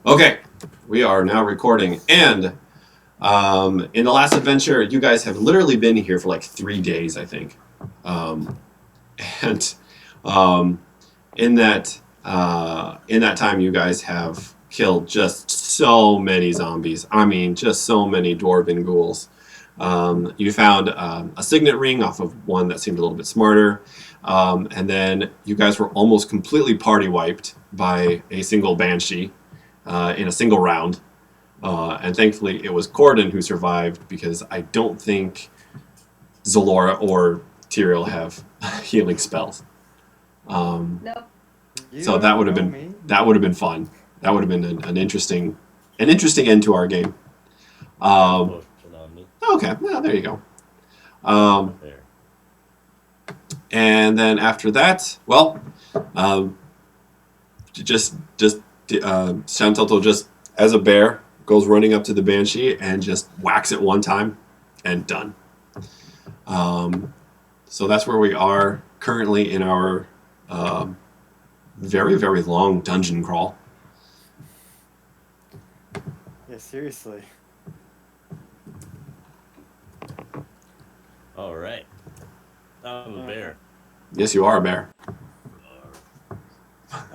Okay, we are now recording, and in the last adventure, you guys have literally been here for like 3 days, I think, and um, in that time, you guys have killed just so many zombies. I mean, just so many dwarven ghouls. You found a signet ring off of one that seemed a little bit smarter, and then you guys were almost completely party wiped by a single banshee in a single round. And thankfully, it was Corden who survived because I don't think Zalora or Tyrael have healing spells. Nope. You So don't know me. that would have been fun. That would have been an interesting end to our game. Got a Um, potion on me. okay, well, there you go. I'm a Um, bear. and then after that, well, um, just Shantoto just as a bear goes running up to the banshee and just whacks it one time, and done. Um, so that's where we are currently in our very very long dungeon crawl. Yeah, seriously. All right. I'm a bear. Yes, you are a bear.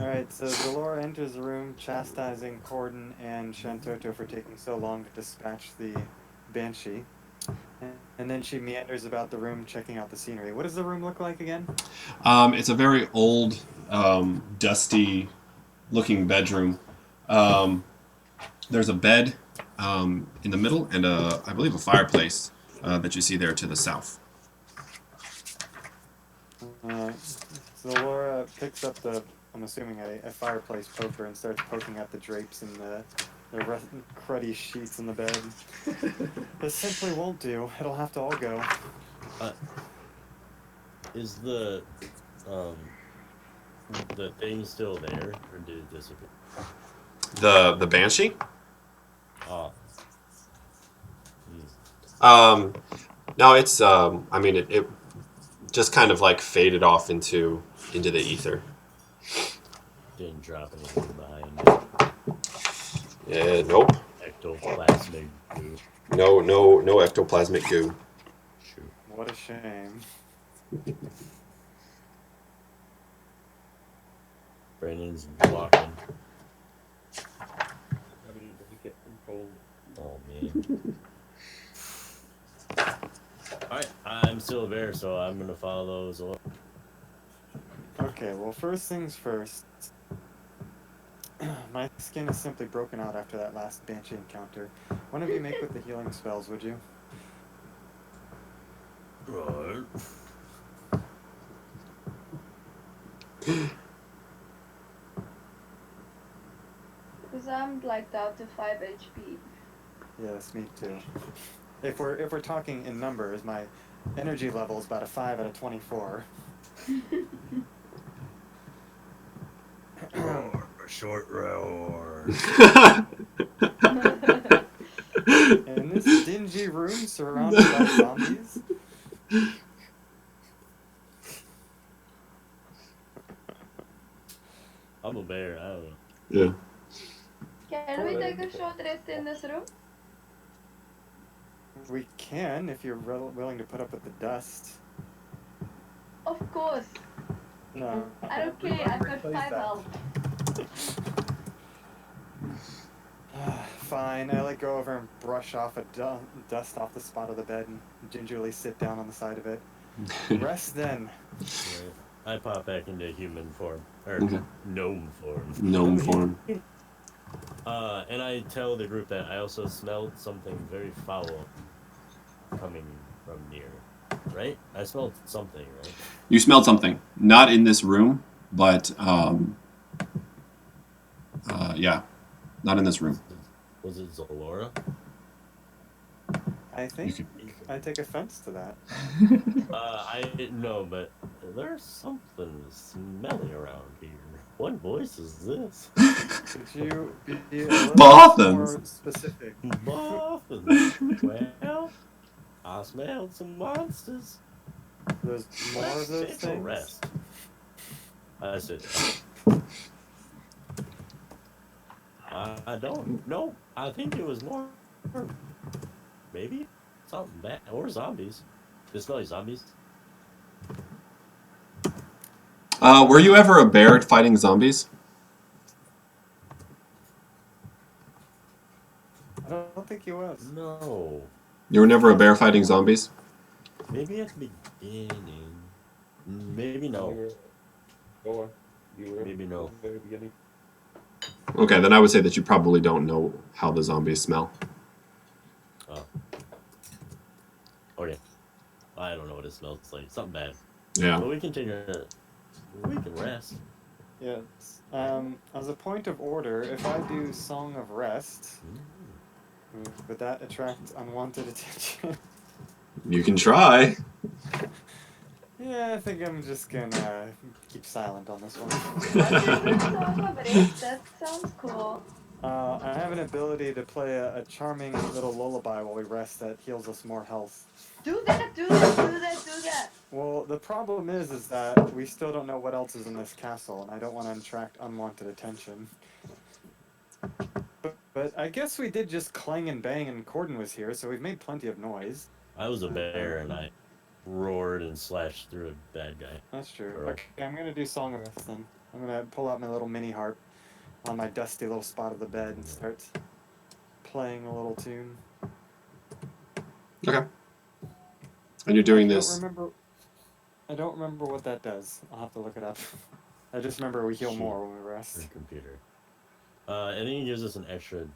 Alright, so Zalora enters the room, chastising Corden and Shantoto for taking so long to dispatch the Banshee. And then she meanders about the room, checking out the scenery. What does the room look like again? It's a very old, dusty looking bedroom. Um, there's a bed in the middle and I believe a fireplace that you see there to the south. Zalora picks up I'm assuming, a fireplace poker and starts poking at the drapes and the cruddy sheets in the bed. This simply won't do. It'll have to all go. Is the thing still there, or did it disappear? The banshee. Oh. No, it's I mean it just kind of like faded off into the ether. Didn't drop anything behind it. Yeah, nope. Ectoplasmic goo. No ectoplasmic goo. Shoot. What a shame. Brandon's walking. Oh man. Alright, I'm still a bear, so I'm gonna follow those. Okay, well, first things first. My skin is simply broken out after that last Banshee encounter. One of you make with the healing spells, would you? Right. Because I'm like down to 5 HP. Yes, me too. If we're talking in numbers, my energy level is about a 5 out of 24. Short round. In this dingy room surrounded by zombies? I'm a bear, I don't know. Yeah. Can we take a short rest in this room? We can, if you're willing to put up with the dust. Of course. No. I don't care, I've got 5 health. Fine, I go over and brush off dust off the spot of the bed and gingerly sit down on the side of it. Rest then. Right. I pop back into human form. Or Okay. gnome form. Gnome form. And I tell the group that I also smelled something very foul coming from near. Right? I smelled something, right? You smelled something. Not in this room, but yeah, not in this room. Was it Zalora? I think I take offense to that. I didn't know, but there's something smelly around here. What voice is this? Could you be a little Boffins. more specific? Boffins. Well, I smelled some monsters. There's more of those Take a things? rest. I said, I don't know. I think it was more maybe something bad or zombies. It smell like zombies. Were you ever a bear fighting zombies? I don't think he was. No. You were never a bear fighting zombies? Maybe at the beginning. Maybe no. Or you were Maybe at no. the very beginning. Okay, then I would say that you probably don't know how the zombies smell. Oh. Okay. I don't know what it smells like. Something bad. Yeah. But we can take a. We can rest. Yes. As a point of order, if I do Song of Rest, would that attract unwanted attention? You can try. Yeah, I think I'm just gonna keep silent on this one. What is a song of rest? That sounds cool. I have an ability to play a charming little lullaby while we rest that heals us more health. Do that, do that, do that, do that. Well, the problem is that we still don't know what else is in this castle, and I don't want to attract unwanted attention. But I guess we did just clang and bang, and Corden was here, so we've made plenty of noise. I was a bear and I roared and slashed through a bad guy. That's true. Girl. Okay, I'm gonna do Song of Rest then. I'm gonna pull out my little mini harp on my dusty little spot of the bed and start playing a little tune. Okay. And you're doing this. I don't remember what that does. I'll have to look it up. I just remember we heal more when we rest. Your computer. I think it gives us an extra.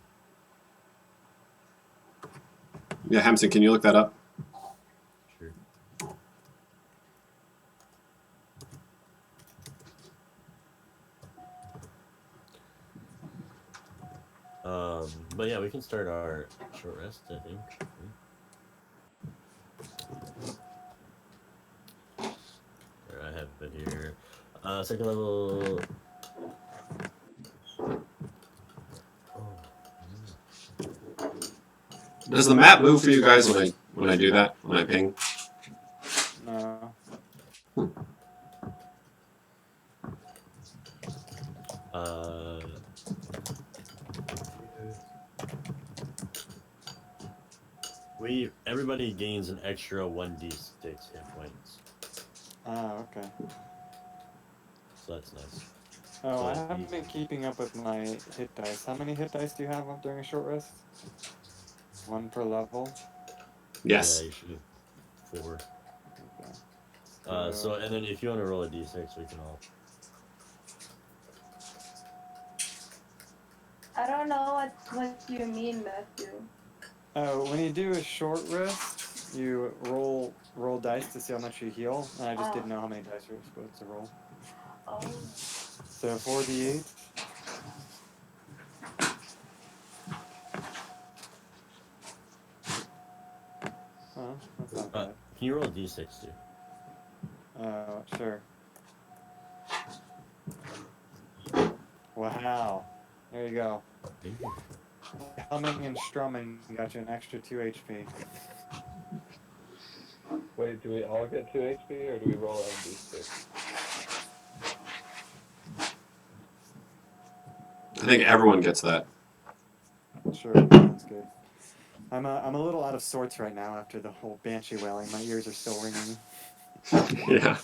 Yeah, Hampson, can you look that up? Sure. But yeah, we can start our short rest, I think. There, I have it here. Second level. Does the map move for you guys when I do that? When I ping? No. Everybody gains an extra 1d6 hit points, Okay. so that's nice. Oh, I haven't been keeping up with my hit dice. How many hit dice do you have during a short rest? 1 per level? Yes. Yeah, you should have 4. So and then if you want to roll a d6, we can all. I don't know what you mean, Matthew. When you do a short rest, you roll dice to see how much you heal, and I just didn't know how many dice you were supposed to roll. Oh. So 4d8. Oh, that's not bad. Can you roll a d6 too? Sure. Wow. There you go. Thank you. Humming and strumming got you an extra 2 HP. Wait, do we all get 2 HP or do we roll on D6? I think everyone gets that. Sure, sounds good. I'm a little out of sorts right now after the whole banshee wailing. My ears are still ringing. Yeah.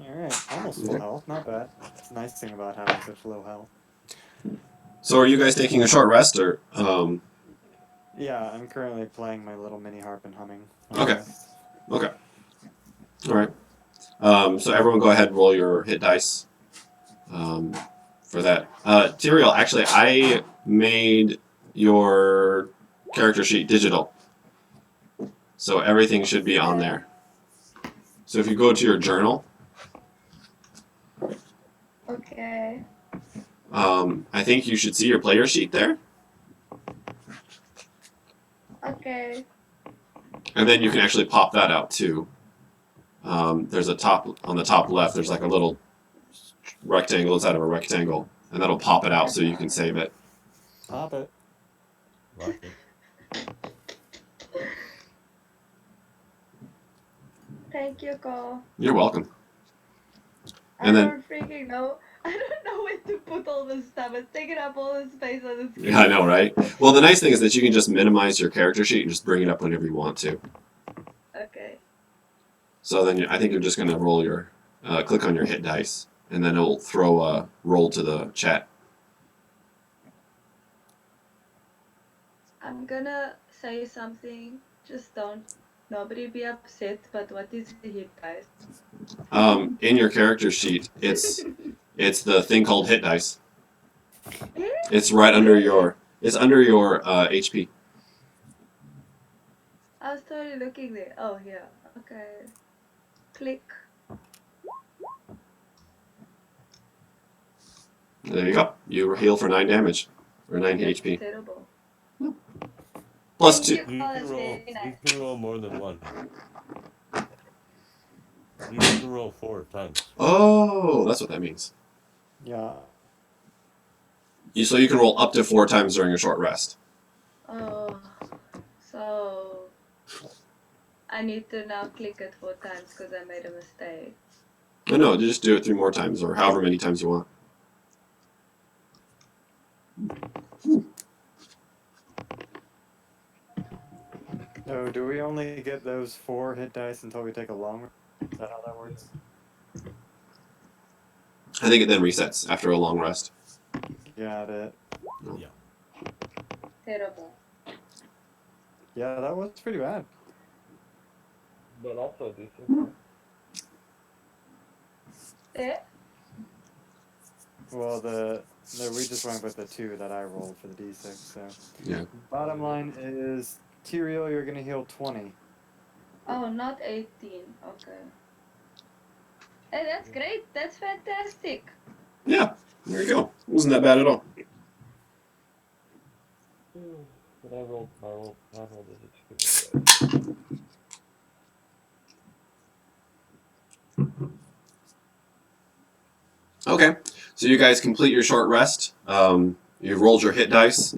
Alright, almost full health. Not bad. It's a nice thing about having such low health. So are you guys taking a short rest or Yeah, I'm currently playing my little mini harp and humming. Okay. Okay. Alright. So everyone go ahead and roll your hit dice. For that. Tyrael, actually I made your character sheet digital. So everything should be on there. So if you go to your journal, Okay. I think you should see your player sheet there. Okay. And then you can actually pop that out too. There's a on the top left, there's like a little rectangle inside of a rectangle. And that'll pop it out so you can save it. Pop it. Lock it. Thank you, Cole. You're welcome. I And then, don't freaking know. I don't know where to put all this stuff. It's taking up all the space on the screen. yeah, I know, right? Well, the nice thing is that you can just minimize your character sheet and just bring it up whenever you want to. Okay. So then I think you're just going to roll your, click on your hit dice, and then it'll throw a roll to the chat. I'm gonna say something. Just don't. Nobody be upset. But what is the hit dice? In your character sheet, it's the thing called hit dice. It's right under your, it's under your HP. I was totally looking there. Oh, here. Okay. Click. There you go. You heal for 9 damage, or 9 That's HP. terrible. Plus Thank 2. you, You Cole. can That's roll. very You nice. can roll more than one. You can roll 4 times. Oh, that's what that means. Yeah. So you can roll up to 4 times during a short rest. Oh. So. I need to now click it 4 times because I made a mistake. No, just do it 3 more times, or however many times you want. Oh, do we only get those 4 hit dice until we take a long rest? Is that how that works? I think it then resets after a long rest. Got it. Yeah. Terrible. Yeah, that was pretty bad. But also decent. Eh? Well, we just went with the 2 that I rolled for the d6. So Yeah. bottom line is, Tyrael, you're gonna heal 20. Oh, not 18. Okay. Hey, that's great. That's fantastic. Yeah, there you go. Wasn't that bad at all. But I rolled as a 2. Okay, so you guys complete your short rest. You've rolled your hit dice.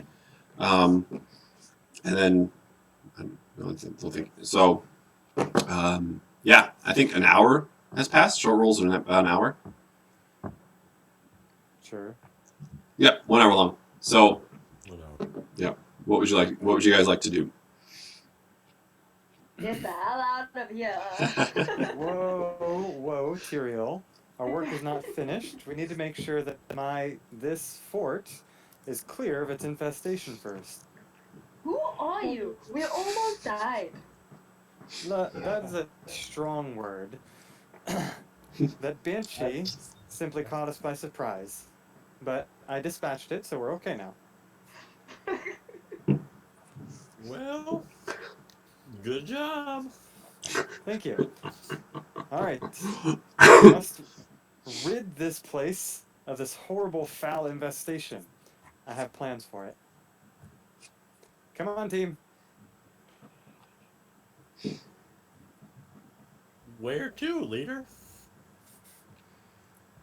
And then, I don't think so. Yeah, I think an hour has passed. Short rolls are about an hour. Sure. Yep, 1 hour long. So, Whatever. what would you like? What would you guys like to do? Get the hell out of here. Whoa, Tyrael. Our work is not finished. We need to make sure that this fort is clear of its infestation first. Who are you? We almost died. That's a strong word. That Banshee simply caught us by surprise. But I dispatched it, so we're okay now. Well, good job. Thank you. Alright. We must rid this place of this horrible foul infestation. I have plans for it. Come on, team. Where to, leader?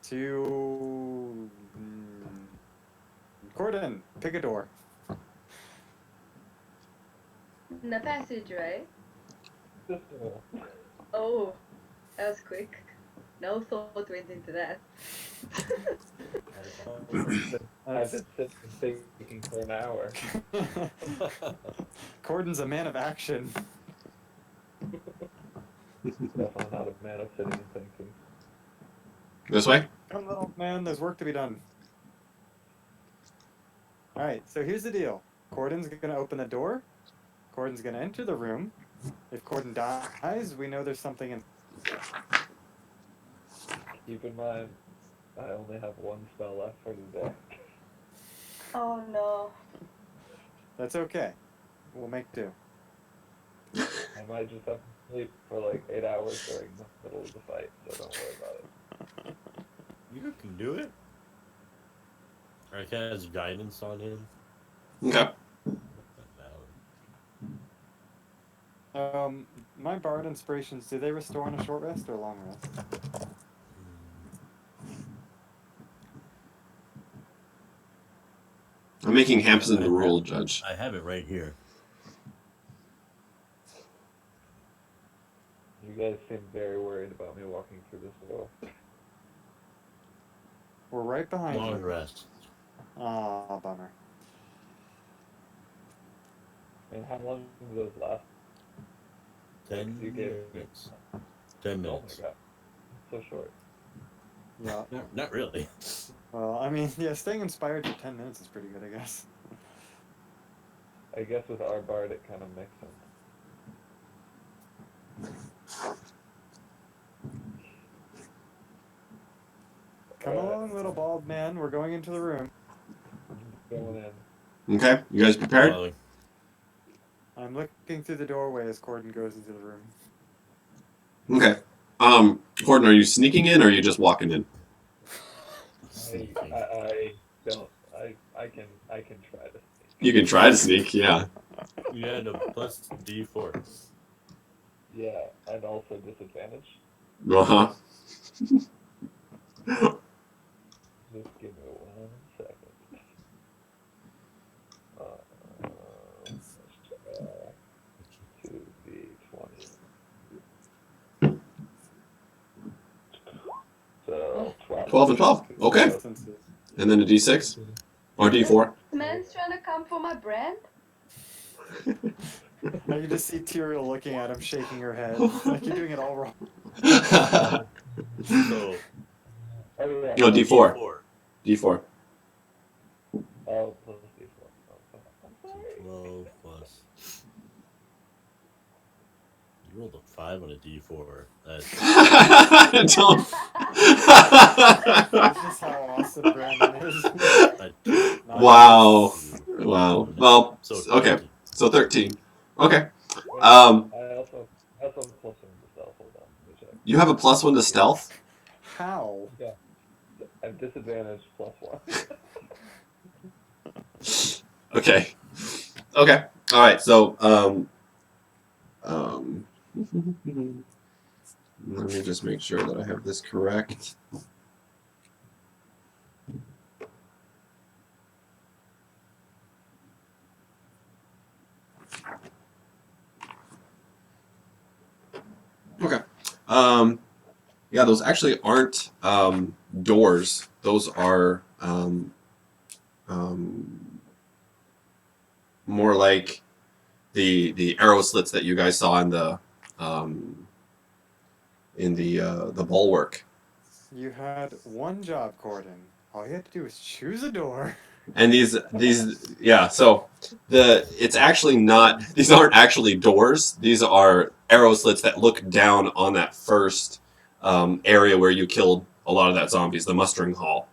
To Corden, pick a door. In the passage, right? Just a little. Oh, that was quick. No thought went into that. I've been sitting thinking for an hour. Corden's a man of action. Definitely not a man of sitting and thinking. This way? Come, little man, there's work to be done. Alright, so here's the deal. Corden's gonna open the door. Corden's gonna enter the room. If Corden dies, we know there's something in. Keep in mind, I only have 1 spell left for today. Oh no. That's okay. We'll make do. I might just have to sleep for like 8 hours during the middle of the fight, so don't worry about it. You can do it. Ark has guidance on him. Okay. My bard inspirations, do they restore on a short rest or a long rest? I'm making Hampson the rule judge. I have it right here. You guys seem very worried about me walking through this door. We're right behind Long you. rest. Aw, bummer. I mean, how long do those last? 10 You gave me. minutes. 10 Oh minutes. my god, so short. Yeah. Not really. Well, I mean, yeah, staying inspired for 10 minutes is pretty good, I guess. I guess with our bard, it kind of makes sense. Come along, little bald man. We're going into the room. Going in. Okay, you guys prepared? Following. I'm looking through the doorway as Corden goes into the room. Okay. Horton, are you sneaking in or are you just walking in? Sneaking. I don't. I can try to sneak. You can try to sneak, yeah. You had a plus D4. Yeah, and also disadvantage. Uh-huh. Just give me 1 second. Let's try 2d20. So 12. 12 and 12. Okay. And then a D6 or D4. This man's trying to come for my brand? Now you just see Tyrael looking at him, shaking her head. Like you're doing it all wrong. So, Oh, yeah. No, D4. D4. Oh, plus d4. I'm sorry. 12 plus. You rolled a 5 on a D4. That's Don't. That's just how awesome Brandon is. Wow. Wow. Well, So okay. 20. So 13. Okay. Wait, Um, I also have plus 1 to stealth. Hold on, let me check. you have a +1 to stealth? How? Yeah. At disadvantage plus 1. Okay. Okay. All right. So, let me just make sure that I have this correct. Okay. Yeah, those actually aren't doors. Those are more like the arrow slits that you guys saw in the bulwark. You had one job, Corden. All you had to do was choose a door. And these yeah, so it's actually not, these aren't actually doors. These are arrow slits that look down on that first area where you killed a lot of that zombies, the mustering hall.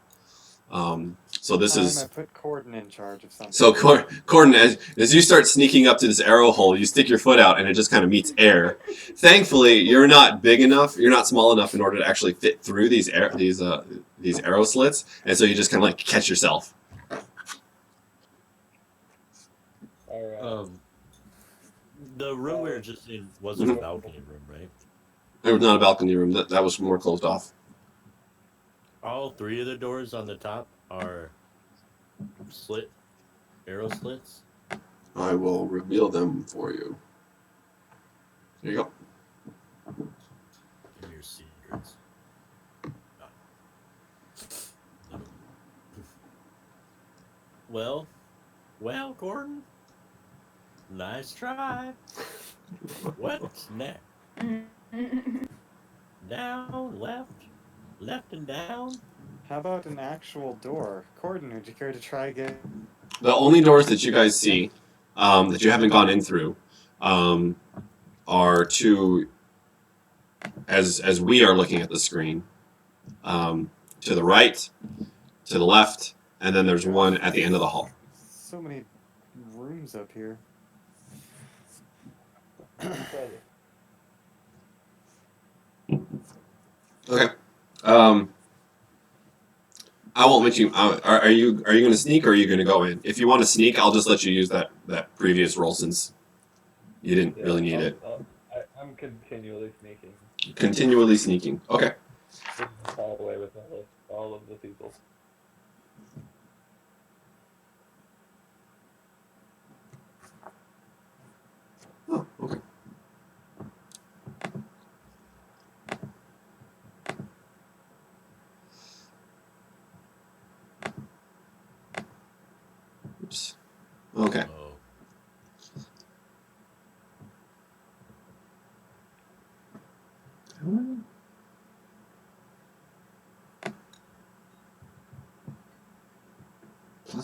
So this is I put Corden in charge of something. so Corden, as you start sneaking up to this arrow hole, you stick your foot out and it just kind of meets air. Thankfully, you're not big enough, you're not small enough in order to actually fit through these arrow slits, and so you just kind of like catch yourself. Alright. The room we were just in wasn't a balcony room, right? It was not a balcony room. That was more closed off. All 3 of the doors on the top are arrow slits. I will reveal them for you. There you go. Give me your secrets. Well, Gordon. Nice try. What's next? Down, left and down. How about an actual door? Corden, would you care to try again? The only doors that you guys see that you haven't gone in through are two, as we are looking at the screen, to the right, to the left, and then there's one at the end of the hall. So many rooms up here. Okay. I won't let you. Are you going to sneak or are you going to go in? If you want to sneak, I'll just let you use that previous roll since you didn't really need it. I'm continually sneaking. Continually sneaking. Okay. All the way with all of the people. Oh, okay.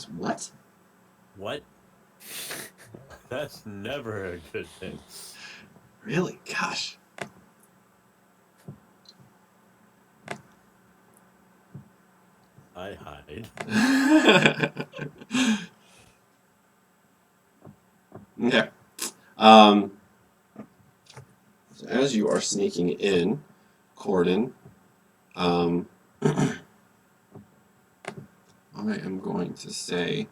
Does what? What? That's never a good thing. Really? Gosh. I hide. Okay. So as you are sneaking in, Corden, I am going to say,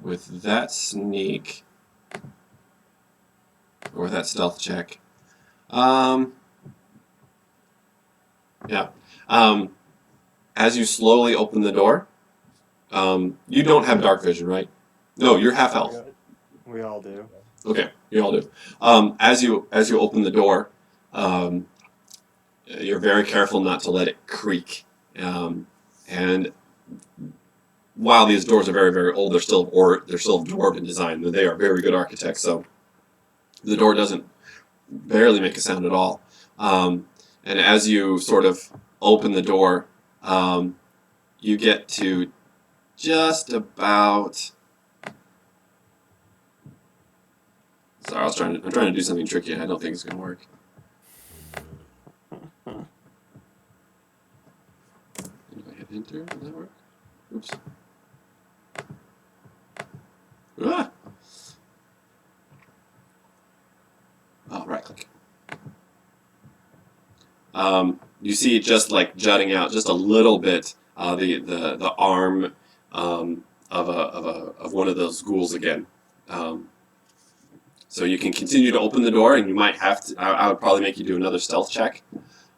with that sneak, or with that stealth check, yeah, as you slowly open the door, you don't have dark vision, right? No, you're half elf. We all do. Okay, you all do. As you open the door, you're very careful not to let it creak. And while these doors are very, very old, they're still dwarven design. They are very good architects, so the door doesn't barely make a sound at all. And as you sort of open the door, you get to just about. Sorry, I'm trying to do something tricky, and I don't think it's gonna work. If I hit enter, does that work? Oops. Ah! Oh, right click. You see it just like jutting out just a little bit, the arm of one of those ghouls again. So you can continue to open the door, and you might have to. I would probably make you do another stealth check,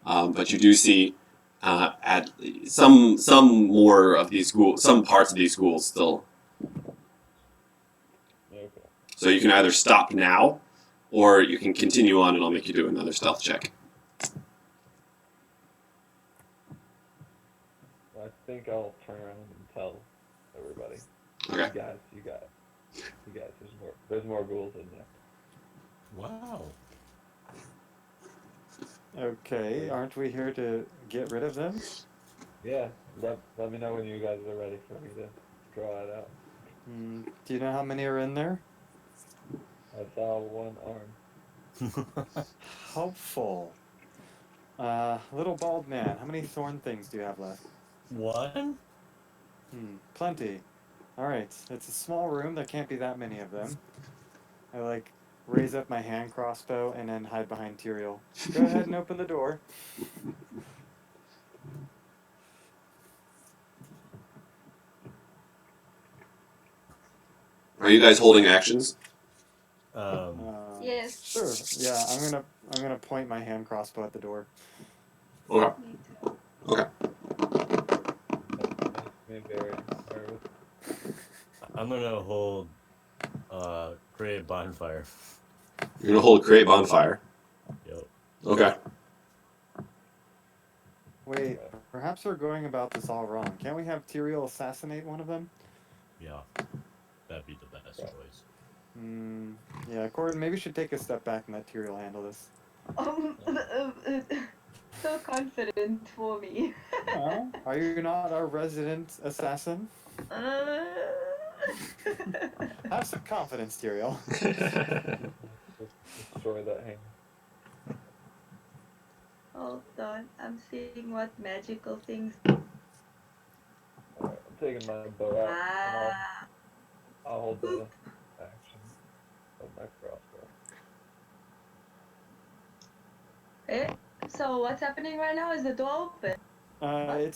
but you do see at some more of these ghouls, some parts of these ghouls still. Okay. So you can either stop now, or you can continue on, and I'll make you do another stealth check. I think I'll turn around and tell everybody. Okay. You guys, there's more ghouls in there. Wow. Okay, aren't we here to get rid of them? Yeah, let me know when you guys are ready for me to draw it out. Do you know how many are in there? I saw one arm. Helpful. Little bald man, how many thorn things do you have left? One? Plenty. Alright, it's a small room, there can't be that many of them. I raise up my hand crossbow and then hide behind Tyrael. Go ahead and open the door. Are you guys holding actions? Yes. Sure. Yeah, I'm gonna point my hand crossbow at the door. Okay. Me too. Okay. That makes me very nervous. I'm gonna hold create a bonfire. You're gonna hold create bonfire. Yep. Okay. Wait, perhaps we're going about this all wrong. Can't we have Tyrael assassinate one of them? Yeah. That'd be the best choice. Yeah, Corden, maybe you should take a step back and let Tyrael handle this. So confident for me. Are you not our resident assassin? Have some confidence, Tyrael. Just destroy that hand. Hold on, I'm seeing what magical things. Alright, I'm taking my bow out, and Ah. I'll hold the action of my crossbow. So what's happening right now? Is the door open? I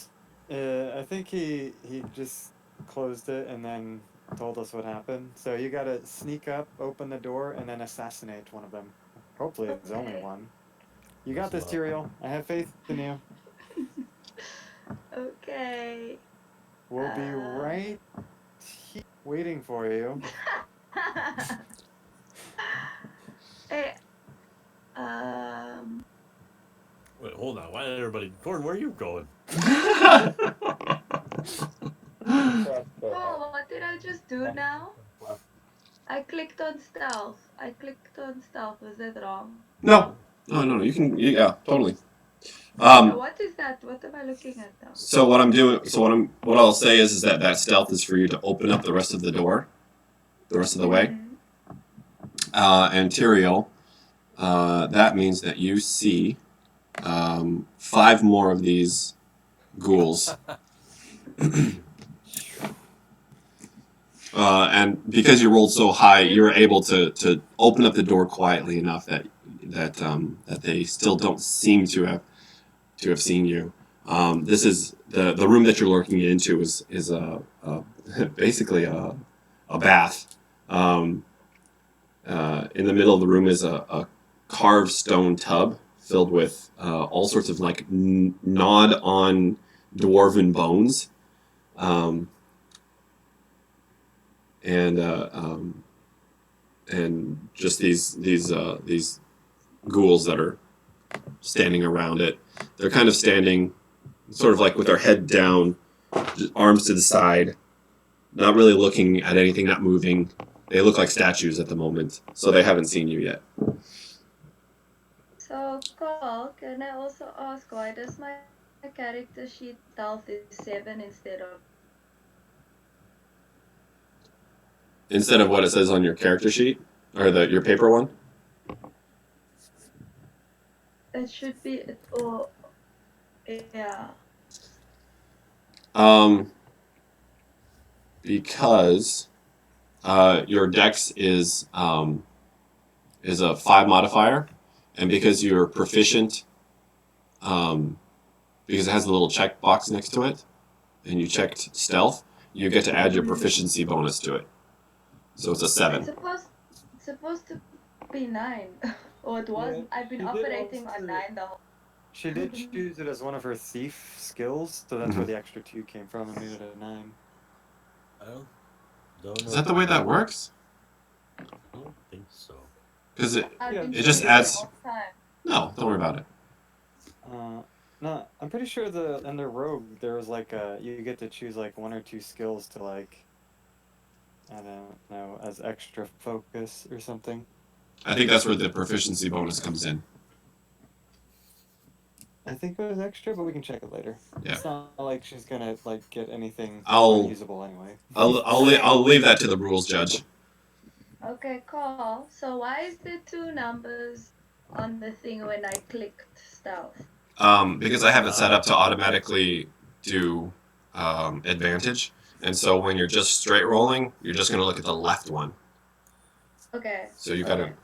think he just closed it and then told us what happened. So you gotta sneak up, open the door, and then assassinate one of them. Hopefully it's only one. You got this, Tyrael. I have faith in you. Okay. We'll be right here waiting for you. Hey, Wait, hold on. Why did everybody? Gordon, where are you going? Crossbow out. oh, what did I just do now? I clicked on stealth. Was that wrong? No. No. You can. Yeah. Totally. What is that? What am I looking at now? So what I'm doing, what I'll say is that that stealth is for you to open up the rest of the door, the rest of the way. Mhm. And Tyrael, that means that you see 5 more of these ghouls. And because you rolled so high, you're able to open up the door quietly enough that they still don't seem to have seen you. This is the room that you're lurking into is basically a bath. In the middle of the room is a carved stone tub filled with all sorts of like gnawed on dwarven bones. And just these ghouls that are standing around it. They're kind of standing, sort of like with their head down, arms to the side, not really looking at anything, not moving. They look like statues at the moment, so they haven't seen you yet. So, Carl, can I also ask why does my character sheet stealth is 7 instead of... Instead of what it says on your character sheet, or your paper one. It should be... Or... Yeah. Because your dex is a 5 modifier, and because you're proficient, because it has a little check box next to it, and you checked stealth, you get to add your proficiency bonus to it. So it's a 7. It's supposed to be 9. Or it was. Yeah, I've been she did operating also- on 9 the whole... She did choose it as one of her thief skills, so that's where the extra 2 came from and made it a 9. I don't know. Is that the way that works? I don't think so. Because I've Yeah, been it just doing adds- all the time. No, don't worry about it. No, I'm pretty sure in the rogue there was like you get to choose like 1 or 2 skills to like, I don't know, as extra focus or something. I think that's where the proficiency bonus comes in. I think it was extra, but we can check it later. Yeah. It's not like she's gonna like get anything I'll- unusable anyway. I'll leave that to the rules judge. Okay, Carl. So why is there 2 numbers on the thing when I clicked stealth? Because I have it set up to automatically do advantage, and so when you're just straight rolling, you're just gonna look at the left one. Okay. So you got an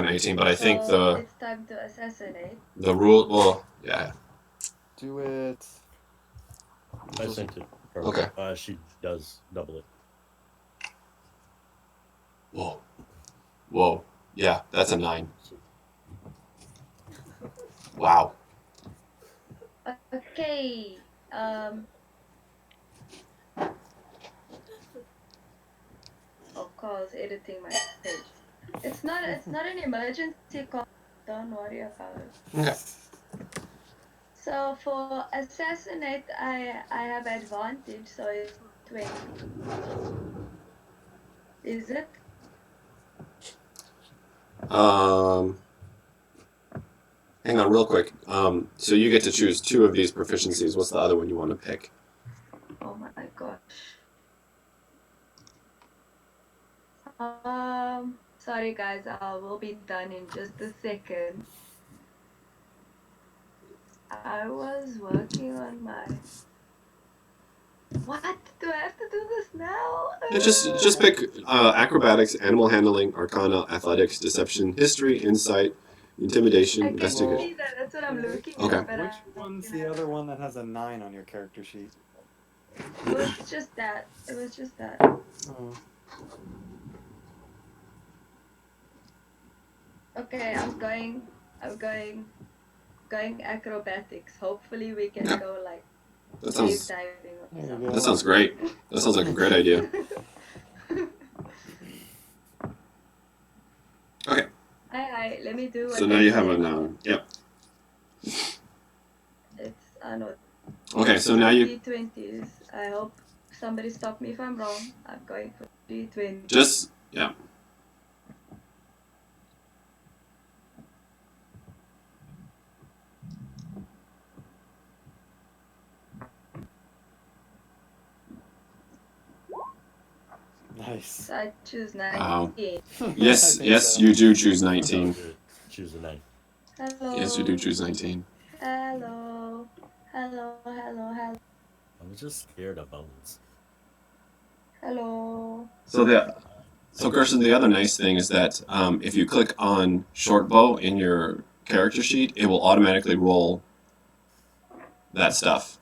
18, but I think So it's time to assassinate. the rule. Well, yeah. Do it. I sent it. Okay. She does double it. Whoa. Yeah, that's a 9. Wow. Okay. Oh, Carl's editing my page. It's not an emergency call. Don't worry about it. Okay. So for assassinate, I have advantage, so it's 20. Is it? Hang on, real quick. So you get to choose 2 of these proficiencies. What's the other one you want to pick? Oh my gosh. Sorry guys, I will be done in just a second. I was working on my... What? Do I have to do this now? Yeah, just pick acrobatics, animal handling, arcana, athletics, deception, history, insight, intimidation, I can investigation. see that. That's what I'm looking Okay. at. But Which one's the other one that has a 9 on your character sheet? It was just that. It was just that. Oh. Okay, I'm going acrobatics. Hopefully we can Yeah. go like That cave sounds diving or There you something. go. that sounds great. That sounds like a great idea. Okay. Hi, let me do. So what now they you have say. a noun. Yep. It's no. Okay, so now you D20s. I hope somebody stop me if I'm wrong. I'm going for D20. just yeah. Nice. So I choose Wow. 19. Yes, I think yes, so. you do choose I'll 19. choose a 9. Hello. Yes, you do choose 19. Hello. Hello. Hello. Hello. I'm just scared of bones. Hello. So Kirsten, the other nice thing is that if you click on short bow in your character sheet, it will automatically roll that stuff.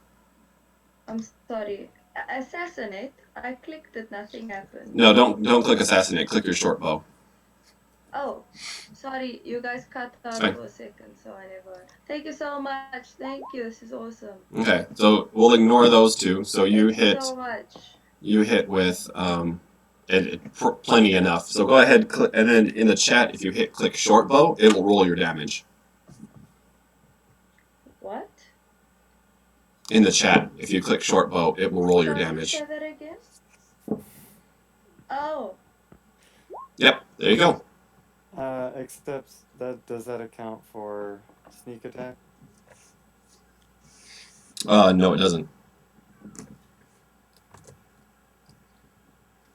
I'm sorry. Assassinate. I clicked it. Nothing happened. No, don't click assassinate. Click your short bow. Oh, sorry. You guys cut out fine. for a second, so I never. Thank you so much. Thank you. This is awesome. Okay, so we'll ignore those two. So you Thank you hit so much. with plenty enough. So go ahead, click, and then in the chat, if you hit click short bow, it will roll your damage. What? In the chat, if you click short bow, it will roll your Sorry, damage. say that again. Oh, Yep, there you go. Except that does that account for sneak attack? No, it doesn't.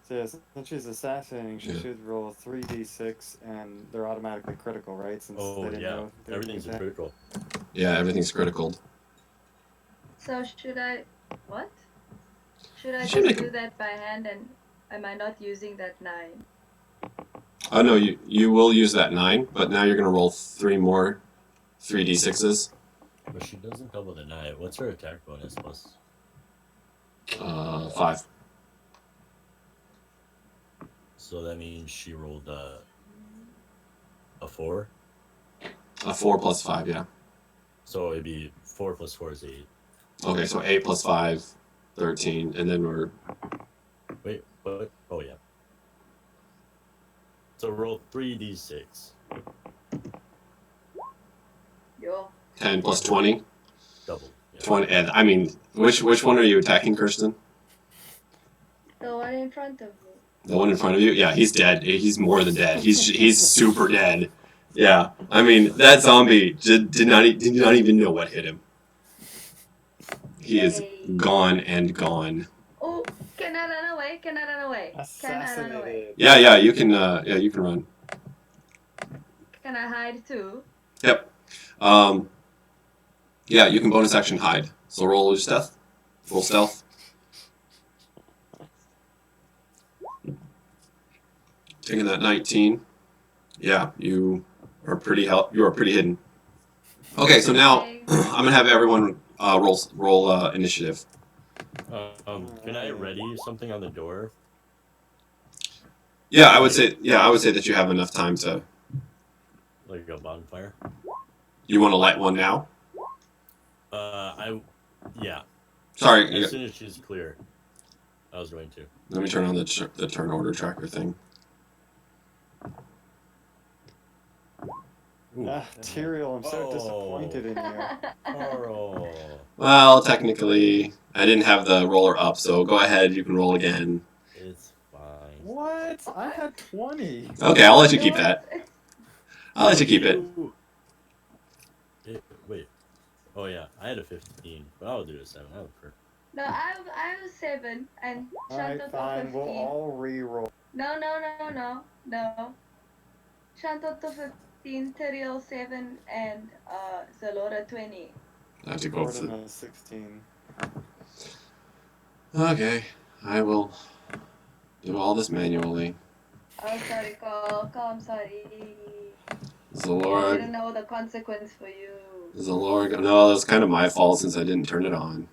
So yeah, since she's assassinating, she Yeah. should roll 3d6, and they're automatically critical, right? Since they Oh didn't yeah, know they were everything's attack. critical. Yeah, everything's critical. so should I? What? Should I Should just make do that by hand? And am I not using that 9? Oh no, you will use that 9, but now you're gonna roll 3 more 3d6s. But she doesn't come with a 9. What's her attack bonus plus? 5. So that means she rolled a 4. A 4 plus 5, yeah. So it'd be 4 plus 4 is 8. Okay, so 8 plus 5, 13, and then we're Wait, what? Oh yeah. So roll 3d6. Yo. 10 plus 20. Double. Yeah. 20, and I mean, which one are you attacking, Kirsten? The one in front of me. The one in front of you? Yeah, he's dead. He's more than dead. He's super dead. Yeah, I mean that zombie did not even know what hit him. He is Yay. gone and gone. Oh, can I run away? Can I run away? Can I run away? Assassinated. Yeah, you can run. Can I hide too? Yep. Yeah, you can bonus action hide. So roll your stealth. Roll stealth. Taking that 19. Yeah, you are pretty hidden. Okay, so now I'm gonna have everyone roll initiative. Can I ready something on the door? Yeah, I would say that you have enough time to. Like a bonfire? You want to light one now? Yeah. Sorry, As soon as she's clear, I was going to. let me turn on the turn order tracker thing. Ooh. Tyrael, I'm so disappointed in you. Oh. Well, technically, I didn't have the roller up, so go ahead. You can roll again. It's fine. What? I had 20. Okay, I'll let you It keep was- that. I'll let you keep it. Wait. Oh yeah, I had a 15, but I'll do a 7. I don't care. No, I was 7 and Alright, Shanto fine. 15. We'll all re-roll. No. Shanto 15, Tyrael 7, and Zalora 20. I have to go Gordon through. has 16. Okay, I will do all this manually. Oh, sorry, Carl. I'm sorry. I Zalora, didn't know the consequence for you. no, that's kind of my fault since I didn't turn it on.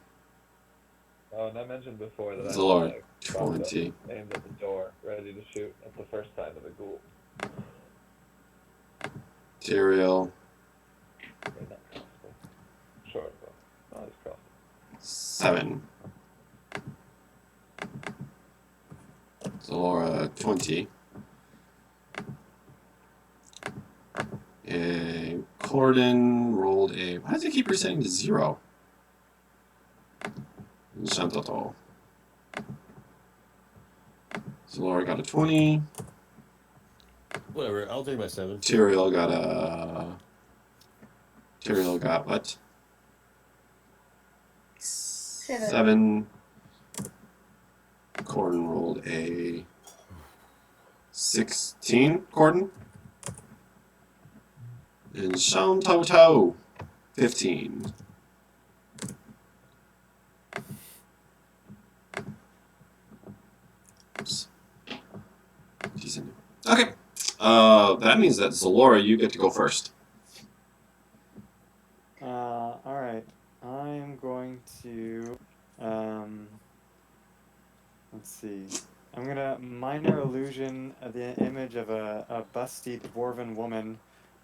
Oh, and I mentioned before that Zalora, I had a crossbow 20. aimed at the door, ready to shoot at the first sign of the ghoul. Tyrael, Or not crossbow. Short bow. Not his crossbow. 7. Zalora, 20. And Corden rolled a. Why does it keep resetting to 0? And Shantoto. Zalora got a 20. Whatever, I'll take my 7. Tyrael got a. Tyrael got what? 7. Corden rolled a 16, Corden. And Shantoto, 15. Oops. Decent. Okay. That means that Zalora, you get to go first. Alright. I'm going to, let's see. I'm gonna minor illusion the image of a busty dwarven woman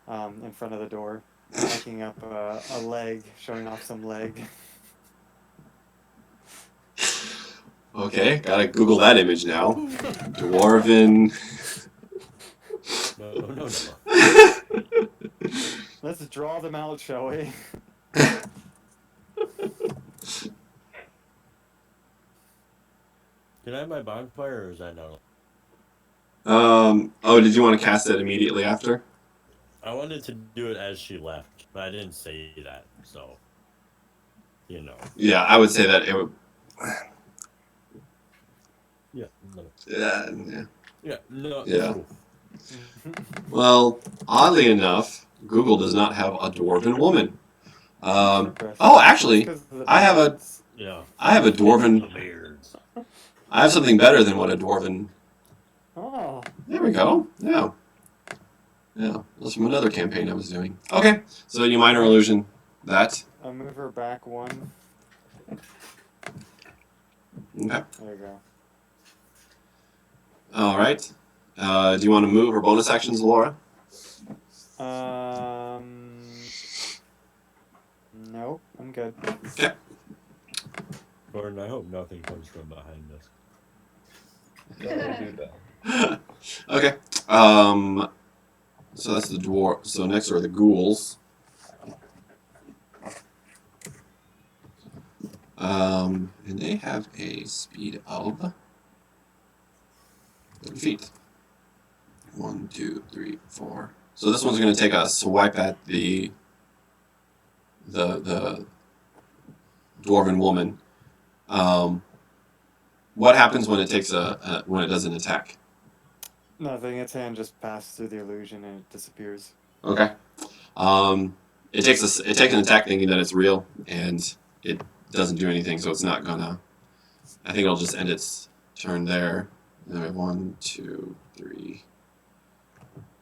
in front of the door, making up a leg, showing off some leg. Okay, gotta Google that image now. Dwarven. No. Let's draw them out, shall we? Can I have my bonfire, or is that no? Oh, did you want to cast it immediately after? I wanted to do it as she left, but I didn't say that, so you know. Yeah, I would say that it would. Yeah. No. Yeah. Yeah. No. Yeah. Cool. Well, oddly enough, Google does not have a dwarven woman. Interesting. Oh, actually, It's 'cause of the I have a beards. Yeah. dwarven. Beards. I have something better than what a dwarven. Oh. There we go. Yeah. Yeah. That's from another campaign I was doing. Okay. So you minor illusion that. I'll move her back one. Okay. There you go. All right. Do you want to move her bonus actions, Laura? Nope, I'm good. Okay. Gordon, I hope nothing comes from behind us. Don't do that. Okay. So that's the dwarf. So next are the ghouls. And they have a speed of 30 feet. 1, 2, 3, 4. So this one's going to take a swipe at the dwarven woman. What happens when it takes when it does an attack? Nothing, its hand just passed through the illusion and it disappears. Okay. It takes an attack thinking that it's real, and it doesn't do anything, so it's not gonna. I think it'll just end its turn there. And then we have 1, 2, 3,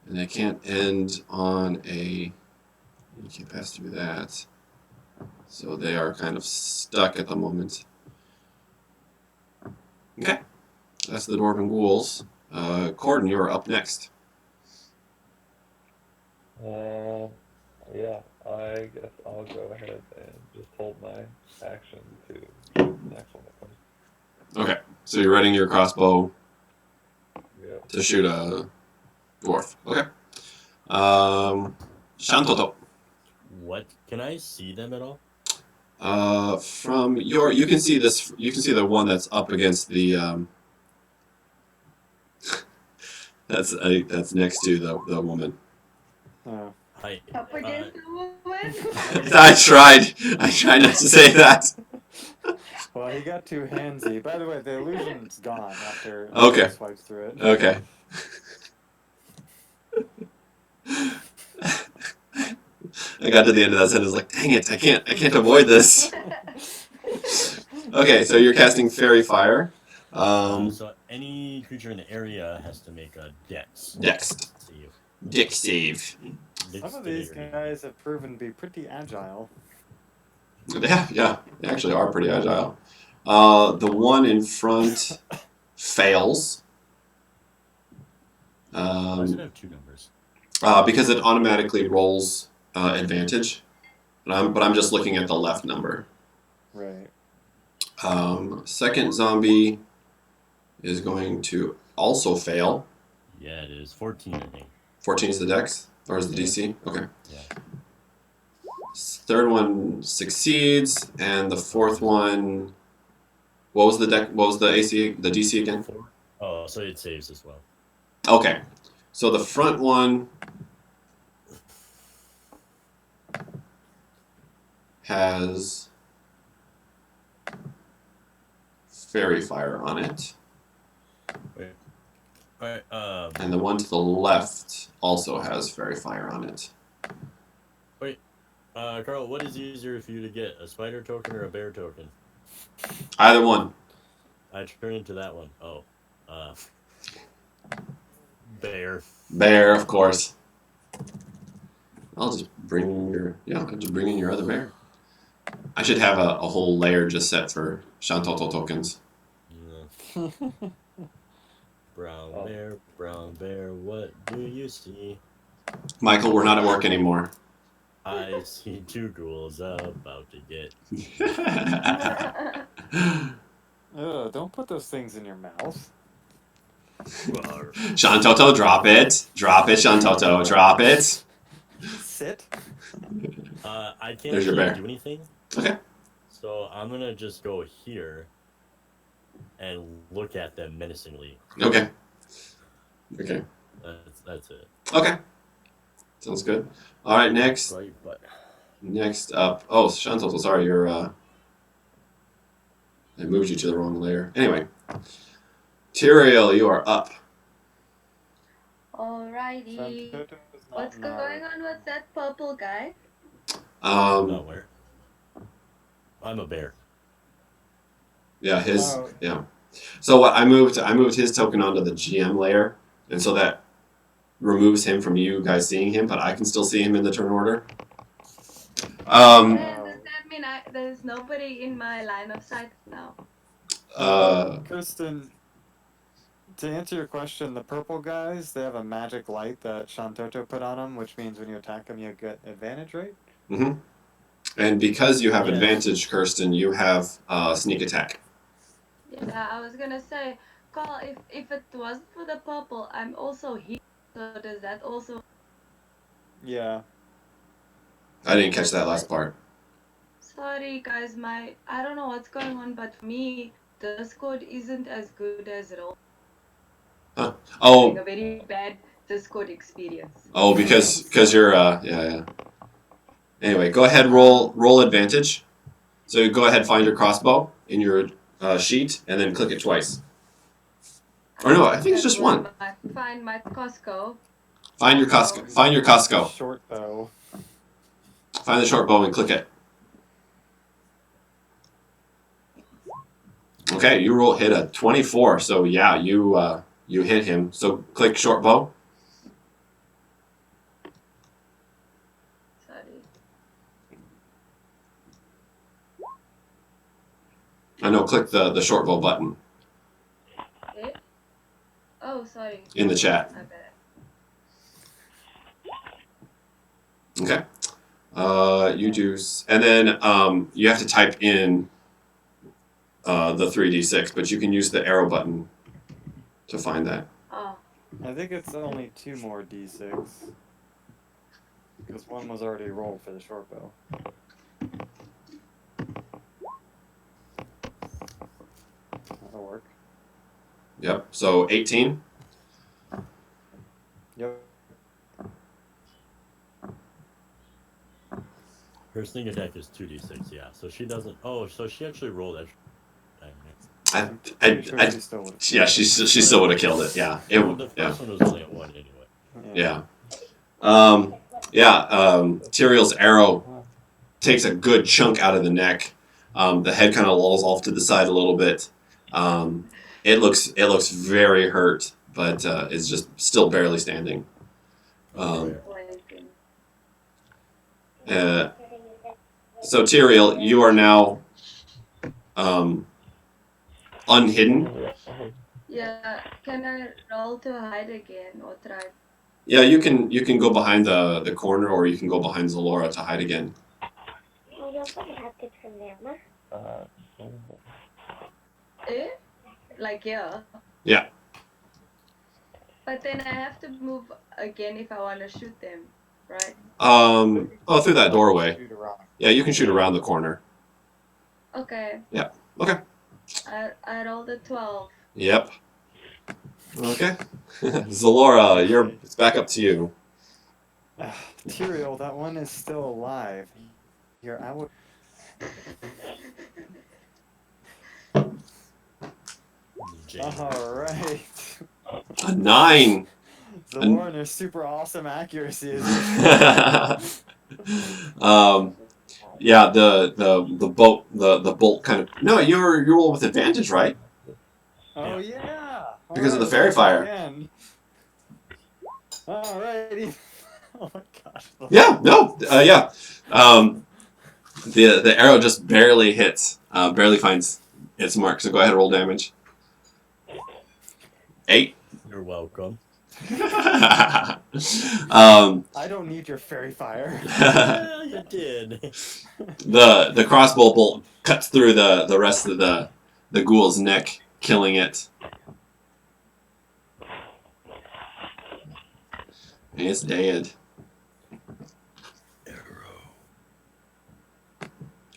and it can't end on a. You can't pass through that, so they are kind of stuck at the moment. Okay, that's the dwarven ghouls. Corden, you're up next. Yeah, I guess I'll go ahead and just hold my action to shoot the next one that comes. Okay, so you're readying your crossbow Yeah. to shoot a dwarf. Okay. Shantoto. What? Can I see them at all? From your, you can see this. You can see the one that's up against the. That's next to the woman. Oh. Hi. Up against the woman? I tried not to say that. Well, he got too handsy. By the way, the illusion's gone after Okay. he swipes through it. Okay. I got to the end of that sentence, like, dang it, I can't avoid this. Okay, so you're casting Fairy Fire. So any creature in the area has to make a dex. Dex. Save. Dick save. Some of these guys have proven to be pretty agile. Yeah, they actually are pretty agile. The one in front fails. Why does it have 2 numbers? Because it automatically rolls advantage. But I'm just looking at the left number. Right. Second zombie is going to also fail. Yeah, it is 14, I think. 14 is the dex? Or is the DC? Okay. Yeah. Third one succeeds, and the fourth one. What was the AC? The DC again? 4? Oh, so it saves as well. Okay. So the front one has Fairy Fire on it. Wait. Alright, And the one to the left also has fairy fire on it. wait. Carl, what is easier for you to get? A spider token or a bear token? Either one. I turn into that one. Oh. Bear. Bear, of course. I'll just bring in your other bear. I should have a whole layer just set for Shantoto tokens. Yeah. Brown bear, what do you see? Michael, we're not at work anymore. I see two ghouls about to get. Ugh, don't put those things in your mouth. Shantoto, drop it. Drop it, Shantoto. Drop it. Sit. I can't There's your actually bear. do anything. Okay. So I'm gonna just go here and look at them menacingly. Okay. Okay. That's it. Okay. Sounds good. All right, next. Right, but Next up. Oh, Shantoto, sorry, you're I moved you to the wrong layer. Anyway. Tyrael, you are up. Alrighty. Shantoto is not What's going on with that purple guy? not where. I'm a bear. Yeah, his Oh. yeah. So what I moved his token onto the GM layer, and so that removes him from you guys seeing him, but I can still see him in the turn order. Does that mean there's nobody in my line of sight now? Kirsten, to answer your question, the purple guys, they have a magic light that Shantoto put on them, which means when you attack them, you get advantage, right? Mm-hmm. And because you have Yes. advantage, Kirsten, you have sneak attack. Yeah, I was gonna say, Carl, if it wasn't for the purple, I'm also here. So does that also? Yeah. I didn't catch that last part. Sorry, guys, I don't know what's going on, but for me, Discord isn't as good as it all. Huh? Having a very bad Discord experience. Oh, because you're yeah. Anyway, go ahead, roll advantage. So you go ahead, find your crossbow in your sheet, and then click it twice. Or no, I think it's just one. Find my Costco. Find your Costco. Find your Costco. Short bow. Find the short bow and click it. Okay, you hit a 24. So yeah, you hit him. So click short bow. Sorry. I know. Click the short bow button Okay. Oh, sorry. in the chat. My bad. Okay. You do, and then you have to type in the 3d6, but you can use the arrow button to find that. Oh. I think it's only 2 more d6. Because one was already rolled for the short bow. That'll work. Yep. So 18. Yep. Her sneak attack is 2d6, yeah. So she doesn't. Oh, so she actually rolled that. Pretty sure she still would've. Yeah, she still would have killed it. Yeah. The first one was only at 1 anyway. Yeah. Tyrael's arrow takes a good chunk out of the neck. The head kind of lolls off to the side a little bit. It looks very hurt, but it's just still barely standing. So Tyrael, you are now unhidden. Yeah, can I roll to hide again or try? Yeah, you can go behind the corner, or you can go behind Zalora to hide again. Eh? Like yeah. Yeah. But then I have to move again if I want to shoot them, right? Through that doorway. Shoot around. Yeah, you can shoot around the corner. Okay. Yeah. Okay. I rolled a 12. Yep. Okay. Zalora, it's back up to you. Tyrael, that one is still alive. Here, I would. Jane. Alright. A 9. Zalora and her super awesome accuracy is Yeah, the bolt kind of. No, you're roll with advantage, right? Oh yeah. Because of the Alright, fairy let's try fire. again. Alrighty. Oh my gosh. Yeah, no, yeah. The arrow just barely hits, barely finds its mark. So go ahead and roll damage. 8. You're welcome. I don't need your fairy fire. Yeah, you did. the crossbow bolt cuts through the rest of the ghoul's neck, killing it. And it's dead.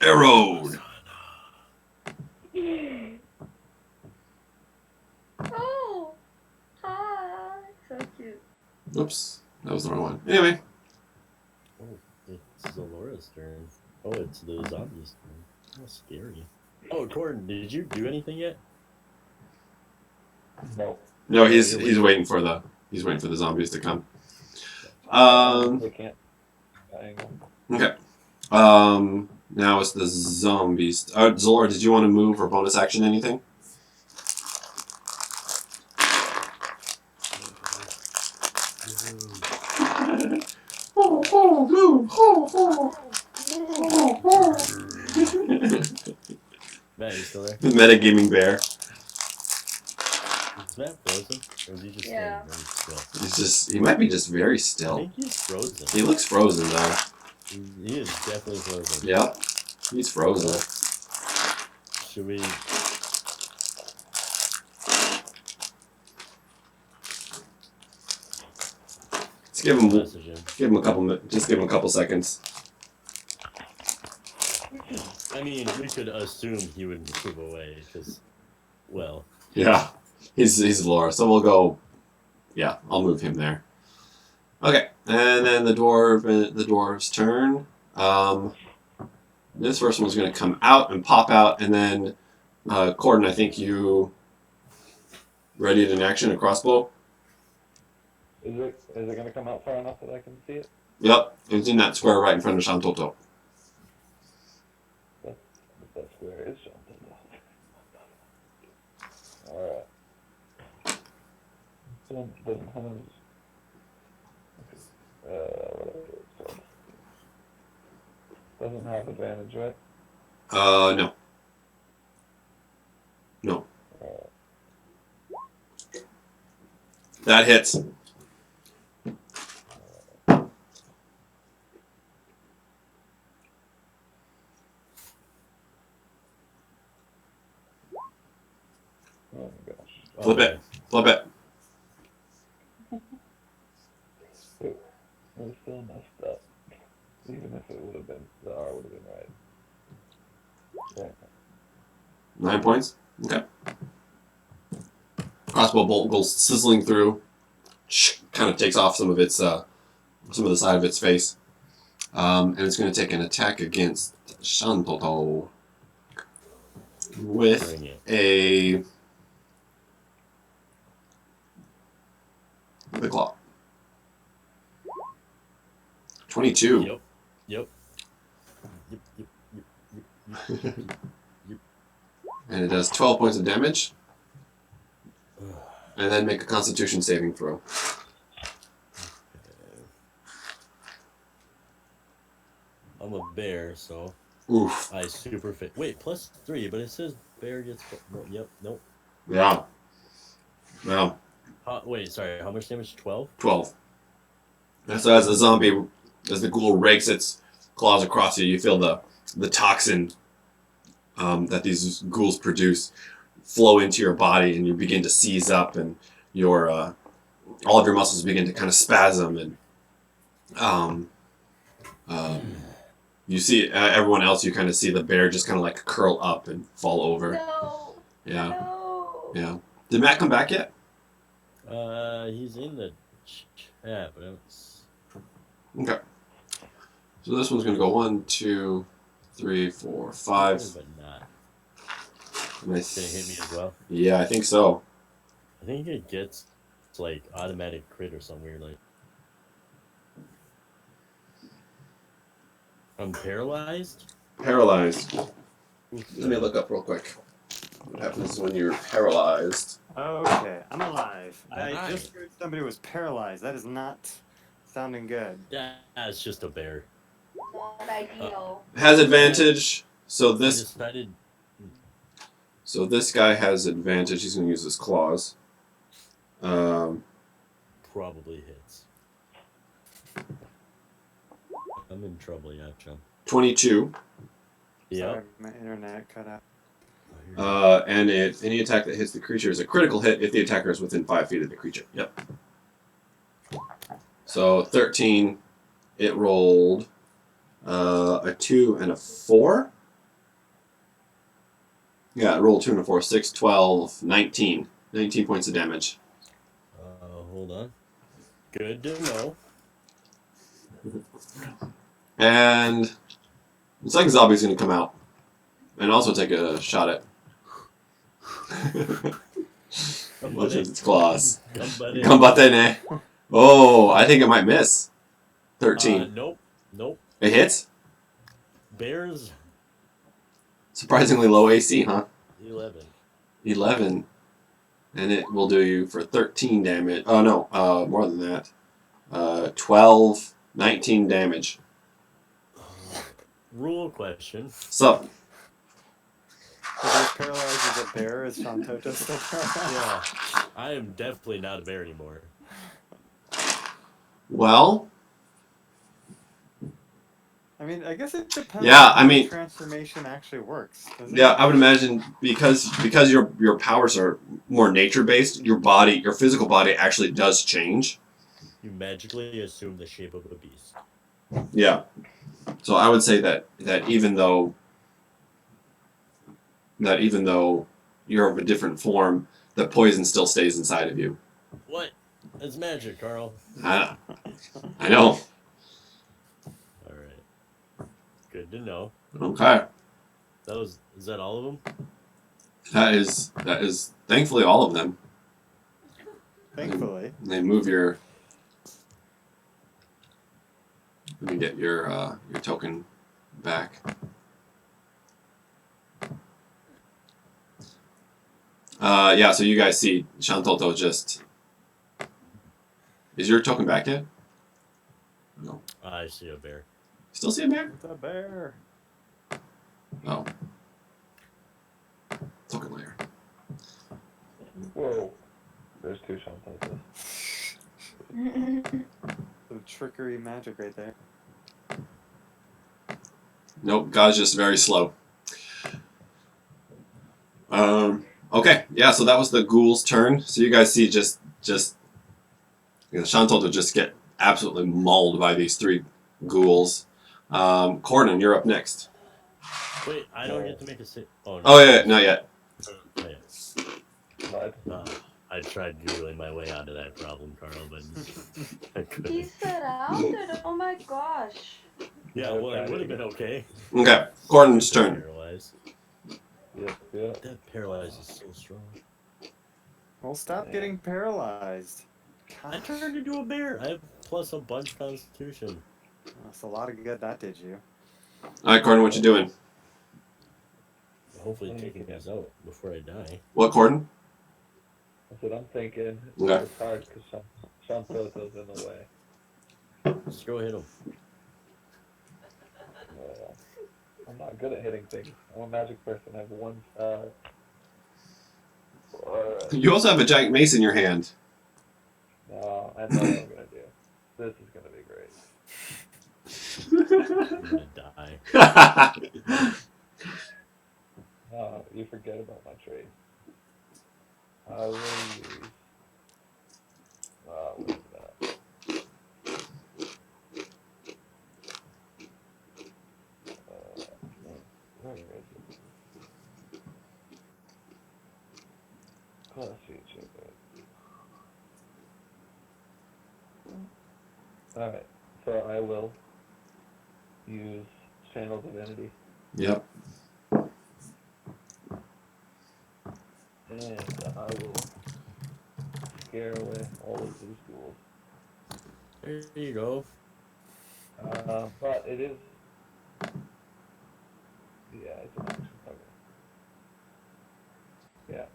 Arrowed. Oh, hi, so cute. Oops, that was the wrong one. Anyway, Oh, it's Zalora's turn. Oh, it's the zombies' turn. How scary. Oh, Gordon, did you do anything yet? No. no, he's waiting for the zombies to come. They can't. Hang on. Okay. Now it's the zombies. Zalora, did you want to move or bonus action anything? Matt, you still there? The metagaming bear. Is Matt frozen? Or is he just Yeah. standing very still? He might be just very I still. think he's frozen. He looks frozen though. He is definitely frozen. Yep. He's frozen. Should we? Let's give him Message him. give him a couple seconds. I mean, we could assume he would move away because, well, Yeah. He's Laura, so we'll go. Yeah, I'll move him there. Okay, and then the dwarf's turn. This first one's going to come out and pop out, and then Corden, I think you ready in action a crossbow. Is it gonna come out far enough that I can see it? Yep, it's in that square right in front of Shantoto. That square is jumping. Alright. Doesn't have whatever it's called. Doesn't have advantage, right? No. No. That hits. Oh my gosh. Flip it. Flip it. It was still messed up. Even if it would have been, the R would have been right. Yeah. 9 points. Okay. Crossbow bolt goes sizzling through. Kind of takes off some of the side of its face. And it's going to take an attack against Shantoto with a claw. 22. Yep. And it does 12 points of damage. And then make a Constitution saving throw. I'm a bear, so Oof. I super fit. Wait, +3, but it says bear gets. Yep, nope. Yeah. Wow. Wait, sorry. How much damage? 12. 12. And so as the ghoul rakes its claws across you, you feel the toxin that these ghouls produce flow into your body, and you begin to seize up, and your all of your muscles begin to kind of spasm, and you see everyone else. You kind of see the bear just kind of like curl up and fall over. No. Yeah. No. Yeah. Did Matt come back yet? He's in the chat, but Okay. So this one's gonna go 1, 2, 3, 4, 5. but not. And It's gonna hit me as well. Yeah, I think so. I think it gets like automatic crit or something weird like. I'm paralyzed? Paralyzed. Let me look up real quick. What happens when you're paralyzed? Okay, I'm alive. I Nice. just heard somebody was paralyzed. That is not sounding good. Yeah, it's just a bear. Not ideal. Has advantage. So I this decided guy has advantage. He's going to use his claws. probably hits. I'm in trouble, yeah, chum. 22. Yep. Sorry, my internet cut out. And any attack that hits the creature is a critical hit if the attacker is within 5 feet of the creature. Yep. So 13. It rolled a 2 and a 4. Yeah, it rolled 2 and a 4. 6, 12, 19. 19 points of damage. Hold on. Good to know. And the second zombie's going to come out and also take a shot at. Which is its claws. Combate. Oh, I think it might miss. 13. Nope. It hits? Bears, Surprisingly low AC, huh? 11. 11. And it will do you for 13 damage. Oh, no. More than that. 12, 19 damage. Rule question. Sup? Is he paralyzed as a bear? Is Shantoto still paralyzed? Yeah, I am definitely not a bear anymore. Well, I mean, I guess it depends Yeah, on I how mean- the transformation actually works. Doesn't yeah, it? I would imagine because your powers are more nature based, your physical body actually does change. You magically assume the shape of a beast. Yeah. So I would say that even though you're of a different form, the poison still stays inside of you. What? It's magic, Carl. I know. Alright. Good to know. Okay. Is that all of them? That is thankfully all of them. Thankfully. They move your. Let me get your token back. Yeah, so you guys see Shantoto just. Is your token back yet? No. I see a bear. Still see a bear? It's a bear. Oh. Token layer. Whoa. There's 2 Shantotos. Some trickery magic right there. Nope, God's just very slow. Okay, yeah, so that was the ghoul's turn. So you guys see Shantoto just get absolutely mauled by these 3 ghouls. Corden, you're up next. Wait, I don't get to make a sit. Oh, no. Oh yeah, not yet. Oh, yeah. But I tried googling my way out of that problem, Carl, but I couldn't. He's surrounded. Oh my gosh. Yeah, well, it would have been okay. Okay, Corden's turn. Paralyzed. Yep. That paralyzed is so strong. Well, stop Yeah. getting paralyzed. I turned into a bear. I have plus a bunch constitution. That's a lot of good that did you. Alright, Corden, what you doing? Hopefully taking guys out before I die. What, Corden? That's what I'm thinking. Okay. It's hard because Shantoto's in the way. Just go hit him. I'm not good at hitting things. I'm a magic person. I have 1 star. You also have a giant mace in your hand. No, I know what I'm gonna do. This is gonna be great. I'm gonna die. No, you forget about my trade. I will use. What is that? Where is it? Class feature. Alright, so I will use Channel Divinity. Yep. And I will scare away all of these ghouls. There you go. But it is. Yeah, it's an action. Okay. Yeah.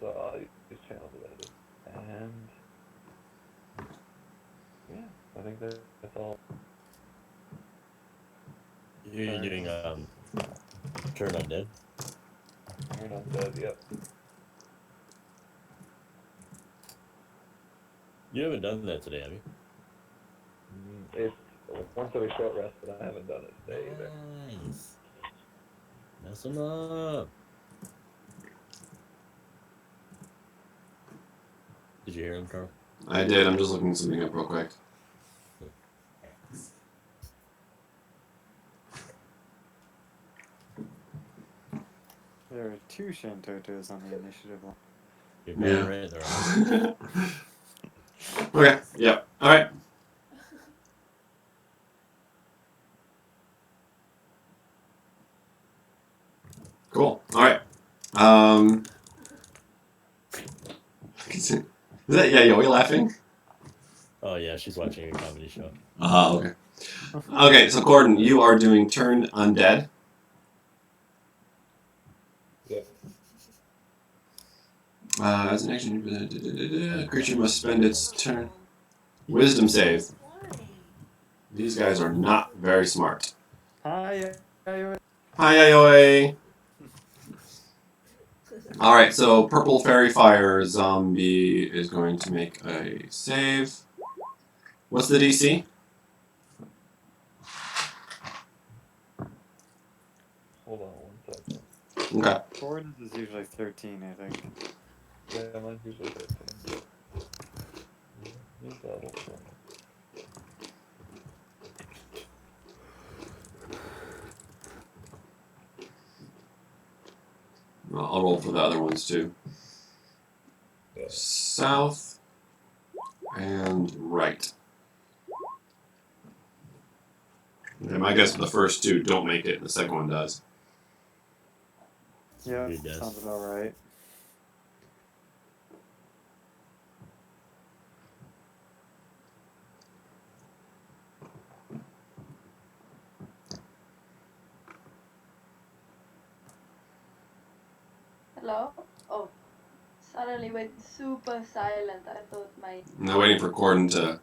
So I'll use channel divided. And yeah, I think that's all. You're doing turn undead. Turn undead. Yep. You haven't done that today, have you? It's once every short rest, but I haven't done it today either. Nice. Mess them up. Did you hear him, Carl? I did. I'm just looking something up real quick. There are 2 Shantotos on the initiative line. You're Yeah. right there. Okay. Yep. All right. Cool. All right. Is that Yayo? Are we laughing? Oh yeah, she's watching a comedy show. Okay. Okay. So Gordon, you are doing turn undead. Yep. As an action, creature must spend its turn. Wisdom save. These guys are not very smart. Hi, Hi, Yayoi. All right, so purple fairy fire zombie is going to make a save. What's the DC? Hold on 1 second. Okay. Gordon's is usually 13, I think. Yeah, mine's usually 13. You double check. I'll roll for the other ones too. Yeah. South and right. Okay, my guess for the first 2 don't make it, and the second one does. Yeah, Good guess. sounds about right. Hello? Oh. Suddenly went super silent. I thought my. And they're waiting for Gordon to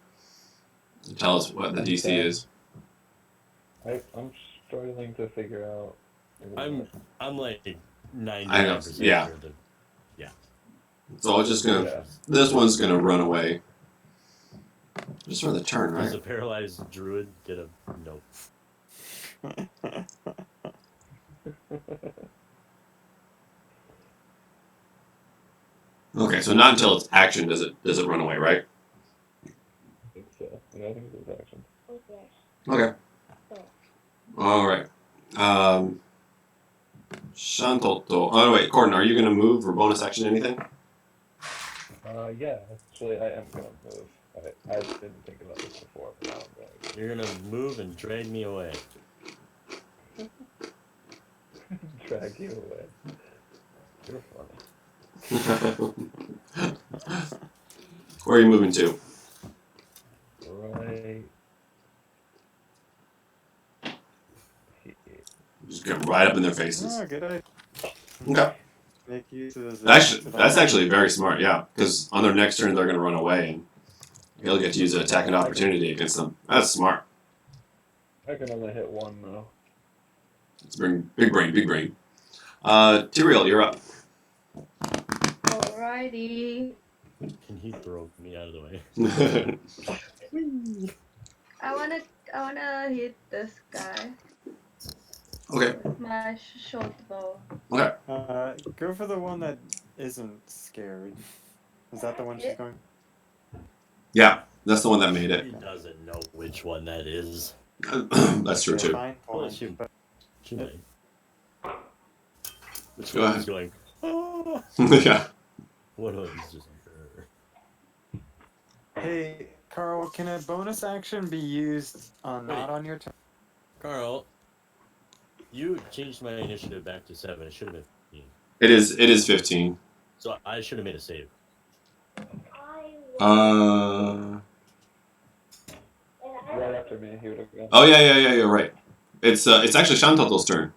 tell us what the DC is. I'm struggling to figure out. I'm like I know, 99% yeah. sure that So it's just gonna. Yeah. This one's gonna run away. Just for the turn, does right? a paralyzed druid get a nope? Okay, so not until it's action does it run away, right? I think so. Yeah, I think it's action. Okay. All right. Shantoto. Oh wait, Gordon, are you gonna move or bonus action anything? Yeah, actually, I am gonna move. I didn't think about this before, but now I'm going You're gonna move and drag me away. to drag you away. You're funny. Where are you moving to? Right here. Just get right up in their faces. Oh, good idea. Okay. Make use of those. That's actually very smart, yeah. Because on their next turn they're gonna run away and he'll get to use an attack and opportunity against them. That's smart. I can only hit 1 though. It's big brain, big brain. Tyrael, you're up. Alrighty. Can he throw me out of the way? I wanna hit this guy Okay. with my short bow. Okay. Go for the one that isn't scared. Is that the one she's going? Yeah, that's the one that made He it. doesn't know which one that is. That's true too. Fine point, she- but She might. Which Go one ahead. is going? Oh! Yeah. One of them's just. hey, Carl, can a bonus action be used not on your turn? Carl, you changed my initiative back to 7. It should have been 15. It is 15. So I should have made a save. Right after me, he would have gone. Oh yeah, you're right. It's actually Shantoto's turn.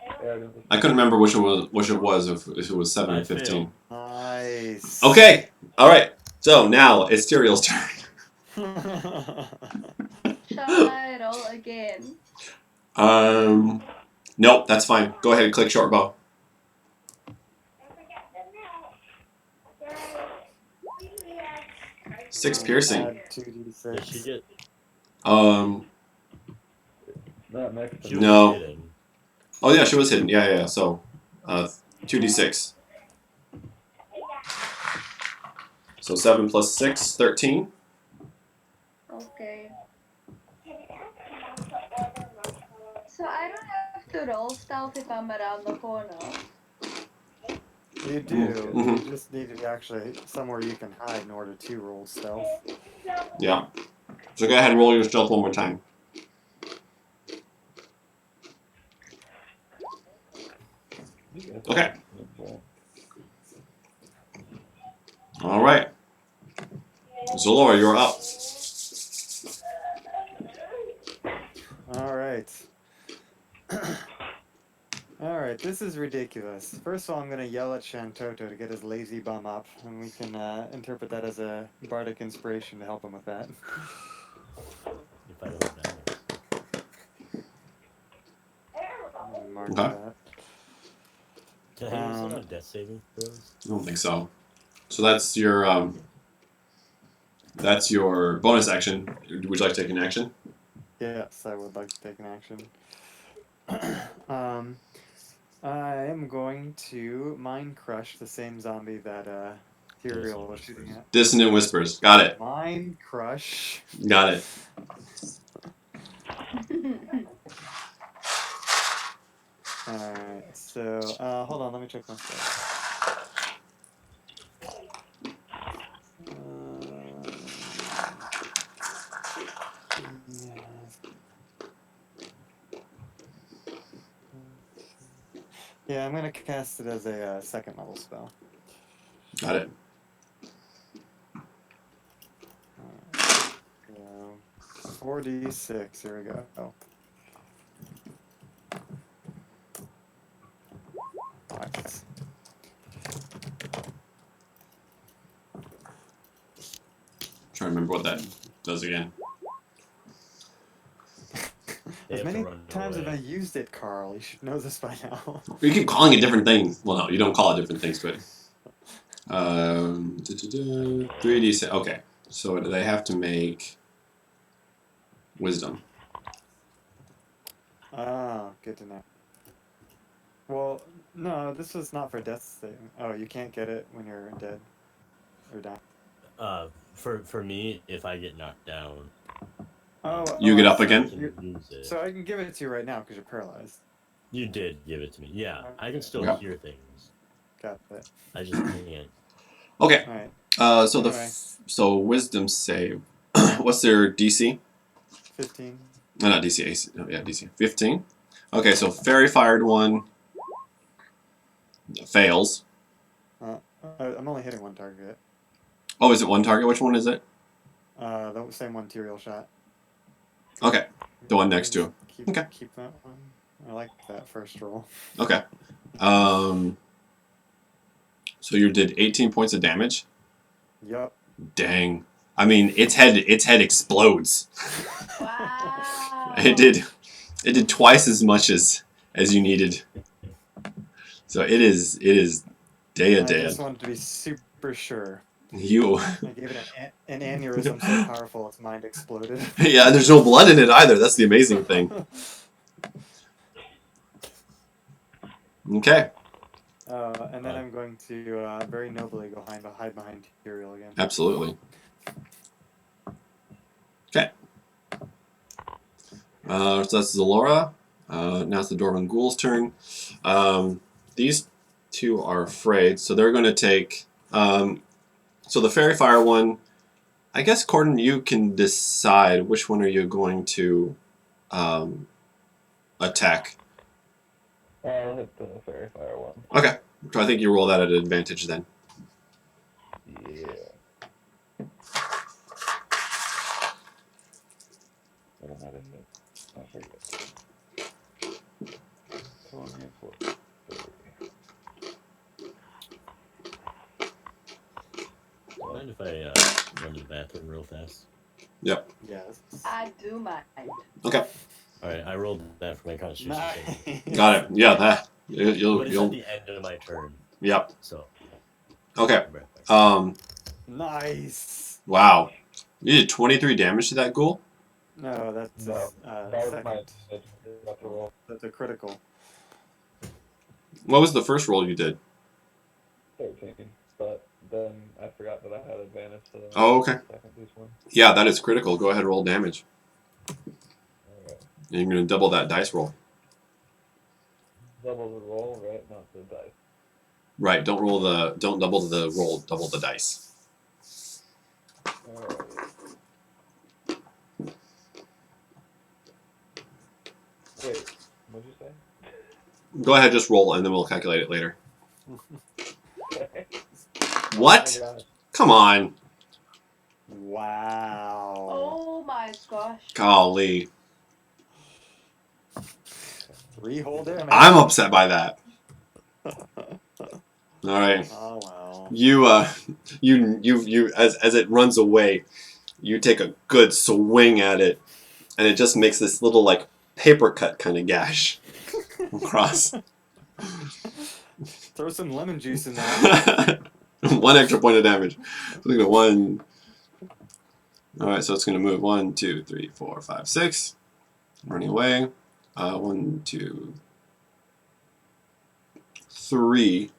Yeah, it was I couldn't remember which it was if it was 7 I or 15. Nice. Okay, all right. So now it's Tyrael's turn. Shall I roll again? Nope, that's fine. Go ahead and click short bow. 6 piercing. Add 2d6. Did she get? not next to She me. was No. hidden. Oh yeah, she was hidden. Yeah. So, 2d6. So 7 plus 6, 13. Okay. So I don't have to roll stealth if I'm around the corner. You do. Mhm. You just need to be actually somewhere you can hide in order to roll stealth. Yeah. So go ahead and roll your stealth one more time. You guys Okay. are- All right. Zalora, you're up. All right. All right, this is ridiculous. First of all, I'm going to yell at Shantoto to get his lazy bum up, and we can interpret that as a bardic inspiration to help him with that. If I don't know. I'm gonna mark Okay. that. Can I use it on death saving throws? I don't think so. So that's your bonus action. Would you like to take an action? Yes, I would like to take an action. I am going to mind crush the same zombie that Tyrael was shooting at. Dissonant whispers. Got it. Mind crush. Got it. Alright, so hold on, let me check my stuff. Yeah, I'm gonna cast it as a second level spell. Got it. So 4d6, here we go. Nice. Trying to remember what that does again. They As have to many run times have I away. used it, Carl? You should know this by now. You keep calling it different things. Well, no, you don't call it different things, but 3d6. Okay, so they have to make wisdom. Ah, good to know. Well, no, this was not for death saving. Oh, you can't get it when you're dead or dying. For me, if I get knocked down, You get I up see. again? I can use it. So I can give it to you right now because you're paralyzed. You did give it to me. Yeah, I can still Yeah. hear things. Got it. I just can't. Okay. All right. So Anyway. so wisdom save. What's their DC? 15. No, not DC. AC. No, yeah, DC. 15. Okay, so fairy fired one fails. I'm only hitting one target. Oh, is it one target? Which one is it? The same one Tyrael shot. Okay, the one next to him. Keep, Okay. Keep that one. I like that first roll. Okay. So you did 18 points of damage. Yup. Dang. I mean, its head explodes. Wow. It did twice as much as you needed. So it is I dead. just wanted to be super sure. You. I gave it an aneurysm so powerful its mind exploded. Yeah, there's no blood in it either. That's the amazing thing. Okay. And then I'm going to very nobly go hide behind Tyrael again. Absolutely. Okay. So that's Zalora. Now it's the Dwarven Ghoul's turn. These two are afraid, so they're going to take... so the Fairy Fire one, I guess, Corden, you can decide which one are you going to attack. I'll hit the fairy fire one. Okay. So I think you roll that at an advantage then. Yeah. I don't know how to hit. I forget. 24. 30. Mind if I run to the bathroom real fast? Yep. Yes. I do mind. Okay. All right, I rolled that for my constitution saving. Nice. Got it. Yeah, that you'll But it's at the end of my turn, Yep. so Okay. I'm right back. Nice. Wow. You did 23 damage to that ghoul? No, that's No, that was second. my got to roll That's a critical. What was the first roll you did? 13, but then I forgot that I had advantage to the Oh, okay. second this one. Yeah, that is critical. Go ahead and roll damage. Alright. And you're going to double that dice roll. Double the roll, right? Not the dice. Right. Don't double the roll, double the dice. Alright. Wait, what'd you say? Go ahead, just roll, and then we'll calculate it later. Okay. What? Oh my gosh. Come on. Wow. Oh my gosh. Golly. 3 whole damage. I'm upset by that. All right. Oh well. You as it runs away, you take a good swing at it, and it just makes this little like paper cut kind of gash across. Throw some lemon juice in that. 1 extra point of damage. So we're gonna 1. All right, so it's gonna move 1, 2, 3, 4, 5, 6. Running away. 1, 2, 3.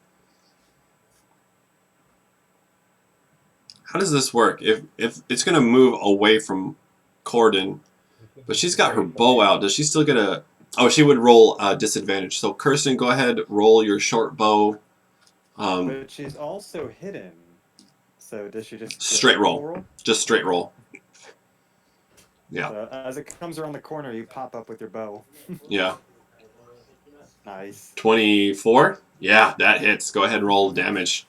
How does this work? If it's gonna move away from Corden, but she's got her bow out, does she still get a? Oh, she would roll disadvantage. So Kirsten, go ahead, roll your short bow. But she's also hidden. So does she just Straight full roll. Just straight roll. Yeah. So as it comes around the corner, you pop up with your bow. Yeah. Nice. 24. Yeah, that hits. Go ahead and roll damage.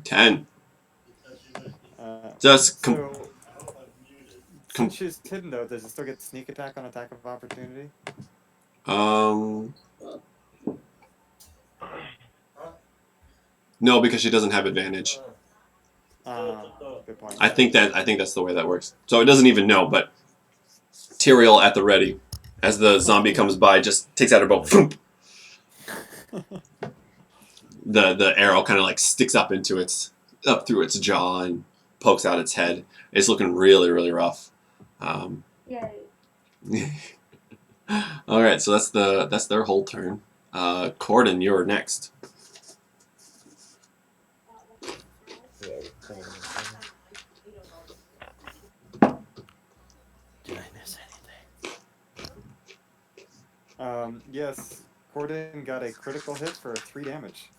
10. Just so since she's hidden though, does it still get sneak attack on attack of opportunity? No, because she doesn't have advantage. Good point. I think that's the way that works. So it doesn't even know, but Tyrael at the ready, as the zombie comes by, just takes out her bow. The arrow kind of like sticks up through its jaw and pokes out its head. It's looking really, really rough. Yay. All right, so that's their whole turn. Corden, you're next. Yeah, Did I miss anything? Yes. Corden got a critical hit for 3 damage.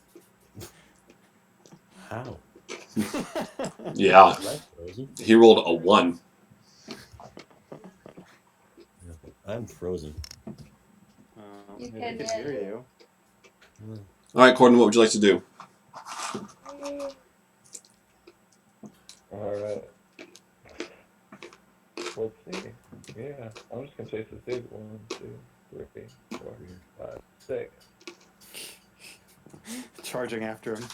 How? Yeah, Was I frozen? he rolled a 1. I'm frozen. You Maybe can I can hear you. All right, Corden, what would you like to do? Alright. Let's see. Yeah, I'm just gonna chase this dude. 1, 2, 3, 4, 5, 6. Charging after him.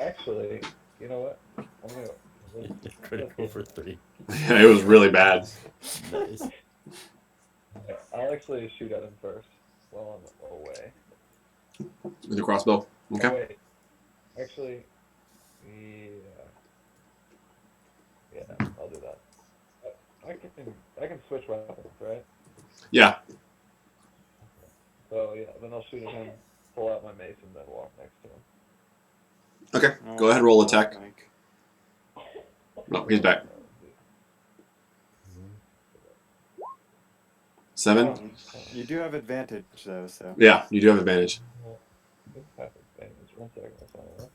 Actually, you know what? I'm gonna Critical for 3. Yeah, it was really bad. Nice. I'll actually shoot at him first while I'm away. With the crossbow. Okay. Oh, wait. Actually, yeah, I'll do that. I can switch weapons, right? Yeah. So yeah, then I'll shoot at him, pull out my mace, and then walk next to him. Okay. Go ahead, roll attack. Mike. No, he's back. 7. You do have advantage though, so. Yeah, you do have advantage. Half advantage. 1 second, I'll find it.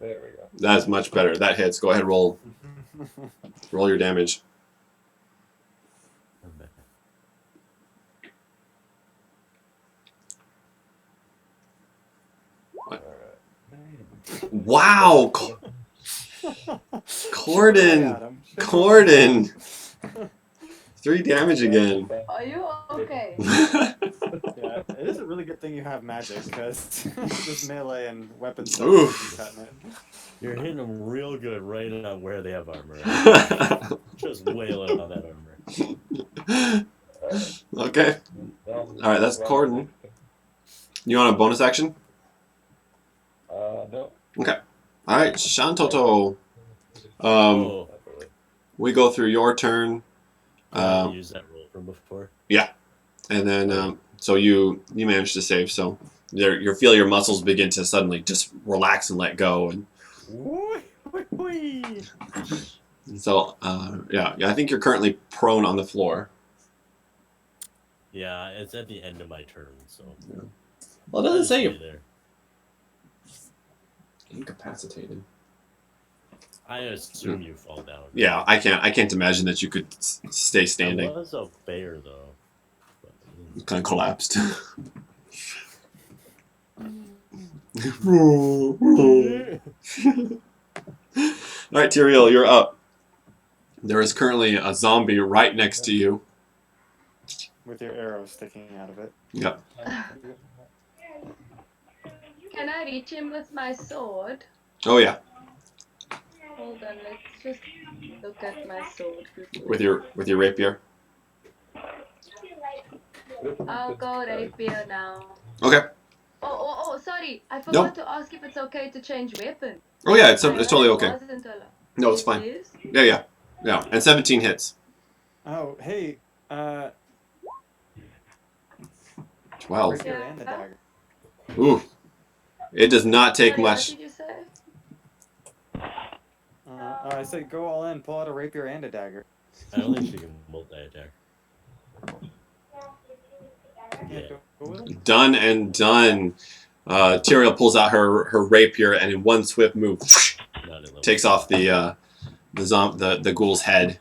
There we go. That's much better. That hits. Go ahead, roll your damage. I'm back. Alright. Wow, Corden. Corden. 3 damage again. Are you okay? Yeah, it is a really good thing you have magic, because just melee and weapon stuff Oof. would be cutting it. You're hitting them real good right on where they have armor. Just wailing on that armor. Okay. Well, Alright, that's wrong Corden. next. You want a bonus action? No. Okay. Alright, Shantoto. Oh, Not really. We go through your turn. can I Um, use that roll from before? and then, so you manage to save. So you feel your muscles begin to suddenly just relax and let go. And so, yeah, I think you're currently prone on the floor. Yeah, it's at the end of my turn, so Well, it I'll doesn't just say stay you're there. incapacitated. I assume you fall down. Yeah, I can't imagine that you could stay standing. I was a bear though. But, Kind of collapsed. All right, Tyrael, you're up. There is currently a zombie right next to you. With your arrow sticking out of it. Yep. Can I reach him with my sword? Oh yeah, Hold on, let's just look at my sword quickly. with your rapier. I'll go rapier now. Okay. Oh, sorry. I forgot to ask if it's okay to change weapon. Oh yeah, it's I heard totally it okay. wasn't allowed. No, it's It fine. is? Yeah. And 17 hits. Oh, hey, 12. rapier and a dagger. Ooh. It does not take Sorry, much. what did you say? I said go all in, pull out a rapier and a dagger. I don't think she can multi-attack. Yeah, Yeah. go with it. Done and done. Tyrael pulls out her rapier and in one swift move Not in level. takes off the ghoul's head.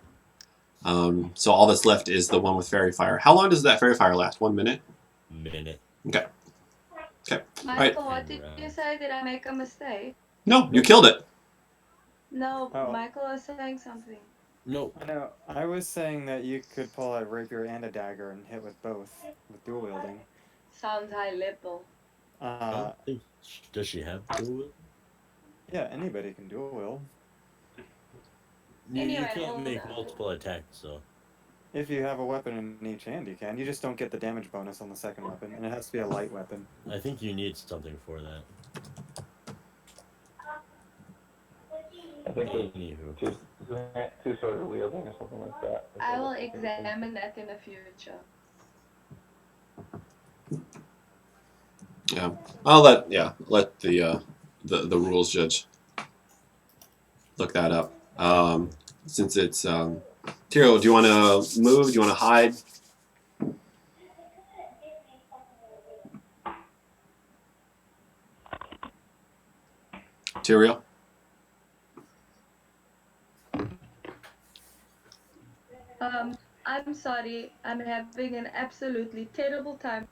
So all that's left is the one with fairy fire. How long does that fairy fire last? 1 minute? Minute. Okay. Michael, what did you say? Did I make a mistake? No, you killed it. No, Oh. Michael was saying something. No. I know. I was saying that you could pull out a rapier and a dagger and hit with both, with dual wielding. Sounds high level. I don't think. Does she have dual? Yeah, anybody can dual wield. You Anyway, can't hold make on. multiple attacks, so. If you have a weapon in each hand, you can. You just don't get the damage bonus on the second weapon, and it has to be a light weapon. I think you need something for that. I think there's Anywho. two swords of wielding or something like that. I will examine that in the future. Yeah. I'll let the rules judge look that up. Since it's Tyrael, do you want to move? Do you want to hide? Tyrael? I'm sorry. I'm having an absolutely terrible time.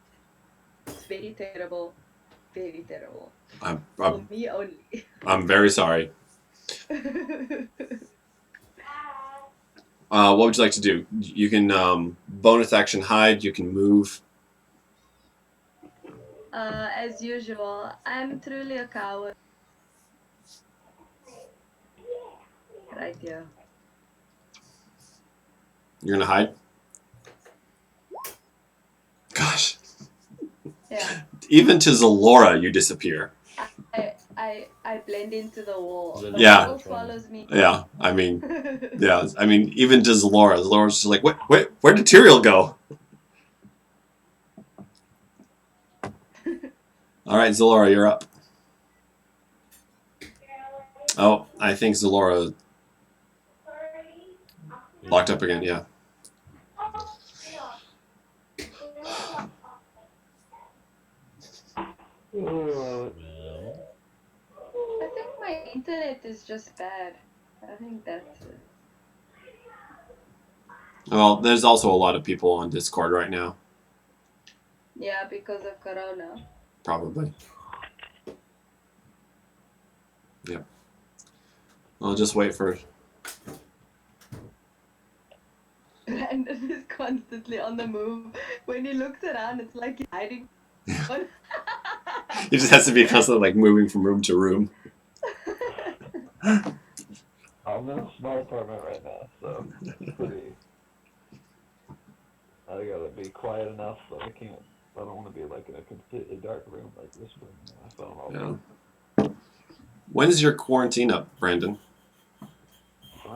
It's very terrible. Very terrible. For me only. I'm very sorry. What would you like to do? You can bonus action hide. You can move. As usual, I'm truly a coward. Right here. You're gonna hide. Gosh. Yeah. Even to Zalora, you disappear. I blend into the wall. The Yeah. wall swallows me. Yeah. I mean, yeah. I mean, even to Zalora. Zalora's just like, where did Tyrael go? All right, Zalora, you're up. Oh, I think Zalora locked up again. Yeah. Well, I think my internet is just bad. I think that's it. Well, there's also a lot of people on Discord right now. Yeah, because of Corona. Probably. Yep. I'll just wait for. Brandon is constantly on the move. When he looks around, it's like he's hiding. He just has to be constantly like moving from room to room. I'm in a small apartment right now, so it's pretty. I gotta be quiet enough so I can't. I don't want to be like in a completely dark room like this room. My phone all day. Yeah. When's your quarantine up, Brandon?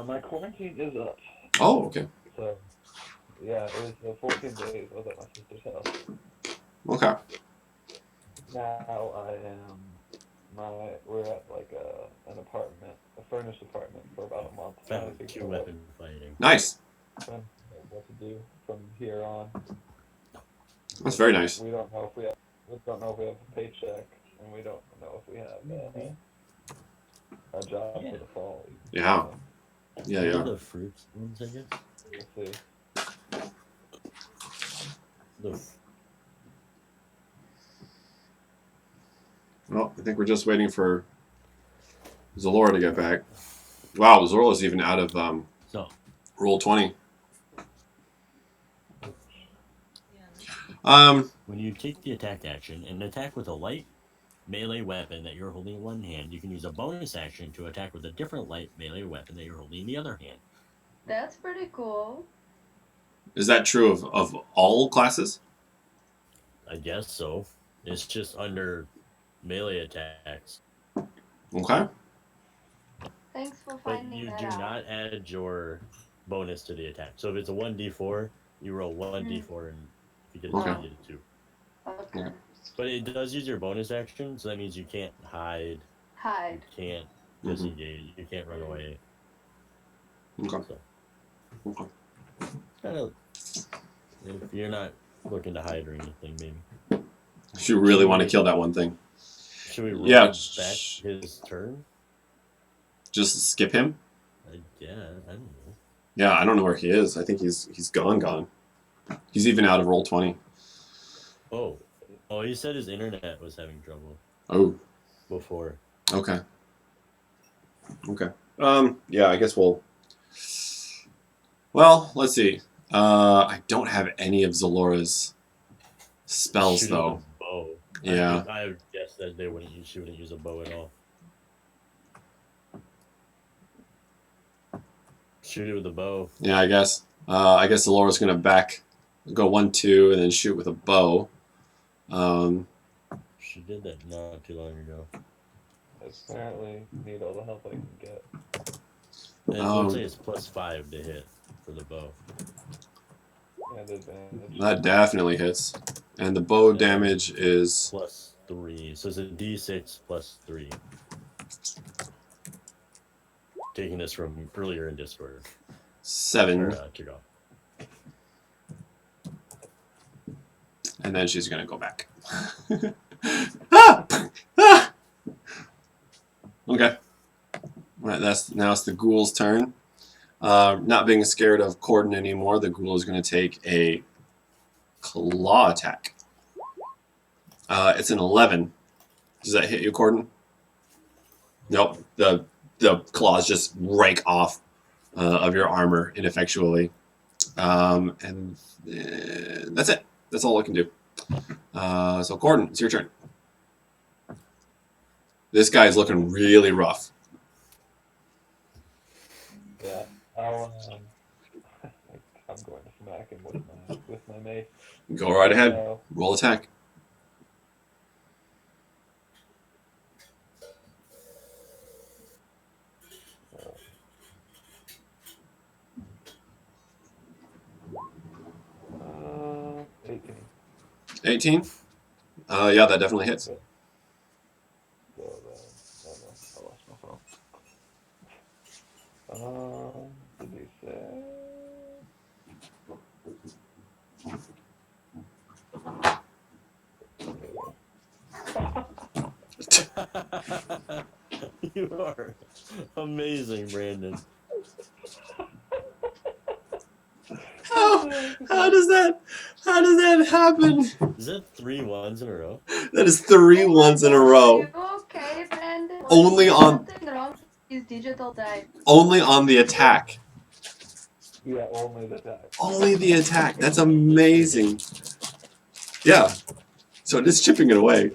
My quarantine is up. Oh, okay. So, yeah, it was 14 days. I was at my sister's house. Okay. Now we're at like an apartment, a furnished apartment for about a month. Trying to Found figure two out weapon fighting. Nice. what to do from here on. That's very nice. We don't know if we have a paycheck, and we don't know if we have a job for the fall. Yeah. So, Yeah, What are yeah. the fruits ones, I guess? we'll see. Well, I think we're just waiting for Zalora to get back. Wow, Zalora's even out of So, roll 20. when you take the attack action and attack with a light melee weapon that you're holding in one hand, you can use a bonus action to attack with a different light melee weapon that you're holding in the other hand. That's pretty cool. Is that true of all classes? I guess so. It's just under melee attacks. Okay. Thanks for But finding you that do out. not add your bonus to the attack. So if it's a 1d4, you roll 1d4, and if you get a 2, Okay. you get a 2. Okay. Yeah. But it does use your bonus action, so that means you can't hide, Hide. you can't disengage, you can't run away. Okay. So, Okay. kind of, if you're not looking to hide or anything, maybe. If you really want to kill that one thing. Should we roll Yeah. back his turn? Just skip him? Yeah, I don't know. Yeah, I don't know where he is. I think he's gone. He's even out of roll 20. Oh, he said his internet was having trouble Oh, before. okay. Okay. Yeah, I guess we'll. Well, let's see. I don't have any of Zalora's spells Shooting though. with a bow. Yeah. I would guess that she wouldn't use a bow at all. Shoot it with a bow. Yeah, I guess. I guess Zalora's gonna go 1-2, and then shoot with a bow. She did that not too long ago. I apparently need all the help I can get. And it looks like it's +5 to hit for the bow. And advantage. That definitely hits. And the bow damage is +3. So it's a d6 +3. Taking this from earlier in Discord. 7. Or, kickoff. And then she's gonna go back. Ah! Ah! Okay. Right, now it's the ghoul's turn. Not being scared of Corden anymore, the ghoul is going to take a claw attack. It's an 11. Does that hit you, Corden? Nope. The claws just rake off of your armor ineffectually. And that's it. That's all I can do. So, Corden, it's your turn. This guy's looking really rough. Yeah, I'm going to smack him with my mace. Go right ahead. So, Roll attack. uh, 18. 18? Yeah, that definitely hits. So I lost my phone. Did he say? You are amazing, Brandon. How does that happen? Is that 3 ones in a row? That is 3 ones in a Are row. you okay, Brandon? Only on His digital died. Only on the attack. Yeah, only the attack. Only the attack. That's amazing. Yeah. So it is chipping it away.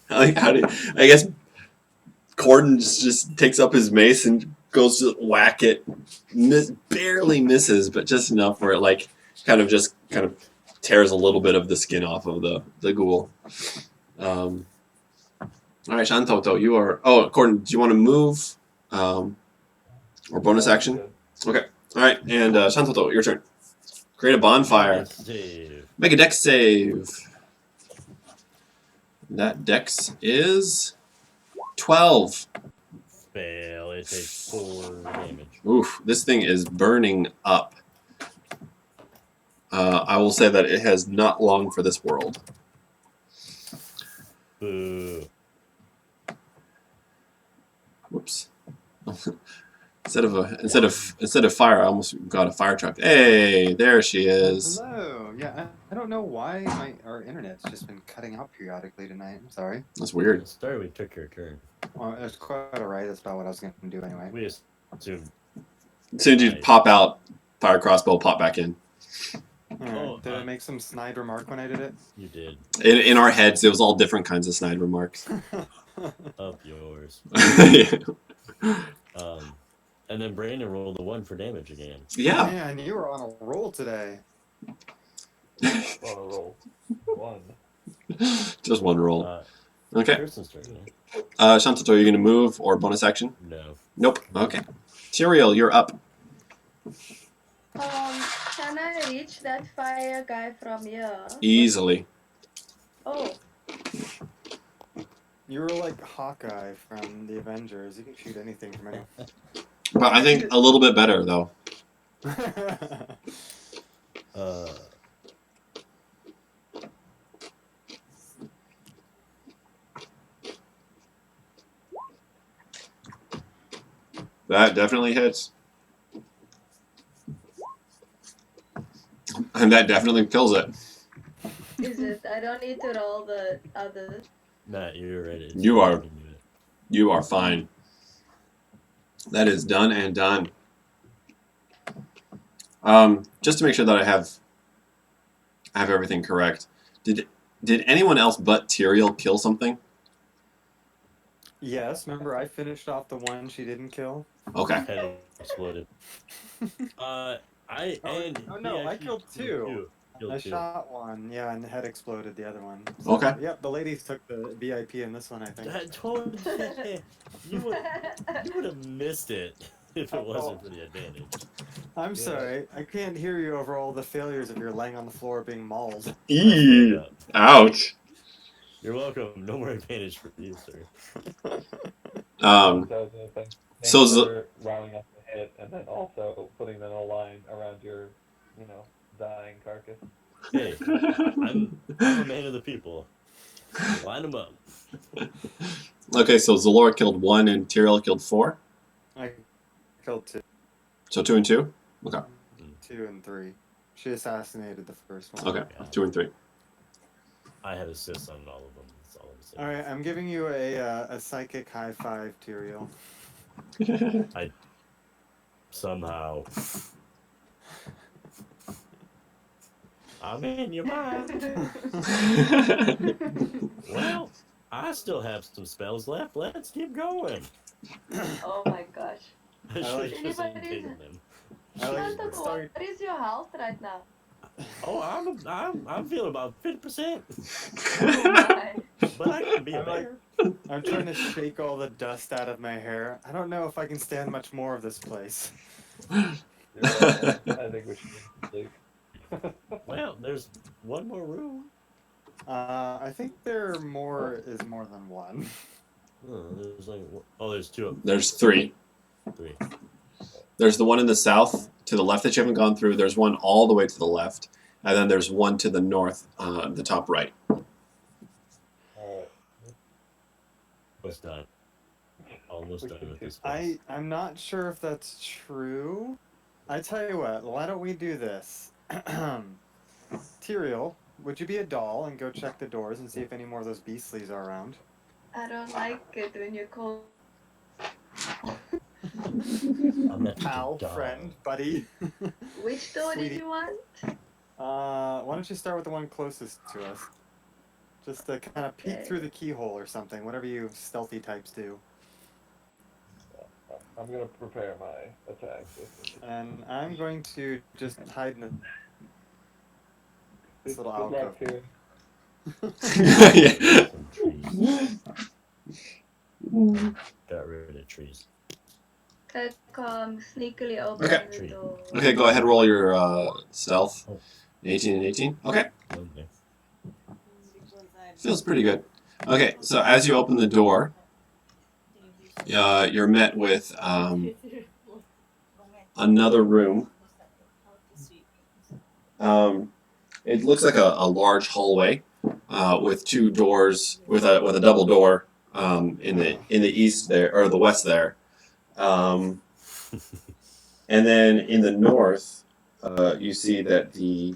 I guess Corden just takes up his mace and goes to whack it. Barely misses, but just enough where it like kind of tears a little bit of the skin off of the ghoul. All right, Shantoto, you are. Oh, Corden, do you want to move or bonus action? Okay. All right, and Shantoto, your turn. Create a bonfire. Save. Make a dex save. That dex is 12. Fail. It takes 4 damage. Oof, this thing is burning up. I will say that it has not long for this world. Boo. Whoops. Instead of fire, I almost got a fire truck. Hey, there she is. Hello. Yeah, I don't know why our internet's just been cutting out periodically tonight. I'm sorry. That's weird. Sorry we took your turn. Well, it's quite alright. That's about what I was going to do anyway. We assumed. As soon as you pop out, fire crossbow, pop back in. Did I make some snide remark when I did it? You did. In our heads, it was all different kinds of snide remarks. Up yours. Yeah. And then Brandon rolled a 1 for damage again. Yeah. Man, you were on a roll today. On a roll. 1. Just one roll. Okay. Kristen's turn. Yeah? Shantato, are you going to move or bonus action? No. Nope. Okay. Tyrael, you're up. Can I reach that fire guy from here? Easily. Oh, You were like Hawkeye from the Avengers. You can shoot anything from anywhere. But I think a little bit better, though. That definitely hits. And that definitely kills it. is it? I don't need to roll the others. Nah, you're ready. You are fine. That is done and done. Just to make sure that I have everything correct. Did anyone else but Tyrael kill something? Yes, remember I finished off the one she didn't kill? Okay. Head exploded. I killed 2. Killed I 2. shot one, yeah, and the head exploded the other one. So, Okay. Yep, the ladies took the VIP in this one, I think. That totally, you would have missed it if it wasn't for the advantage. I'm sorry, I can't hear you over all the failures of your laying on the floor being mauled. Eee. Ouch. You're welcome. No more advantage for you, sir. So for rounding up the hit and then also putting them in a line around your, dying carcass. Hey, I'm a man of the people. Line them up. Okay, so Zalora killed 1 and Tyrael killed 4? I killed 2. So 2 and 2? Okay. 2 and 3. She assassinated the first one. Okay, 2 and 3. I had assists on all of them. That's all I'm saying. Alright, I'm giving you a psychic high five, Tyrael. Somehow. I'm in your mind. Well, I still have some spells left. Let's keep going. Oh my gosh. I like should just Anybody- invaded them. Shantato, what is your health right now? Oh, I'm feeling about 50%, Oh my. but I can be a bear. I'm trying to shake all the dust out of my hair. I don't know if I can stand much more of this place. I think we should sleep. Well, there's one more room. I think there is more than one. There's 2. There's 3. 3. There's the one in the south to the left that you haven't gone through. There's one all the way to the left. And then there's one to the north, the top right. Alright. Almost done. Almost done with this place. I'm not sure if that's true. I tell you what, why don't we do this? Tyrael, would you be a doll and go check the doors and see if any more of those beastlies are around? I don't like it when you call I'm not Pal, dog. friend, buddy. Which door did Sweetie. you want? Why don't you start with the one closest to us? Just to kind of peek Okay. through the keyhole or something, whatever you stealthy types do. I'm gonna prepare my attack. And I'm going to just hide in this little Good luck, alcove. Tyrion. Yeah. Some trees. Got rid of trees. Okay, come sneakily open Okay. the Tree. door. Okay, go ahead, roll your stealth. Oh. 18 and 18. Okay, Okay. feels pretty good. Okay, so as you open the door, you're met with another room. It looks like a large hallway with two doors, with a double door in the east there, or the west there. And then in the north, you see that the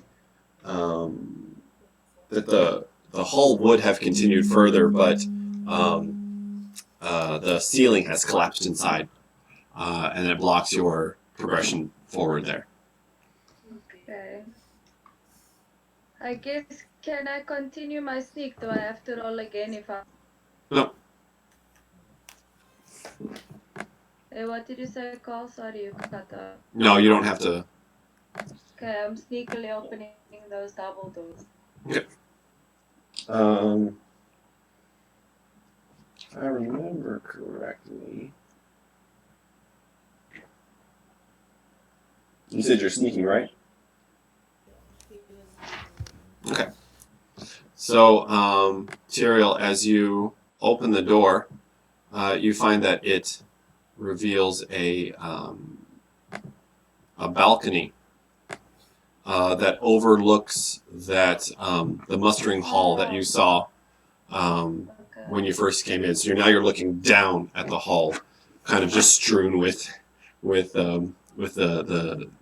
hull would have continued further, but the ceiling has collapsed inside, and it blocks your progression forward there. Okay. I guess, can I continue my sneak? Do I have to roll again if I... No, Hey, what did you say, Carl? Sorry, you cut out. no, you don't have to. Okay, I'm sneakily opening those double doors. I remember correctly. You said you're sneaking, right? Okay. So, Tyrael, as you open the door, you find that it reveals a balcony that overlooks that the mustering hall that you saw when you first came in. So you're looking down at the hall, kind of just strewn with the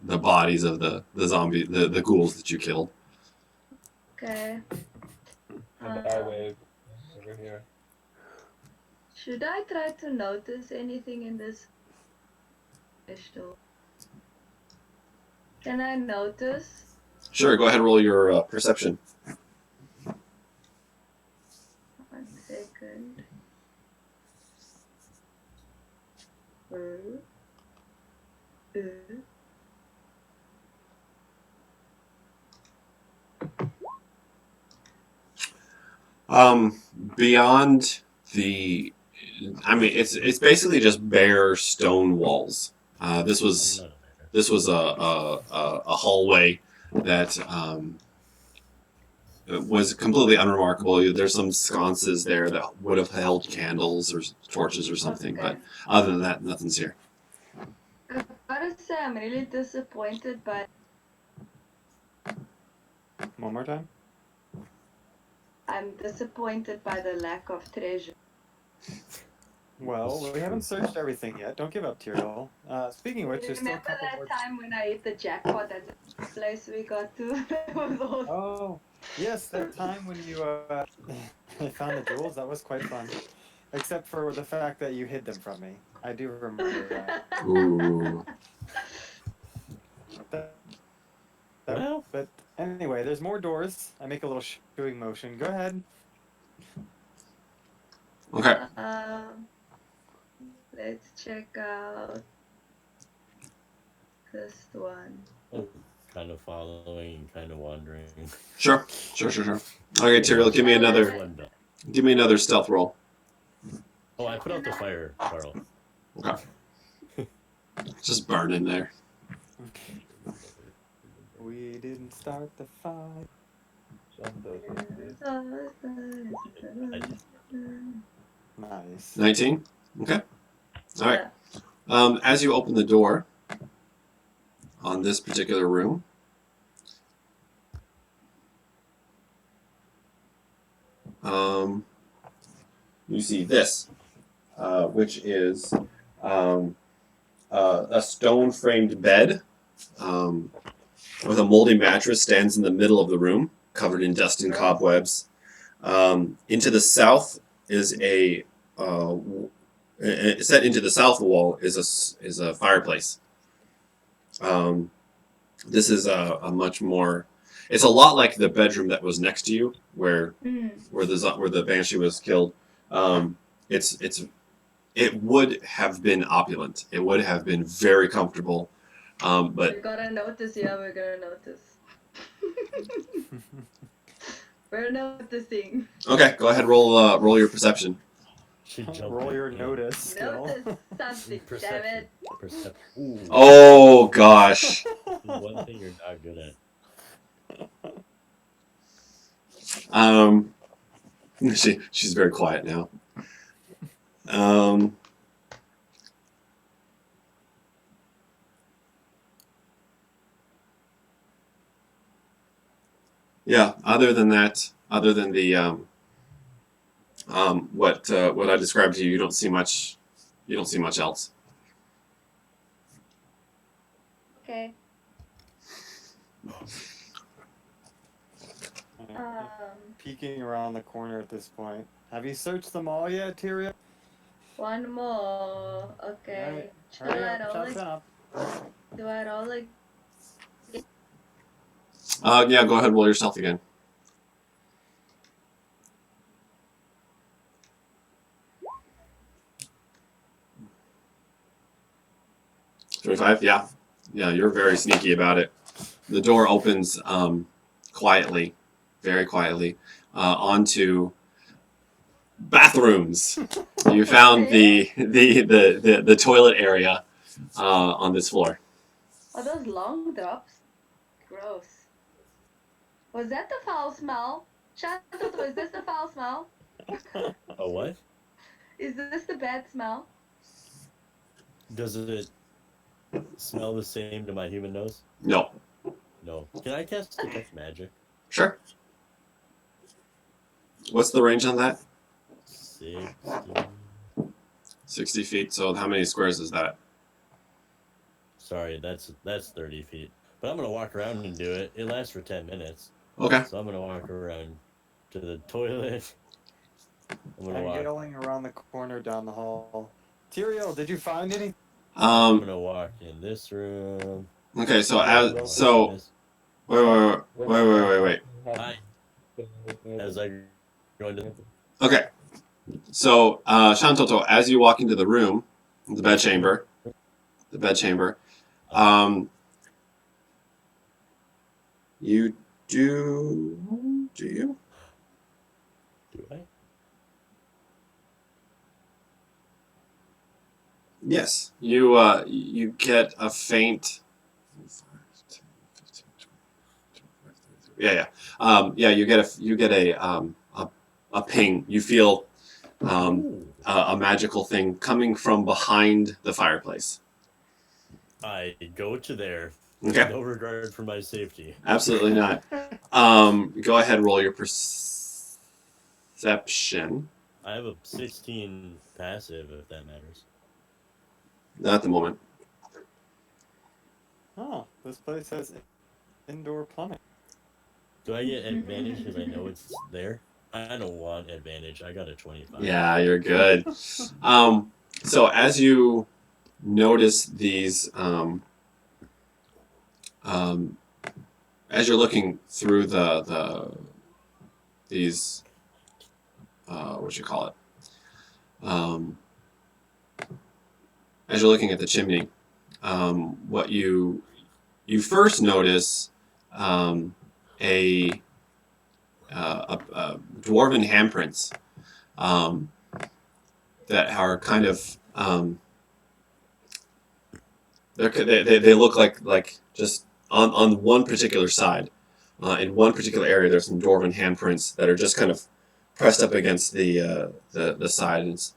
bodies of the zombie, the ghouls that you killed. Okay. And I wave over here. Should I try to notice anything in this door? Can I notice? Sure, go ahead and roll your perception. 1 second. Beyond the, I mean, it's basically just bare stone walls. This was a hallway that was completely unremarkable. There's some sconces there that would have held candles or torches or something, but other than that, nothing's here. I've gotta say, I'm really disappointed by... One more time? I'm disappointed by the lack of treasure. Well, we haven't searched everything yet. Don't give up, Tyrael. Speaking of which, there's still a Remember couple that more... time when I hit the jackpot at the place we got to? That was awesome. Oh, yes, that time when you found the jewels, that was quite fun. Except for the fact that you hid them from me. I do remember that. Ooh. But anyway, there's more doors. I make a little shooing motion. Go ahead. Okay. Let's check out this one. Kind of following, kind of wandering. Sure. Okay, Tyrael, give me another stealth roll. Oh, I put out the fire, Carl. Okay. Just burn in there. We didn't start the fight. Nice. 19? Okay. All right. As you open the door on this particular room, you see this, which is a stone-framed bed with a moldy mattress stands in the middle of the room, covered in dust and cobwebs. Into the south is a set into the south wall is a fireplace. This is a much more. It's a lot like the bedroom that was next to you, where the banshee was killed. It would have been opulent. It would have been very comfortable. But We're gonna notice, yeah, we're gonna notice. We're noticing. okay, go ahead. Roll your perception. She jumped Roll in. your notice skill. Notice something, damn it. Perception. Ooh. Oh gosh. One thing you're not good at. She's very quiet now. Yeah. Other than that, other than the what I described to you, you don't see much. You don't see much else. Okay. Peeking around the corner at this point. Have you searched them all yet, Tyrion? One more. Okay. Alright, hurry up, chop chop. Do I roll like? Yeah. Go ahead. Roll yourself again. 25. Yeah. Yeah. You're very sneaky about it. The door opens quietly, very quietly, onto bathrooms. You found the toilet area on this floor. Are those long drops? Gross. Was that the foul smell? Chantoto, is this the foul smell? A what? Is this the bad smell? Does it smell the same to my human nose? No. No. Can I cast detect magic? Sure. What's the range on that? 60. 60 feet. So how many squares is that? Sorry, that's 30 feet. But I'm gonna walk around and do it. It lasts for 10 minutes. Okay. So I'm gonna walk around to the toilet. I'm gonna walk. Yelling around the corner down the hall. Tyrion, did you find any? I'm gonna walk in this room. Okay. So wait. Hi. As I go into. Okay. So Shantoto, as you walk into the room, the bedchamber, you do you? Do I? Yes. You get a faint. Yeah. You get a ping. You feel a magical thing coming from behind the fireplace. I go to there. Okay. No regard for my safety. Absolutely not. Go ahead, roll your perception. I have a 16 passive, if that matters. Not at the moment. Oh, this place has indoor plumbing. Do I get advantage because I know it's there? I don't want advantage. I got a 25. Yeah, you're good. So as you notice these, as you're looking through these, what you call it? As you're looking at the chimney, what you first notice a dwarven handprints that are kind of they look like just on one particular side, in one particular area. There's some dwarven handprints that are just kind of pressed up against the side. It's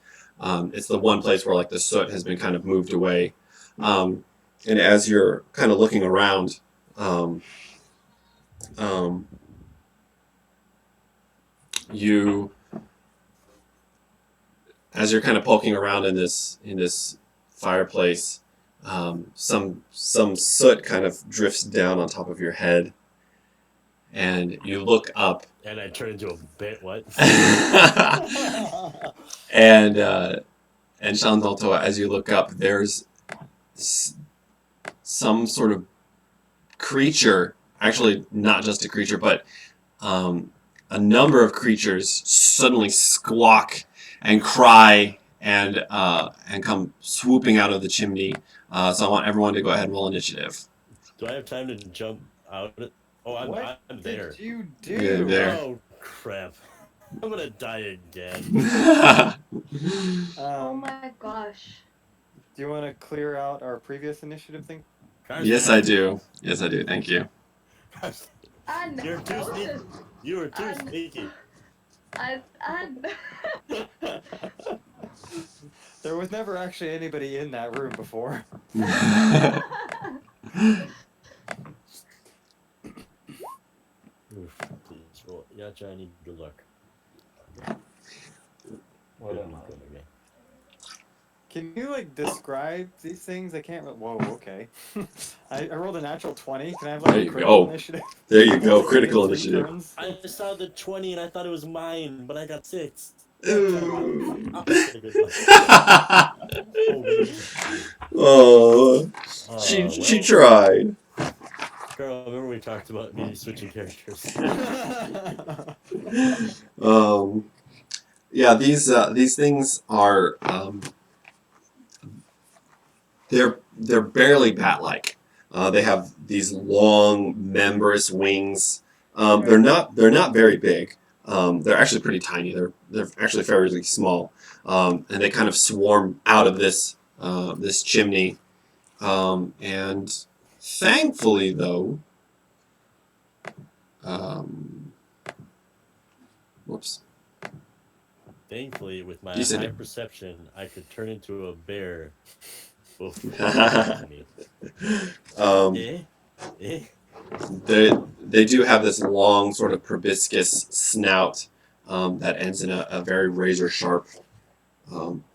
the one place where like the soot has been kind of moved away, and as you're kind of looking around. As you're kind of poking around in this fireplace, some soot kind of drifts down on top of your head, and you look up. And I turn into a bit what? And And Shantoto, as you look up, there's some sort of creature. Actually, not just a creature, but a number of creatures suddenly squawk and cry and come swooping out of the chimney. So I want everyone to go ahead and roll initiative. Do I have time to jump out? Oh, I'm What there. did you Yeah, do? there. Oh crap! I'm gonna die again. Oh my gosh. Do you want to clear out our previous initiative thing? Yes, I do. Yes, I do. Thank you. I know. You're too sneaky. You were too I- sneaky. I There was never actually anybody in that room before. Oof, please roll. Yeah, I need good luck. What Good am luck, I? okay. Can you like describe these things? I can't. Whoa, okay. I rolled a natural 20. Can I have like There a you critical go. initiative? There you go. Once Critical every 3 initiative. turns? I saw the 20 and I thought it was mine, but I got 6. Ooh. Oh, good luck. Oh, good. Oh, she Well, tried. Carl, remember we talked about me switching characters? Yeah, these things are they're barely bat-like. They have these long, membranous wings. They're not very big. They're actually pretty tiny. They're actually fairly small, and they kind of swarm out of this chimney. And thankfully, though, whoops. Thankfully, with my Decent. high perception, I could turn into a bear. Oof. Me. Eh? They do have this long sort of proboscis snout that ends in a very razor sharp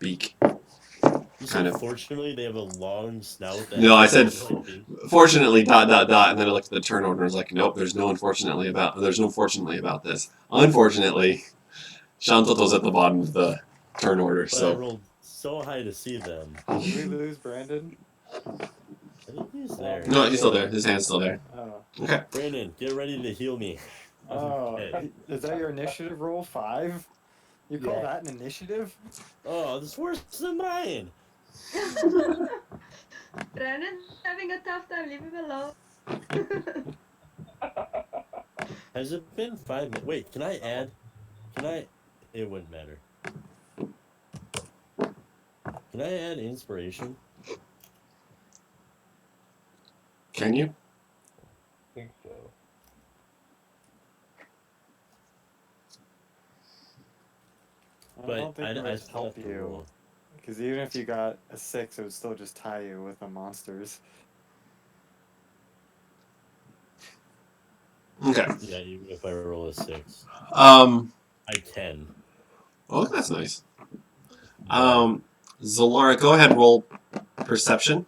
beak. You Kind said of. fortunately they have a long snout. That No, I has said like beak. fortunately ... And then I looked at the turn order and was like, nope, there's no fortunately about this. Unfortunately, Shantoto's at the bottom of the turn order. But I So rolled so high to see them. Did we lose Brandon? I think he's there. no, he's still there. His hand's still there. Oh. Okay. Brandon, get ready to heal me. Oh, Okay. is that your initiative roll? 5? You call Yeah. that an initiative? Oh, this is worse than mine. Brandon's having a tough time. Leave him alone. Has it been 5 minutes? Wait, can I add? It wouldn't matter. Can I add inspiration? Can you? I think so. I But don't think it I would still help have to you. roll. Because even if you got a 6, it would still just tie you with the monsters. Okay. Yeah, even if I roll a 6. Um. I can. Oh, that's nice. Zalora, go ahead and roll perception.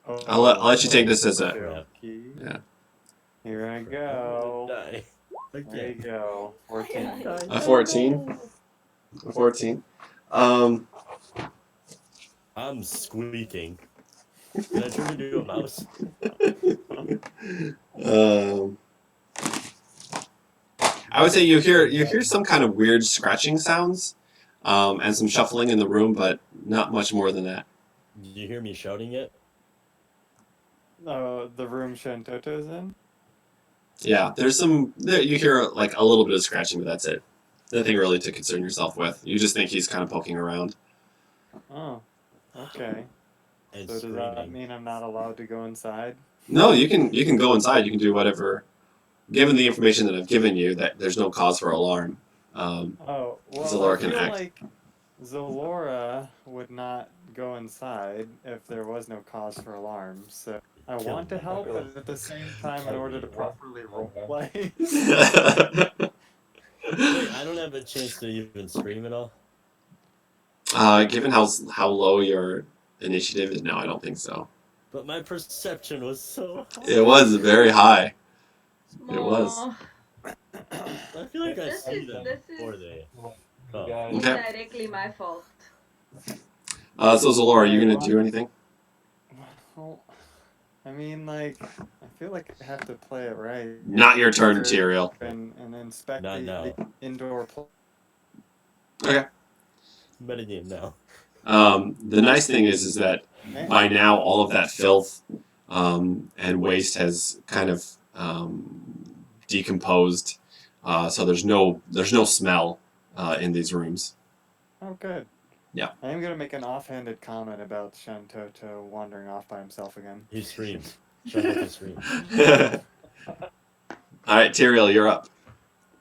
Oh, I'll let you take this as a... Crap. Yeah. Here I I'm go. gonna die. There you Again. go. 14. A 14. A 14. I'm squeaking. Can I turn into a mouse? I would say you hear some kind of weird scratching sounds, and some shuffling in the room, but not much more than that. Did you hear me shouting yet? The room Shantoto's in? Yeah, you hear like a little bit of scratching, but that's it. Nothing really to concern yourself with. You just think he's kind of poking around. Oh, okay. And So does screaming. that mean I'm not allowed to go inside? No, you can go inside. You can do whatever. Given the information that I've given you, that there's no cause for alarm. Oh, well, Zalora I can feel act. like Zalora would not go inside if there was no cause for alarm, so I Kill want to me. help, but at the same time, in order to properly roleplay. Wait, I don't have a chance to even scream at all? Given how low your initiative is, no, I don't think so. But my perception was so high. It was very high. It was. Aw. I feel like I This see is- them this is- before they... Oh. Guys, It's Okay. directly my fault. So Zalora, are you gonna do anything? Well, I mean, like, I feel like I have to play it right. Not your turn, Tyrael. And inspect Not now. the indoor Okay. Metagame now. The nice thing is that by now all of that filth and waste has kind of decomposed. So there's no smell in these rooms. Oh, good. Yeah. I am gonna make an offhanded comment about Shantoto wandering off by himself again. He screams. Shut up and scream. All right, Tyrael, you're up.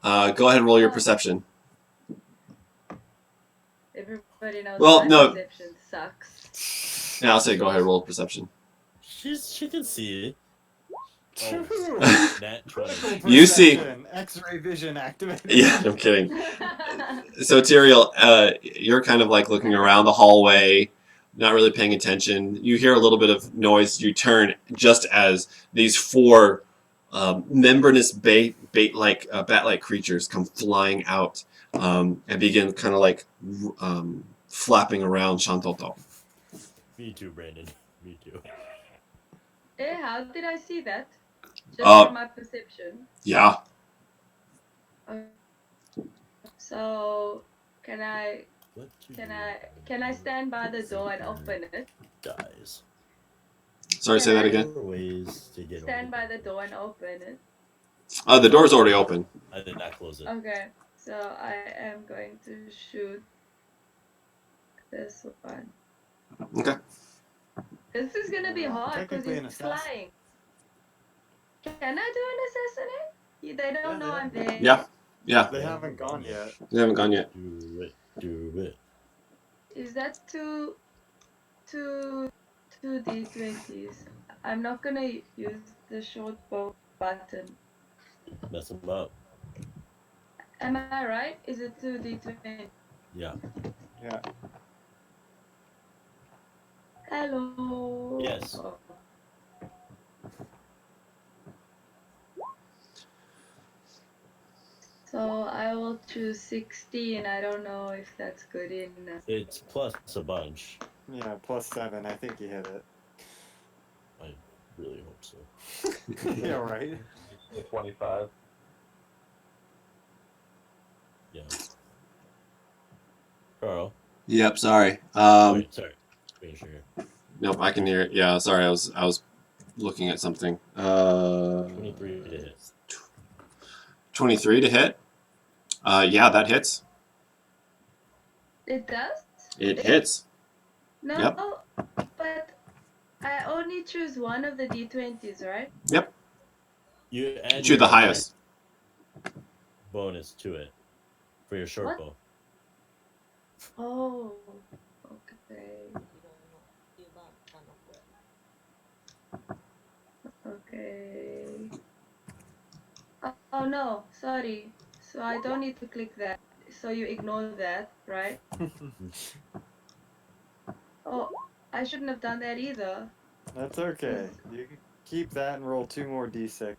Go ahead and roll your perception. Everybody knows Well, my no. perception sucks. Yeah, I'll say go ahead and roll perception. She can see it. True. Oh, that 20. You see- Perception, X-ray vision activated. Yeah, I'm kidding. So Tyrael, you're kind of like looking around the hallway, not really paying attention. You hear a little bit of noise. You turn just as these four membranous bat-like creatures come flying out and begin kind of like flapping around Shantoto. Me too, Brandon. Me too. How did I see that? Just from my perception. Yeah. So can I What to can do? I stand by the door and open it? Dies. Sorry, say that again. There are ways to get Stand over by the door and open it. The door's already open. I did not close it. Okay, so I am going to shoot this one. Okay. This is gonna be hard because Technically an it's assassin. flying. Can I do an assassinate? They don't know I'm there. Yeah. Yeah. They haven't gone yet. They haven't gone yet. Do it. Do it. Is that two D20s? I'm not gonna use the short bow button. Mess them up. Am I right? Is it 2D20? Yeah. Yeah. Hello. Yes. Oh. So I will choose 16. I don't know if that's good enough. It's plus a bunch. Yeah, +7. I think you hit it. I really hope so. Yeah, right. 25. Yeah. Carl. Yep. Sorry. Wait, sorry. Being sure. Nope. I can hear it. Yeah. Sorry. I was looking at something. 23 to hit. 23 to hit. Yeah, that hits. It does? It hits. No, Yep. but I only choose one of the D20s, right? Yep. You add Choose the your highest. bonus to it for your short What? bow. Oh, okay. Okay. Oh no, sorry. So I don't need to click that. So you ignore that, right? Oh, I shouldn't have done that either. That's okay. You can keep that and roll 2 more d6.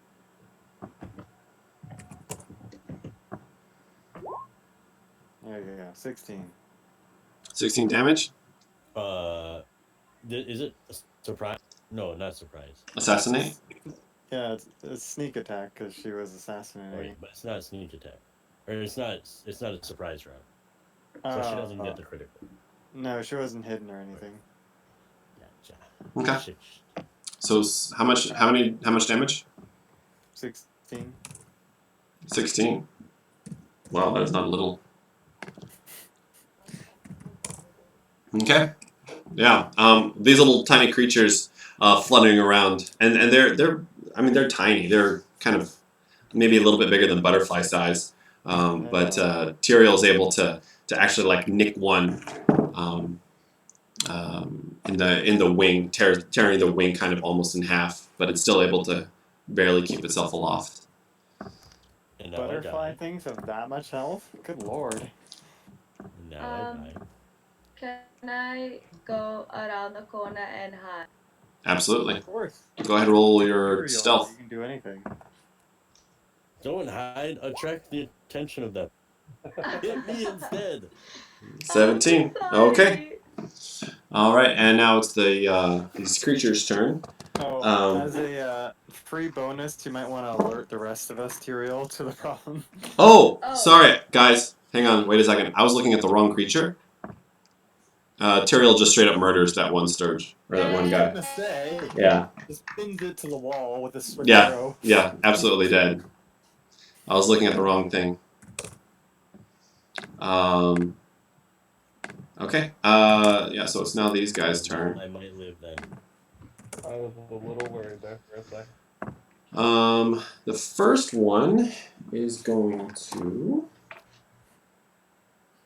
There you go. 16. 16 damage. Is it a surprise? No, not surprise. Assassinate. Yeah, it's sneak attack because she was assassinating. Right, but it's not a sneak attack, or it's not a surprise round, so she doesn't get the critical. No, she wasn't hidden or anything. Gotcha. Okay. So how much damage? 16. 16. Wow, that is not little. Okay. Yeah. These little tiny creatures fluttering around, and they're tiny. They're kind of maybe a little bit bigger than butterfly size. But Tyrael is able to actually like nick one in the wing, tearing the wing kind of almost in half, but it's still able to barely keep itself aloft. And now Butterfly things have that much health? Good lord. Now I die. Can I go around the corner and hide? Absolutely. Of course. Go ahead and roll your Tyrael, stealth. You can do anything. Don't hide. Attract the attention of that Hit me instead. 17. Okay. All right, and now it's these creatures' turn. Oh, as a free bonus, you might want to alert the rest of us, Tyrael, to the problem. Oh, Oh. sorry, guys. Hang on, wait a second. I was looking at the wrong creature. Tyrael just straight up murders that one Sturge, or that one I was guy. gonna say, Yeah, just pins it to the wall with a swift yeah, arrow. yeah, absolutely dead. I was looking at the wrong thing. Okay. Yeah. So it's now these guys' turn. I might live then. I was a little worried there for a second. The first one is going to.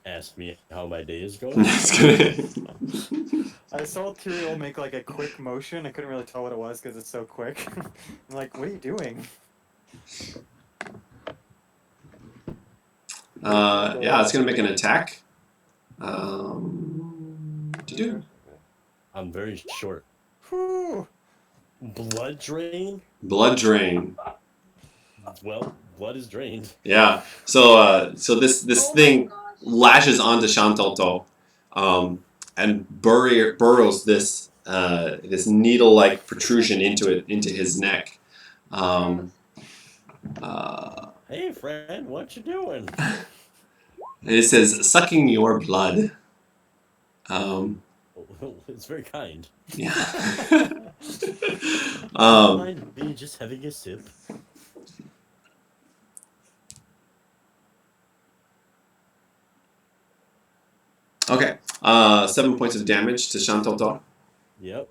Ask me how my day is going. It's gonna- I saw Tyrael make like a quick motion. I couldn't really tell what it was because it's so quick. I'm like, what are you doing? Yeah, it's gonna make an attack. To do. I'm very short. Whew. Blood drain? Blood drain. Well, blood is drained. Yeah. So this Oh my thing gosh. lashes onto Shantoto, and burrows this this needle-like protrusion into his neck. Uh, Hey, friend, what you doing? it says sucking your blood. It's very kind. Yeah. Don't mind me just having a sip. Okay. 7 points of damage to Shantoto. Yep.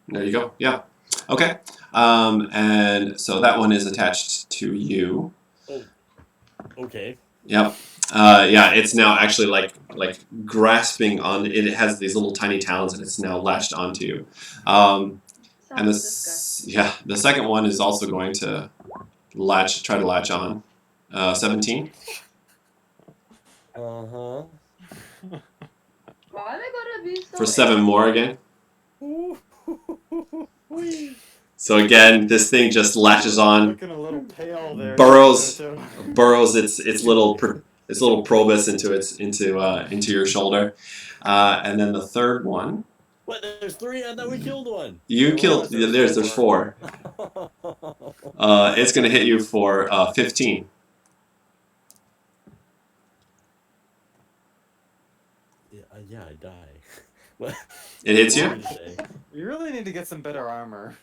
There you go. Yeah. Okay. And so that one is attached to you. Oh. Okay. Yep. Yeah, it's now actually like grasping on. It has these little tiny talons, and it's now lashed onto you. And Sounds disgusting. the second one is also going to try to latch on. 17 Uh-huh. Why are they gonna be so for 7 more again. Whee. So again, this thing just latches on, Looking a little pale there. burrows Toto. its little probus into your shoulder, and then the third one. What? There's 3? I thought we killed one. You There killed. was, there's There's 4. It's gonna hit you for 15. Yeah, I die. What? It hits you. What did you say? You really need to get some better armor.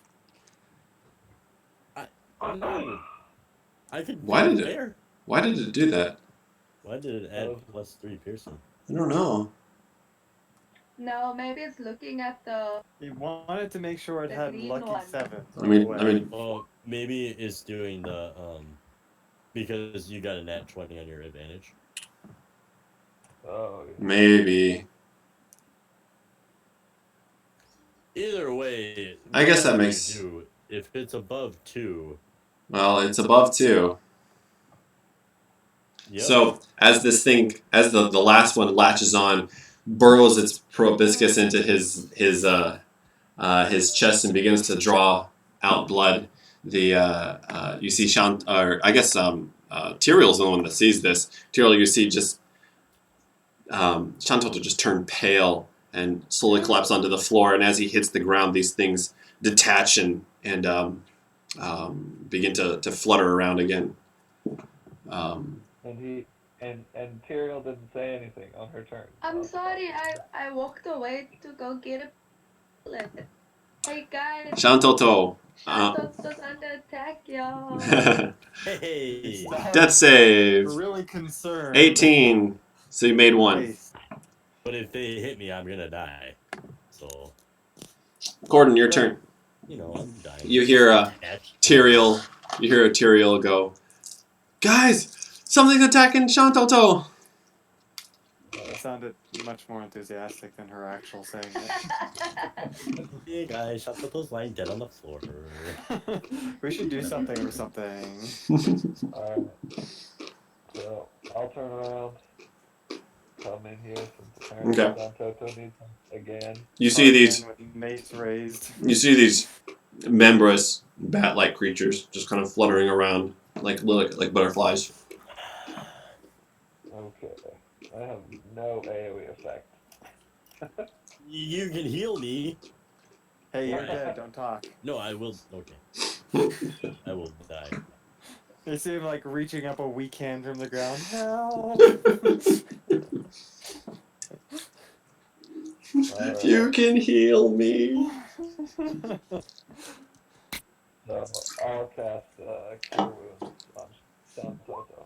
No. I could. Why did it? There. Why did it do that? Why did it add +3 piercing? I don't know. No, maybe it's looking at the. You wanted to make sure it The had green lucky one. 7. I mean, Well, maybe it's doing the because you got a nat 20 on your advantage. Oh, yeah. maybe. Either way, I guess that whatever you makes. do, if it's above 2. Well, it's above 2. Yep. So as this thing, as the last one latches on, burrows its proboscis into his chest and begins to draw out blood. You see Tyrael's the one that sees this. Tyrael, you see just Shantoto just turn pale and slowly collapse onto the floor. And as he hits the ground, these things detach and begin to flutter around again. And Tyrael didn't say anything on her turn. I'm sorry, I walked away to go get a bullet. Hey guys, Shantoto. Shantoto's under attack, y'all. Hey. Death save. We're really concerned. 18. So you made 1. Nice. But if they hit me, I'm gonna die. So, Gordon, your turn. you know, I'm dying. You hear Tyrael. You hear a Tyrael go, "Guys, something's attacking Shantoto." It sounded much more enthusiastic than her actual saying it. Hey guys, Shatoto's lying dead on the floor. We should do something or something. Alright. So, I'll turn around. Come in here since apparently Okay. Toto needs him again. You see these. With mace raised. You see these membranous bat-like creatures just kind of fluttering around like butterflies. Okay. I have no AoE effect. You can heal me. Hey, you're dead. Don't talk. No, I will. Okay. I will die. They seem like reaching up a weak hand from the ground. Help! You can heal me. So I'll cast Cure Wounds on Santoto.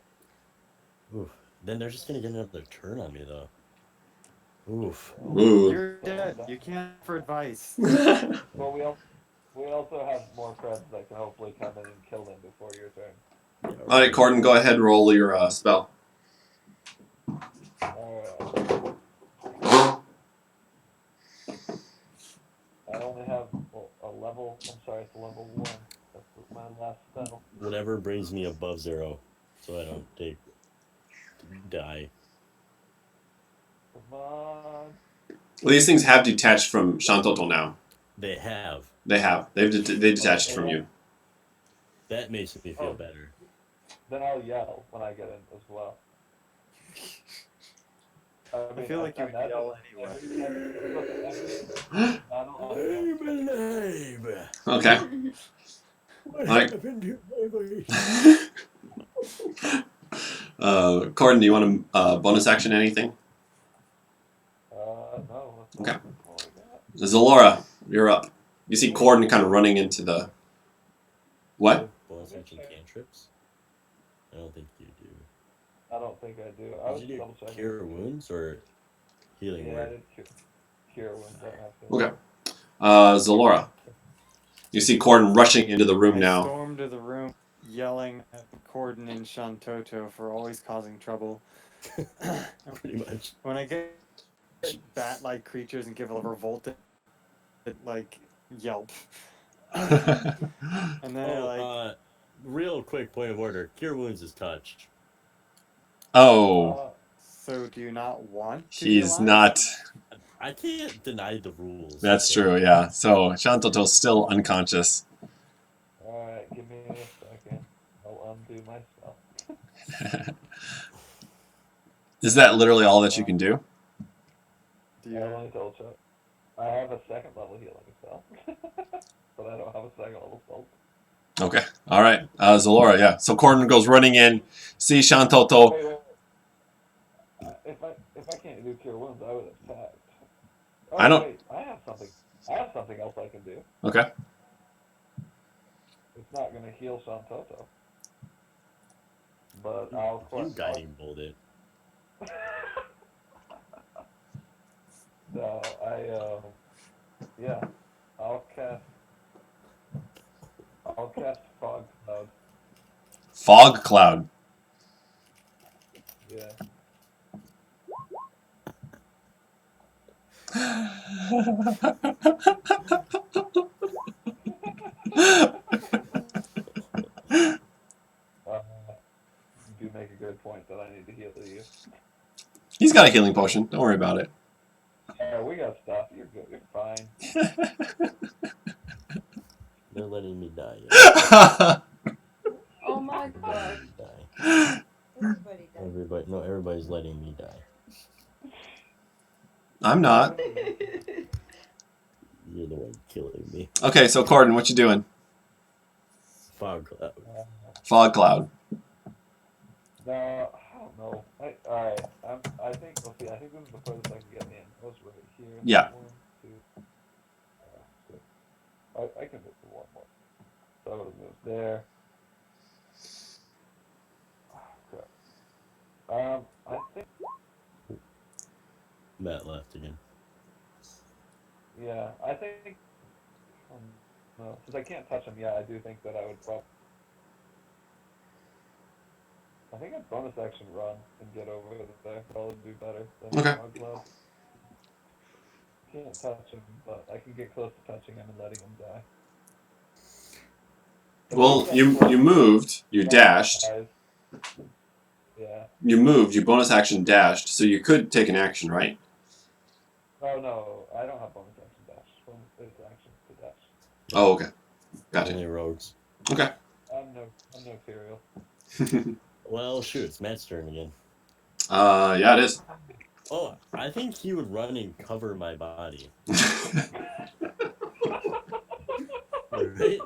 Oof. Then they're just gonna get another turn on me, though. Oof. Ooh. You're dead. You can't for advice. Well, we also have more friends that can hopefully come in and kill them before your turn. Yeah, All right, Corden, go ahead and roll your spell. Alright. I only have a level. I'm sorry, it's a level 1. That's my last spell. Whatever brings me above 0, so I don't die. Come on. Well, these things have detached from Shantoto now. They have. They have. They detached from you. That makes me feel better. Then I'll yell when I get in as well. I feel like you would yell anyway. I'm alive. Okay. What Like- happened to my voice? Corden, do you want a bonus action anything? No. Okay. Zalora, you're up. You see Corden kind of running into the... What? Bonus action cantrips? I don't think you do. I don't think I do. I was Did you double do checking. cure wounds or healing Yeah, I word? did cure wounds. I don't have to. Okay. Zalora. You see Corden rushing into the room I now. stormed to the room, yelling at Corden and Shantoto for always causing trouble. Pretty much. When I get bat-like creatures and give a revolted, like, yelp. And then real quick point of order. Cure wounds is touch. Oh, so do you not want to he's be alive? not. I can't deny the rules. That's okay? true, yeah. So Shantoto's still unconscious. Alright, give me a second. I'll undo my spell. Is that literally all that you can do? Do you? I only double check. I have a second level healing spell. But I don't have a second level spell. Okay. All right. Zalora, yeah. So Corden goes running in, see Shantoto. Wait. If I can't do cure wounds, I would attack. Oh, I don't- wait, I have something else I can do. Okay. It's not going to heal Shantoto. But I'll You guiding bolt it. So yeah, I'll cast Fog Cloud. Fog cloud. Yeah. You do make a good point that I need to heal you. He's got a healing potion. Don't worry about it. We got stuff. You're good. You're fine. They're letting me die. Oh my god. Die. Everybody died. Everybody's letting me die. I'm not. You're the one killing me. Okay, so Corden, what you doing? Fog cloud. Fog cloud. No, I don't know. Alright, I think, let's see, I think this is the furthest I can get in. I was right here. Yeah. 1, 2, 6. I can move to one more. So I would have moved there. Oh, crap. I think, Matt left again. yeah, I think, no, since I can't touch him, yeah, I do think that I would probably, I think I'd bonus action run and get over there. Probably do better than Okay. Fog Cloud. Can't touch him, but I can get close to touching him and letting him die. Well, you moved, you dashed, Yeah. you moved, you bonus action dashed, so you could take an action, right? Oh no, I don't have bonus action dash. Bonus action to dash. Oh, okay. Gotcha. Only rogues. Okay. I'm no Tyrael. Well, shoot, it's Matt's turn again. Yeah, it is. Oh, I think he would run and cover my body. Right?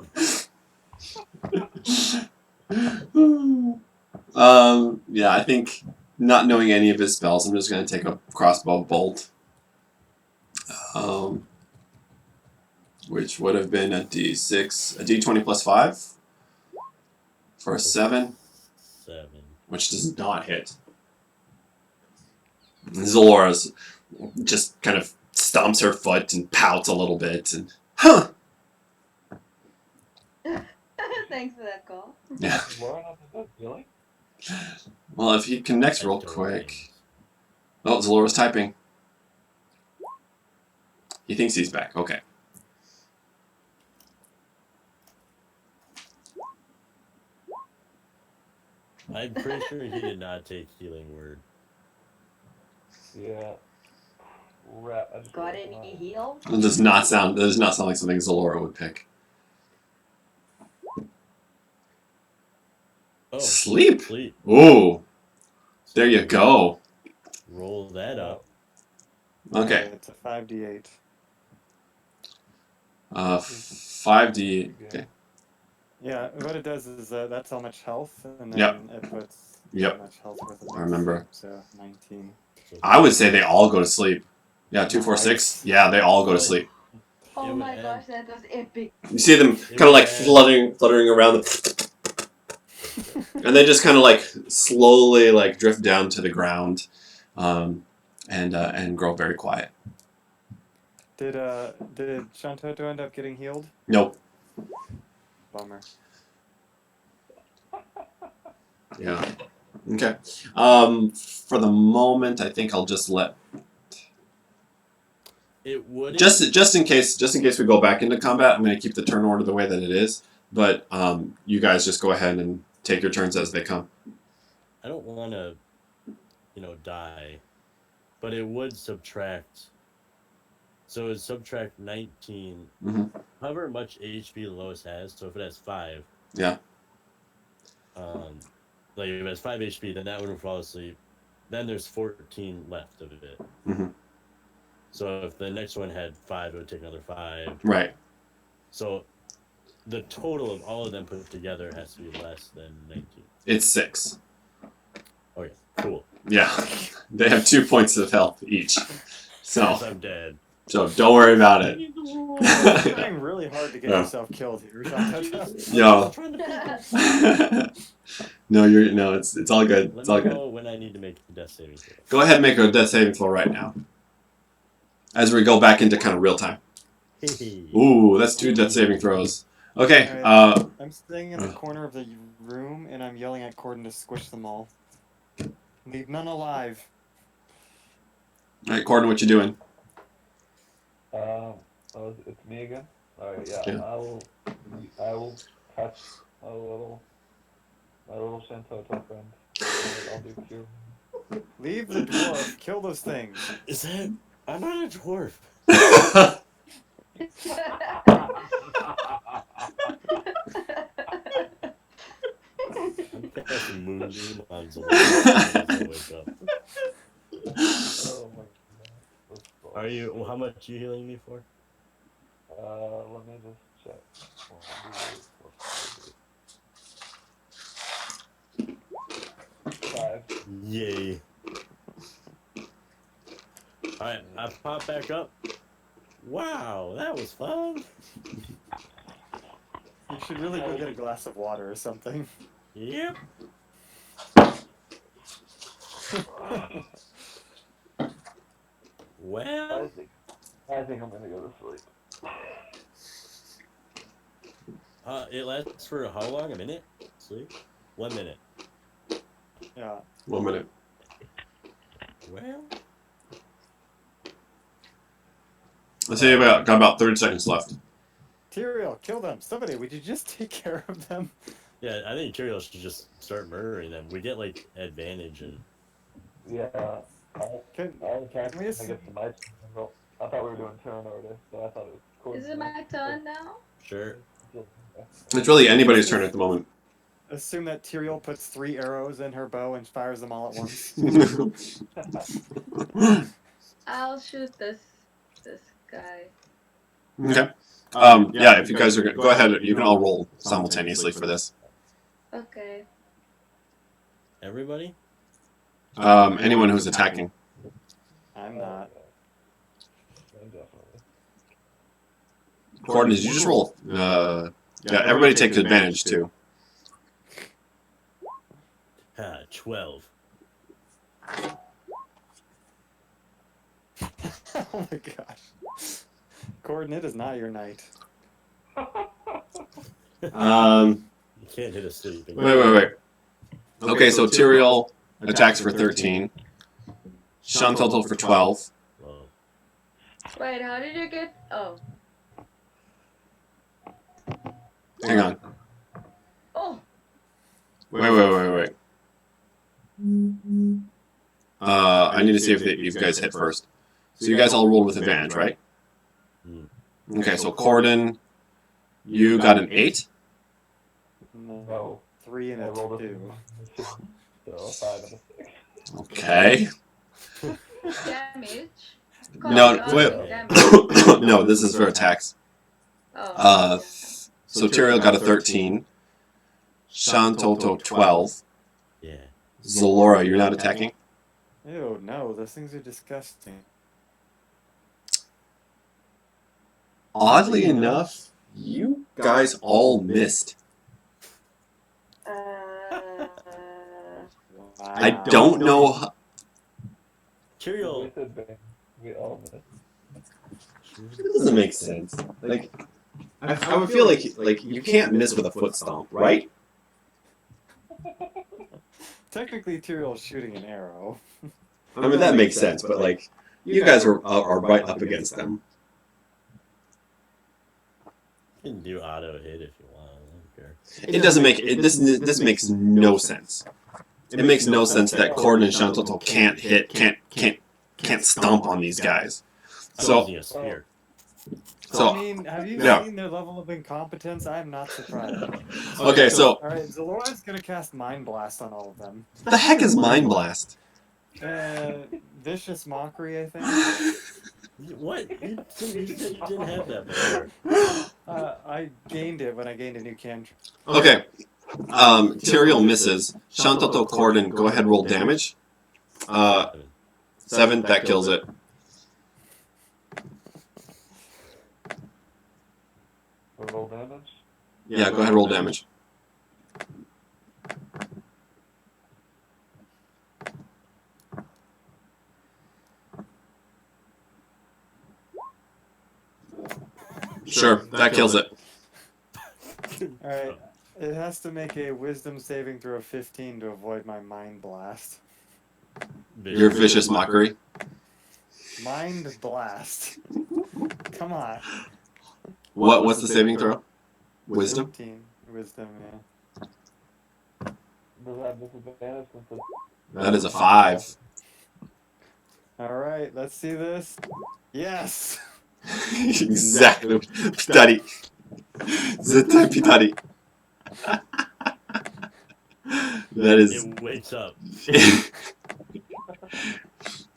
Yeah, I think not knowing any of his spells, I'm just going to take a crossbow bolt. Which would have been a d6, a d20 plus 5 for a 7, 7. which does not hit. Zalora's just kind of stomps her foot and pouts a little bit, and Thanks for that call. yeah. Is Laura not the best healing? Well, if he connects real quick. Oh, Zalora's typing. He thinks he's back. Okay. I'm pretty sure he did not take healing word. Yeah. Rat. I just Got realized any mine. heal? It does not sound like something Zalora would pick. Oh, Sleep. sleep. Ooh. There you go. Roll that up. Okay. It's a 5d8. 5d. Okay. Yeah, what it does is that's how much health, and then Yep. it puts Yep. how much health worth of I remember. So 19. I would say they all go to sleep. Yeah, 2, 4, 6. Nice. Yeah, they all go to sleep. Oh It my would gosh, that was epic. You see them It kind of like would fluttering around, and they just kind of like slowly like drift down to the ground, and grow very quiet. Did Shantoto end up getting healed? Nope. Bummer. Yeah. Okay. For the moment, I think I'll just let It would just in case we go back into combat. I'm going to keep the turn order the way that it is, but you guys just go ahead and take your turns as they come. I don't want to, die, but it would subtract. So it would subtract 19. Mm-hmm. However much HP Lois has. So if it has 5. Yeah. Like if it has 5 HP, then that one would fall asleep. Then there's 14 left of it. Mm-hmm. So if the next one had 5, it would take another 5. Right. So the total of all of them put together has to be less than 19. It's 6. Okay, cool. Yeah. They have 2 points of health each. So Yes, I'm dead. So don't worry about it. You're trying really hard to get yourself killed here, Shantoto. Yo. No, it's all good. It's all Let me good. know when I need to make a death saving throw. Go ahead and make a death saving throw right now. As we go back into kind of real time. Ooh, that's 2 death saving throws. Okay. I'm staying in the corner of the room and I'm yelling at Corden to squish them all. Leave none alive. All right, Corden, what you doing? It's me again. All right, yeah. Yeah. I will touch my little Shantoto friend. I'll do cure. Leave the dwarf. Kill those things. Is that? I'm not a dwarf. I'm casting Moonbeam on Zalora. Wake up. Oh my god. Are you? Well, how much are you healing me for? Let me just check. 5. Yay. Alright, I pop back up. Wow, that was fun. You should really go get a glass of water or something. Yep. Well, I think I'm gonna go to sleep. it lasts for how long? A minute? Sleep? 1 minute. Yeah. 1 minute. Well, Let's say got about 30 seconds left. Tyrael, kill them. Somebody, would you just take care of them? yeah, I think Tyrael should just start murdering them. We get like advantage and. Yeah. I'll attack when I just- get to my turn. I thought we were doing turn order, so I thought it was cool. Is it my turn now? Sure. It's really anybody's turn at the moment. Assume that Tyrael puts 3 arrows in her bow and fires them all at once. I'll shoot this guy. Okay. Yeah, if you guys are go ahead, you can all roll simultaneously for this. Okay. Everybody? Anyone who's attacking. I'm not. Definitely. Corden, did you just roll? Yeah, everybody takes advantage too. 12. Oh my gosh. Corden, it is not your night. You can't hit a city. Wait. Okay, so Tyrael attacks for 13. Shantoto for 12. Whoa. Wait, how did you get? Oh. Hang on. Oh. Wait. I need to see if you guys hit first. So you guys all rolled with advantage, right? Okay, so Corden, you got an 8? No. 3 and I a rolled 2. So 5 and a 6. Okay. Damage. No, Damage. no, this is for attacks. Oh. So Tyrael got a 13. Shantoto 12. Yeah. Zalora, you're not attacking? Ew, no, those things are disgusting. Oddly enough, you guys all missed. Wow. I don't know. Tyrael. We all missed. It doesn't make sense. Like, I would feel like you can't miss with a foot stomp, right? Technically, Tyrael's shooting an arrow. I mean, that makes sense, but like, you guys are right up against them. You can do auto hit if you want. I don't care. It doesn't make this makes no sense. It makes no sense that Corden and Shantoto can't stomp on these guys. So Using a spear. I mean, have you seen their level of incompetence? I'm not surprised. Okay, so Alright, Zalora's gonna cast Mind Blast on all of them. the heck is Mind Blast? Vicious Mockery, I think. What? You said you didn't have that before. I gained it when I gained a new cantrip. Okay. Tyrael misses. Shantoto, Corden, go ahead, roll damage. 7, that kills it. Roll damage? Yeah, go ahead, roll damage. Sure, that kills it. Alright, it has to make a Wisdom saving throw of 15 to avoid my Mind Blast. Your vicious mockery. Mind Blast. Come on. What's the saving throw? Wisdom? 15. Wisdom, yeah. Does that have disadvantage since it's... That is a 5. Alright, let's see this. Yes! Exactly. Pitari. Zettai pitari. That is... It wakes up.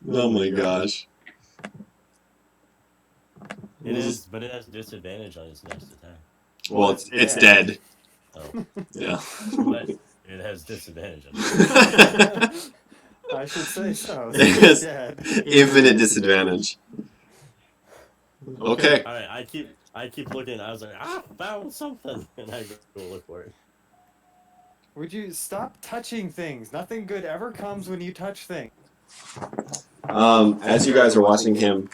Oh my gosh. It is, but it has disadvantage on its next attack. Well, it's dead. Oh. Yeah. But it has disadvantage on it. I should say so. It has Dead. infinite disadvantage. Okay. Alright, I keep looking. I was like, found something, and I go look for it. Would you stop touching things? Nothing good ever comes when you touch things. As you guys are watching him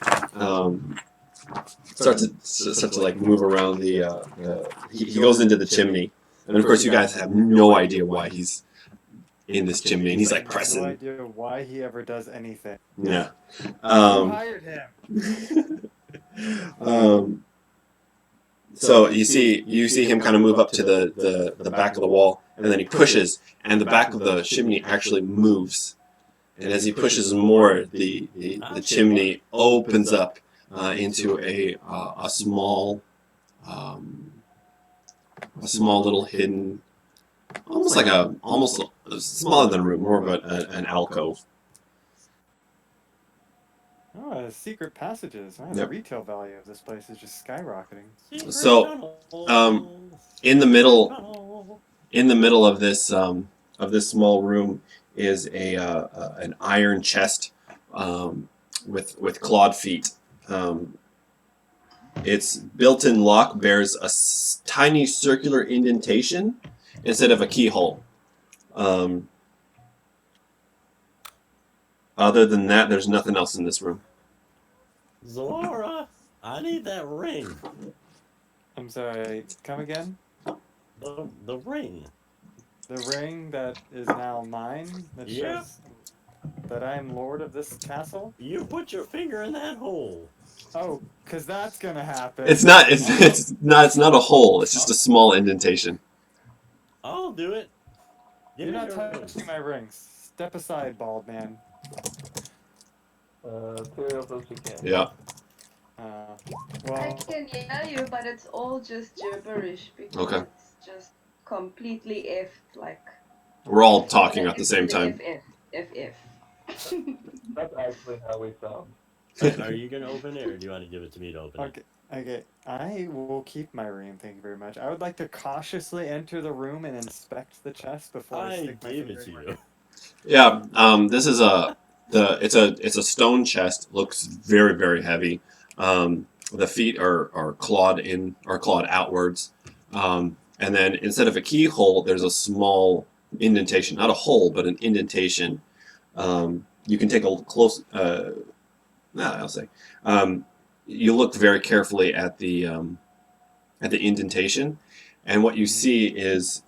start to like move around he goes into the chimney, and of course you guys have no idea why he's in this chimney, and he's like pressing. No idea why he ever does anything. Yeah. Who hired him? So you see him kind of move up to the back of the wall, and then he pushes, and the back of the chimney actually moves. And as he pushes more, the chimney opens up into a small a small little hidden, almost smaller than a room, more of an alcove. Oh, secret passages. Wow, the Yep. retail value of this place is just skyrocketing. Secret So, tunnels. in the Secret middle, tunnel. in the middle of this small room is an iron chest with clawed feet. Its built-in lock bears a tiny circular indentation instead of a keyhole. Other than that, there's nothing else in this room. Zalora, I need that ring. I'm sorry, come again? The ring. The ring that is now mine that Yep. shows that I am lord of this castle? You put your finger in that hole. Oh, because that's gonna happen. It's not a hole. It's just a small indentation. I'll do it. Give You're me not your touching ring. my rings. Step aside, bald man. Tyrael says she can't. Yeah. I Well, can hear you, but it's all just gibberish because Okay. it's just completely effed. Like We're all talking at the same time. F. That's actually how we sound. Are you gonna open it, or do you want to give it to me to open it? okay. I will keep my ring. Thank you very much. I would like to cautiously enter the room and inspect the chest before I I stick my gave finger it to in. you. Yeah. This is it's a stone chest. Looks very, very heavy. The feet are clawed outwards. And then instead of a keyhole, there's a small indentation, not a hole, but an indentation. You can take a close. I'll say. You look very carefully at the indentation, and what you see is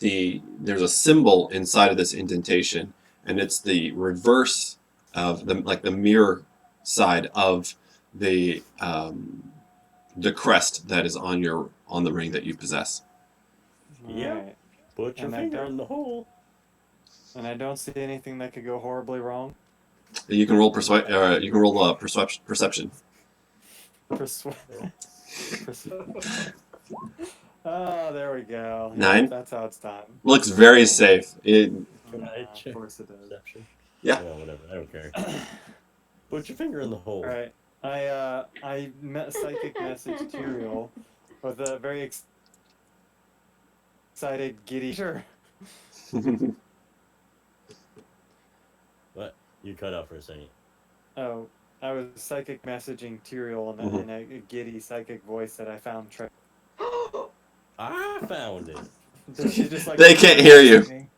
there's a symbol inside of this indentation, and it's the reverse of the mirror side of the crest that is on the ring that you possess. Yep. Alright. Put your And I finger don't- in the hole. And I don't see anything that could go horribly wrong. You can roll perception. Oh, there we go. 9? That's how it's done. Looks very safe. Can I Of check course it does. perception? Yeah. Whatever. I don't care. Put your finger in the hole. Alright. I met psychic message Tyrael with a very excited giddy. Sure. What? You cut out for a second. Oh, I was psychic messaging Tyrael in a giddy psychic voice that I found. I found it. Did she just like? They can't hear you.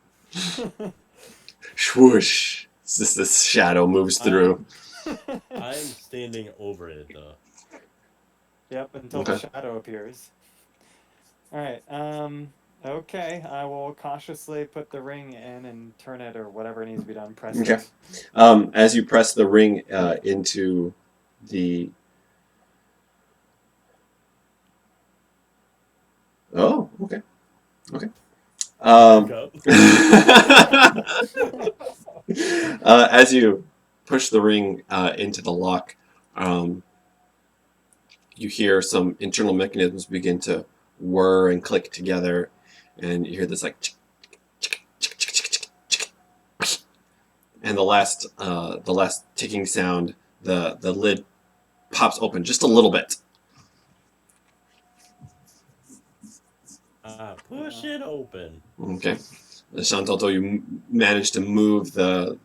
Swoosh! It's just this shadow moves through. I'm standing over it though. Yep, until the shadow appears. Alright, okay, I will cautiously put the ring in and turn it or whatever needs to be done. Press Okay. it. As you press the ring into the... Oh, okay. Okay. As you push the ring into the lock, you hear some internal mechanisms begin to whir and click together, and you hear this like, and the last ticking sound, the lid pops open just a little bit. Push it open. Okay. Shantoto, you manage to move the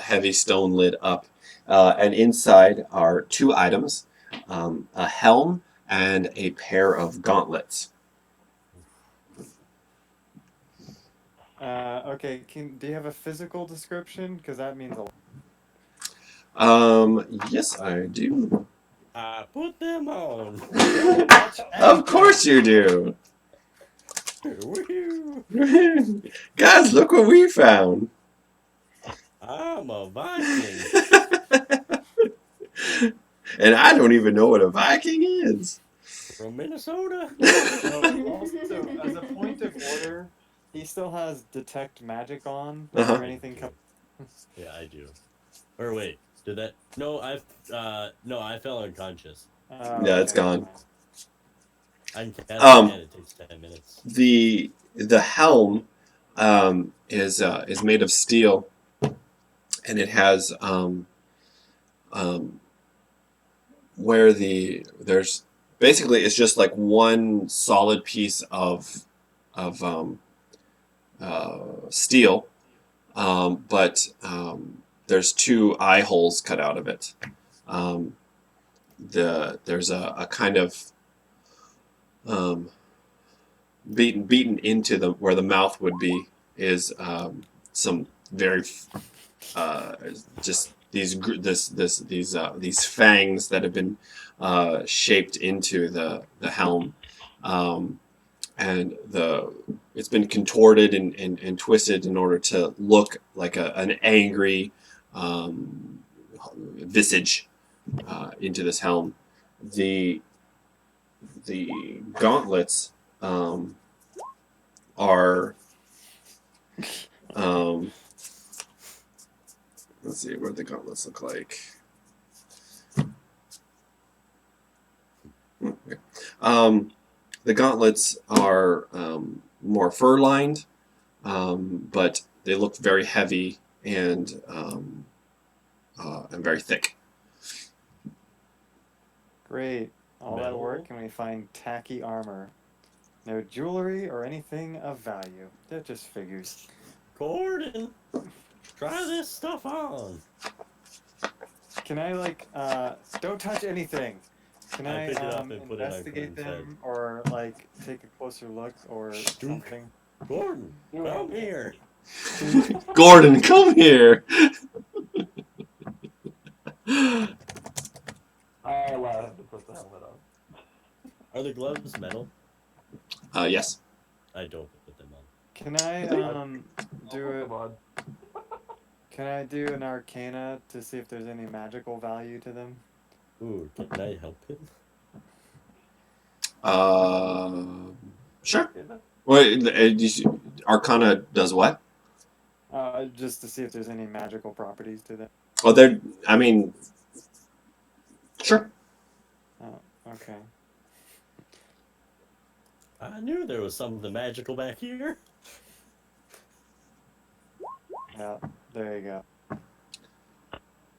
heavy stone lid up, and inside are 2 items, a helm and a pair of gauntlets. Okay, do you have a physical description? Because that means a lot. Yes, I do. Put them on. Of course you do. Woohoo! Guys, look what we found. I'm a Viking. And I don't even know what a Viking is. From Minnesota. Also, as a point of order, he still has detect magic on. Uh-huh. Or anything Yeah, I do. Or wait, did that? No, I fell unconscious. Yeah, it's gone. I can cast it Um, again. It takes 10 minutes. the helm is made of steel, and it has where there's basically it's just like one solid piece of steel, but there's two eye holes cut out of it. There's a kind of um, beaten into the where the mouth would be is some very just these fangs that have been shaped into the helm, and it's been contorted and twisted in order to look like an angry visage into this helm. The gauntlets are let's see what the gauntlets look like. Okay. The gauntlets are more fur lined, but they look very heavy and very thick. Great. All that work and we find tacky armor. No jewelry or anything of value. That just figures. Gordon, try this stuff on. Can I don't touch anything? Can I I pick it up and put it on investigate Gordon's them or take a closer look or something? Gordon, come here. Gordon, come here. I allowed him to put the helmet on. Are the gloves metal? Yes. I don't put them on. Can I do it? Come on. Can I do an arcana to see if there's any magical value to them? Ooh, can I help him? Sure. Wait, Arcana does what? Just to see if there's any magical properties to them. Oh, I mean, sure. Oh, okay. I knew there was something magical back here. Yeah, there you go.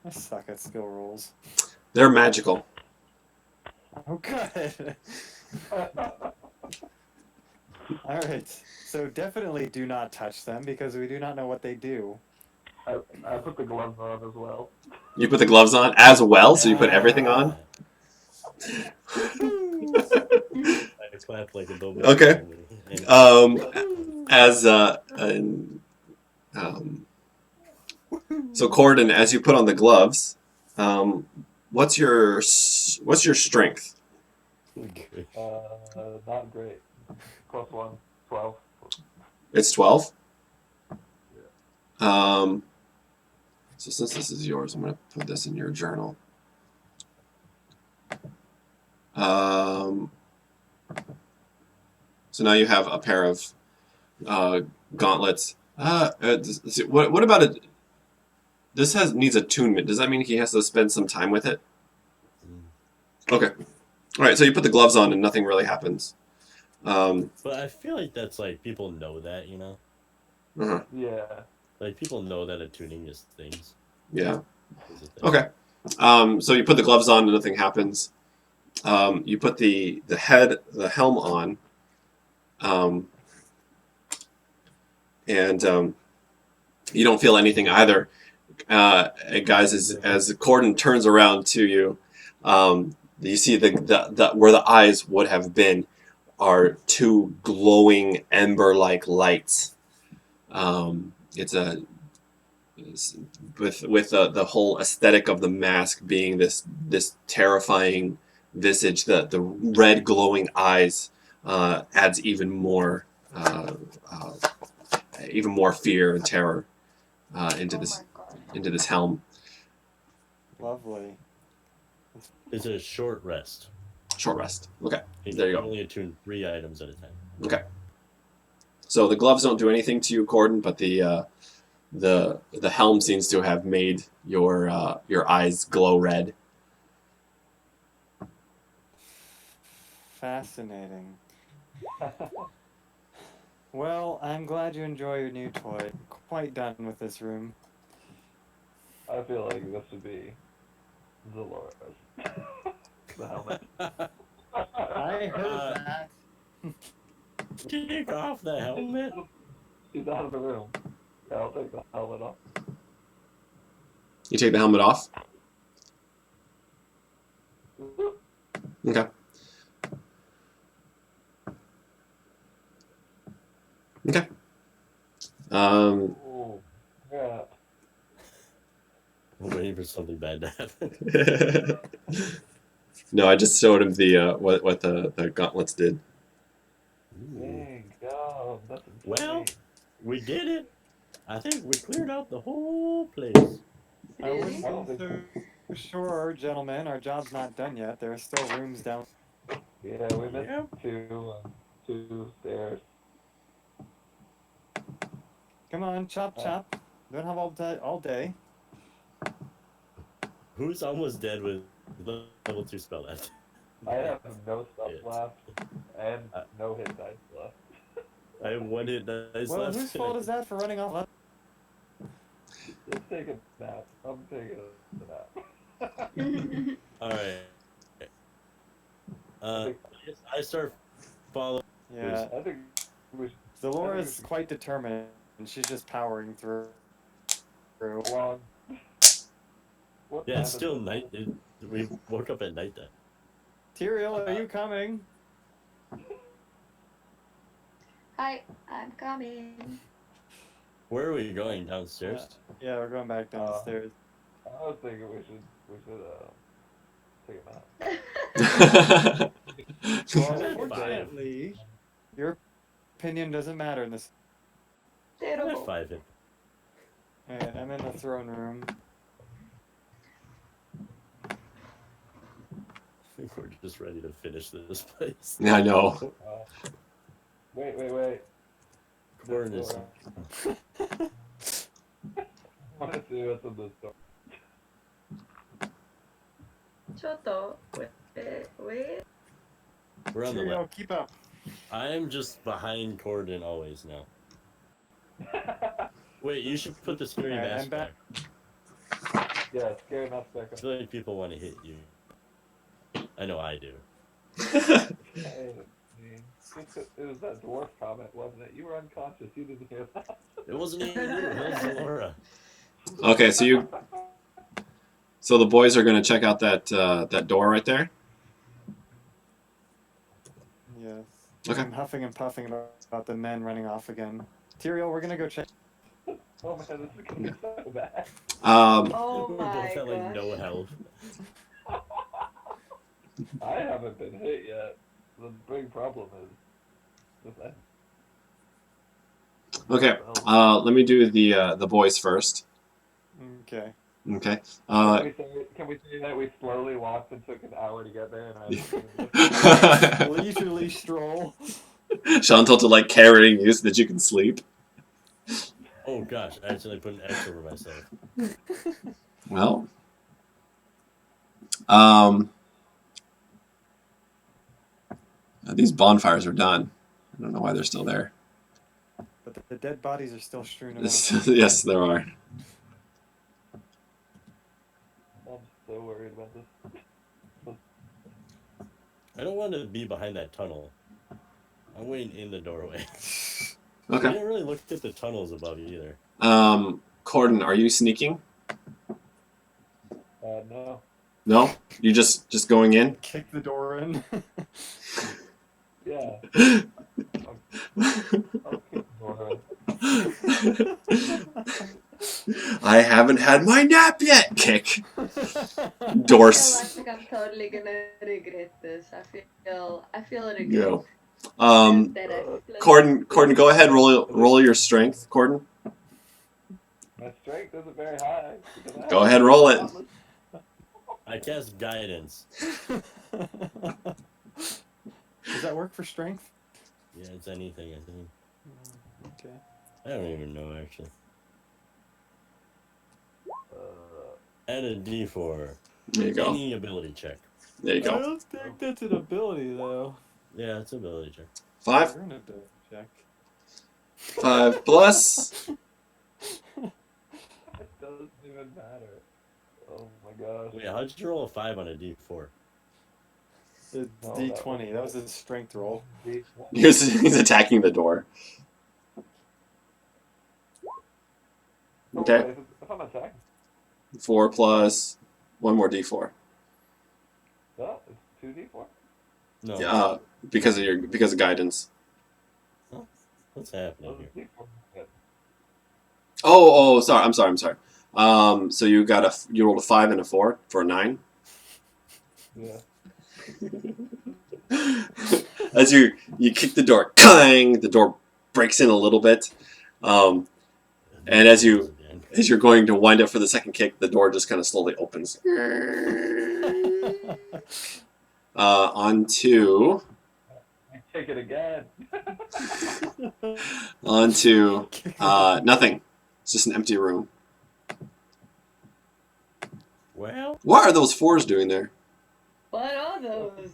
I suck at skill rolls. They're magical. Oh, good. Alright, so definitely do not touch them because we do not know what they do. I put the gloves on as well. You put the gloves on as well, so you put everything on? I clapped like a Doberman. Okay. So Corden, as you put on the gloves, what's your strength? Okay. Not great. Plus 1, 12. It's 12. So since this is yours, I'm going to put this in your journal. So now you have a pair of gauntlets. What about it? This needs attunement. Does that mean he has to spend some time with it? Okay. All right. So you put the gloves on and nothing really happens. But I feel like that's like people know that, you know. Uh-huh. Yeah. Like people know that attuning is things. Yeah. Okay. So you put the gloves on and nothing happens. You put the helm on, and you don't feel anything either. Guys, as Corden turns around to you, you see the where the eyes would have been are two glowing ember-like lights. It's with the whole aesthetic of the mask being this terrifying visage. The red glowing eyes adds even more fear and terror into this helm. Lovely. It's a short rest. Short rest. Okay, You there you can go. only attune 3 items at a time. Okay. So the gloves don't do anything to you, Corden, but the helm seems to have made your eyes glow red. Fascinating. Well, I'm glad you enjoy your new toy. Quite done with this room. I feel like this would be Zalora's. The helmet. I heard that. Take off the helmet. She's out of the room. Yeah, I'll take the helmet off. You take the helmet off. Okay. Okay. Oh, yeah. I'm waiting for something bad to happen. No, I just showed him the what the gauntlets did. Dang, God, that's insane. Well, we did it. I think we cleared out the whole place. I Really? wouldn't be so sure, gentlemen. Our job's not done yet. There are still rooms down. Yeah, we missed Yep. two stairs. Come on, chop chop. Don't have all day. Who's almost dead with level 2 spell left? I have no stuff Yes. left and no hit dice left. I have 1 hit dice Well, left. whose fault is that for running off? Let's take a nap. I'm taking a nap. Alright. I start following. Yeah, I think we should Zalora's quite determined, and she's just powering through. go on. What Yeah, time it's is still it? night. We woke up at night then. Tyrael, are you coming? Hi, I'm coming. Where are we going? Downstairs? Yeah, we're going back downstairs. I was thinking we should take a nap. Well, Fine. unfortunately, your opinion doesn't matter in this. I'm at Terrible. 5 hit. Alright, I'm in the throne room. I think we're just ready to finish this place. Yeah, I know. Wait. Corn is. I want to see what's in this door. Choto. Wait. We're on the Tyrael, left. keep up. I'm just behind Corden always now. Wait, you should put the scary Alright, mask I'm back. back. Yeah, scary mask back I up. feel like people want to hit you. I know I do. Hey, it was that dwarf comment, wasn't it? You were unconscious. You didn't hear that. It wasn't even you. It was Zalora. Okay, so the boys are gonna check out that door right there. Yes. Okay. I'm huffing and puffing about the men running off again. Tyrael, we're gonna go check. Oh man, this is gonna be so bad. Oh We're my both at like no gosh. health. I haven't been hit yet. The big problem is that. Okay. Let me do the boys first. Okay. Okay. Can we say that we slowly walked and took an hour to get there? And Leisurely stroll. Chantal to like carrying you so that you can sleep. Oh gosh, I accidentally put an X over myself. Well, these bonfires are done. I don't know why they're still there. But the dead bodies are still strewn about. Yes, there are. I'm so worried about this. I don't want to be behind that tunnel. I'm waiting in the doorway. I Okay. didn't really look at the tunnels above either. Corden, are you sneaking? No. No? You just going in? Kick the door in. Yeah. I'll keep going. I haven't had my nap yet. Kick. I Door. feel like I'm totally gonna regret this. I feel regret. Yeah. That I split. Corden, go ahead. Roll your strength, Corden. My strength isn't very high. Go ahead, roll it. I cast guidance. Does that work for strength? Yeah, it's anything, I think. Okay. I don't even know, actually. Add a D4. There you go. Any ability check. There you I go. don't think that's an ability, though. Yeah, it's ability check. 5? You're an ability check. 5 plus. It doesn't even matter. Oh my gosh. Wait, how'd you roll a 5 on a D4? It's No, D20. That was a strength roll. He's attacking the door. Okay. Wait, if I'm attacking, 4 plus 1 more d4. no, it's 2d4. No. Yeah, because of guidance. What's happening Oh, here? it's d4. Yeah. Oh, sorry. I'm sorry. So you rolled a 5 and a 4 for a 9. Yeah. As you kick the door, clang, the door breaks in a little bit. And as you're going to wind up for the second kick, the door just kind of slowly opens. Onto Take it again. nothing. It's just an empty room. Well, What are those 4s doing there? What are those?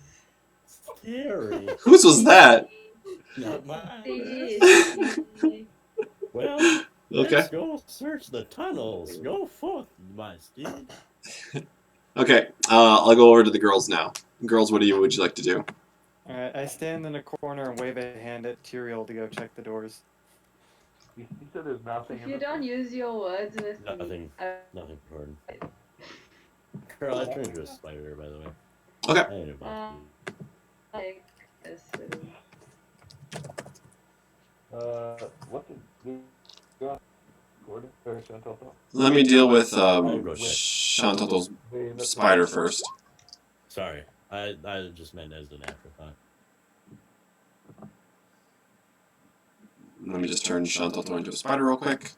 scary. Whose was that? Not mine. Steve. Well, Okay. let's go search the tunnels. Go fuck my Steve. Okay. I'll go over to the girls now. Girls, would you like to do? Alright, I stand in a corner and wave a hand at Tyrael to go check the doors. You said there's nothing If in you this don't room? use your words with Nothing. me, Nothing important. Girl, I turned into a spider, by the way. Okay. I ain't about like this. What's it do? Gordon or Chantal? Let me deal with I'll go check. Chantal's spider first. Sorry. I just meant as an afterthought. Let me just turn Chantal into a spider real quick.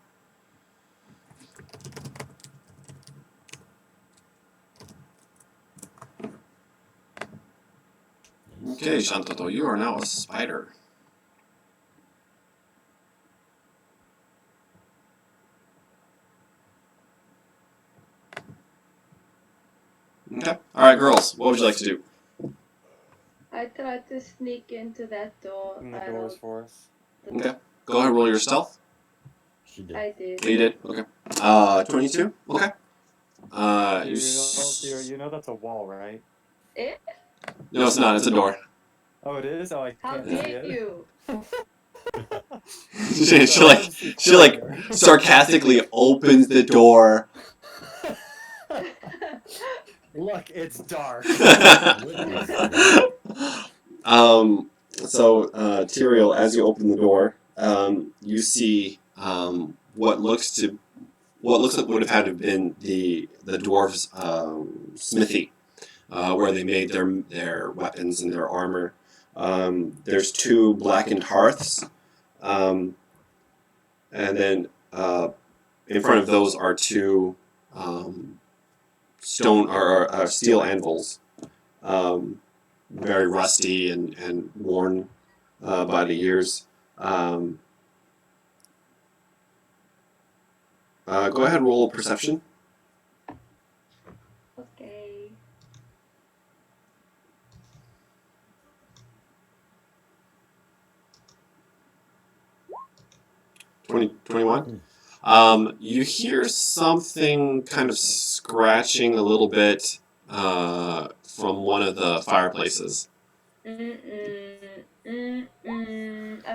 Okay, Chantal, you are now a spider. Okay. Alright, girls, what would you like to do? I tried to sneak into that door. Open the doors for us. Okay. Go ahead, roll your stealth. She did. I did. You did? Okay. 22? Okay. Tyrael, you know that's a wall, right? Eh? No, it's not. It's a door. Oh, it is? Oh, I How can't see dare it. you? she sarcastically opens the door. Look, it's dark. So Tyrael, as you open the door, you see what looks like would have had to have been the dwarves' smithy, where they made their weapons and their armor. There's 2 blackened hearths, and then in front of those are 2 stone or steel anvils, very rusty and worn by the years. Go ahead and roll a perception. Okay. 21. You hear something kind of scratching a little bit from one of the fireplaces. I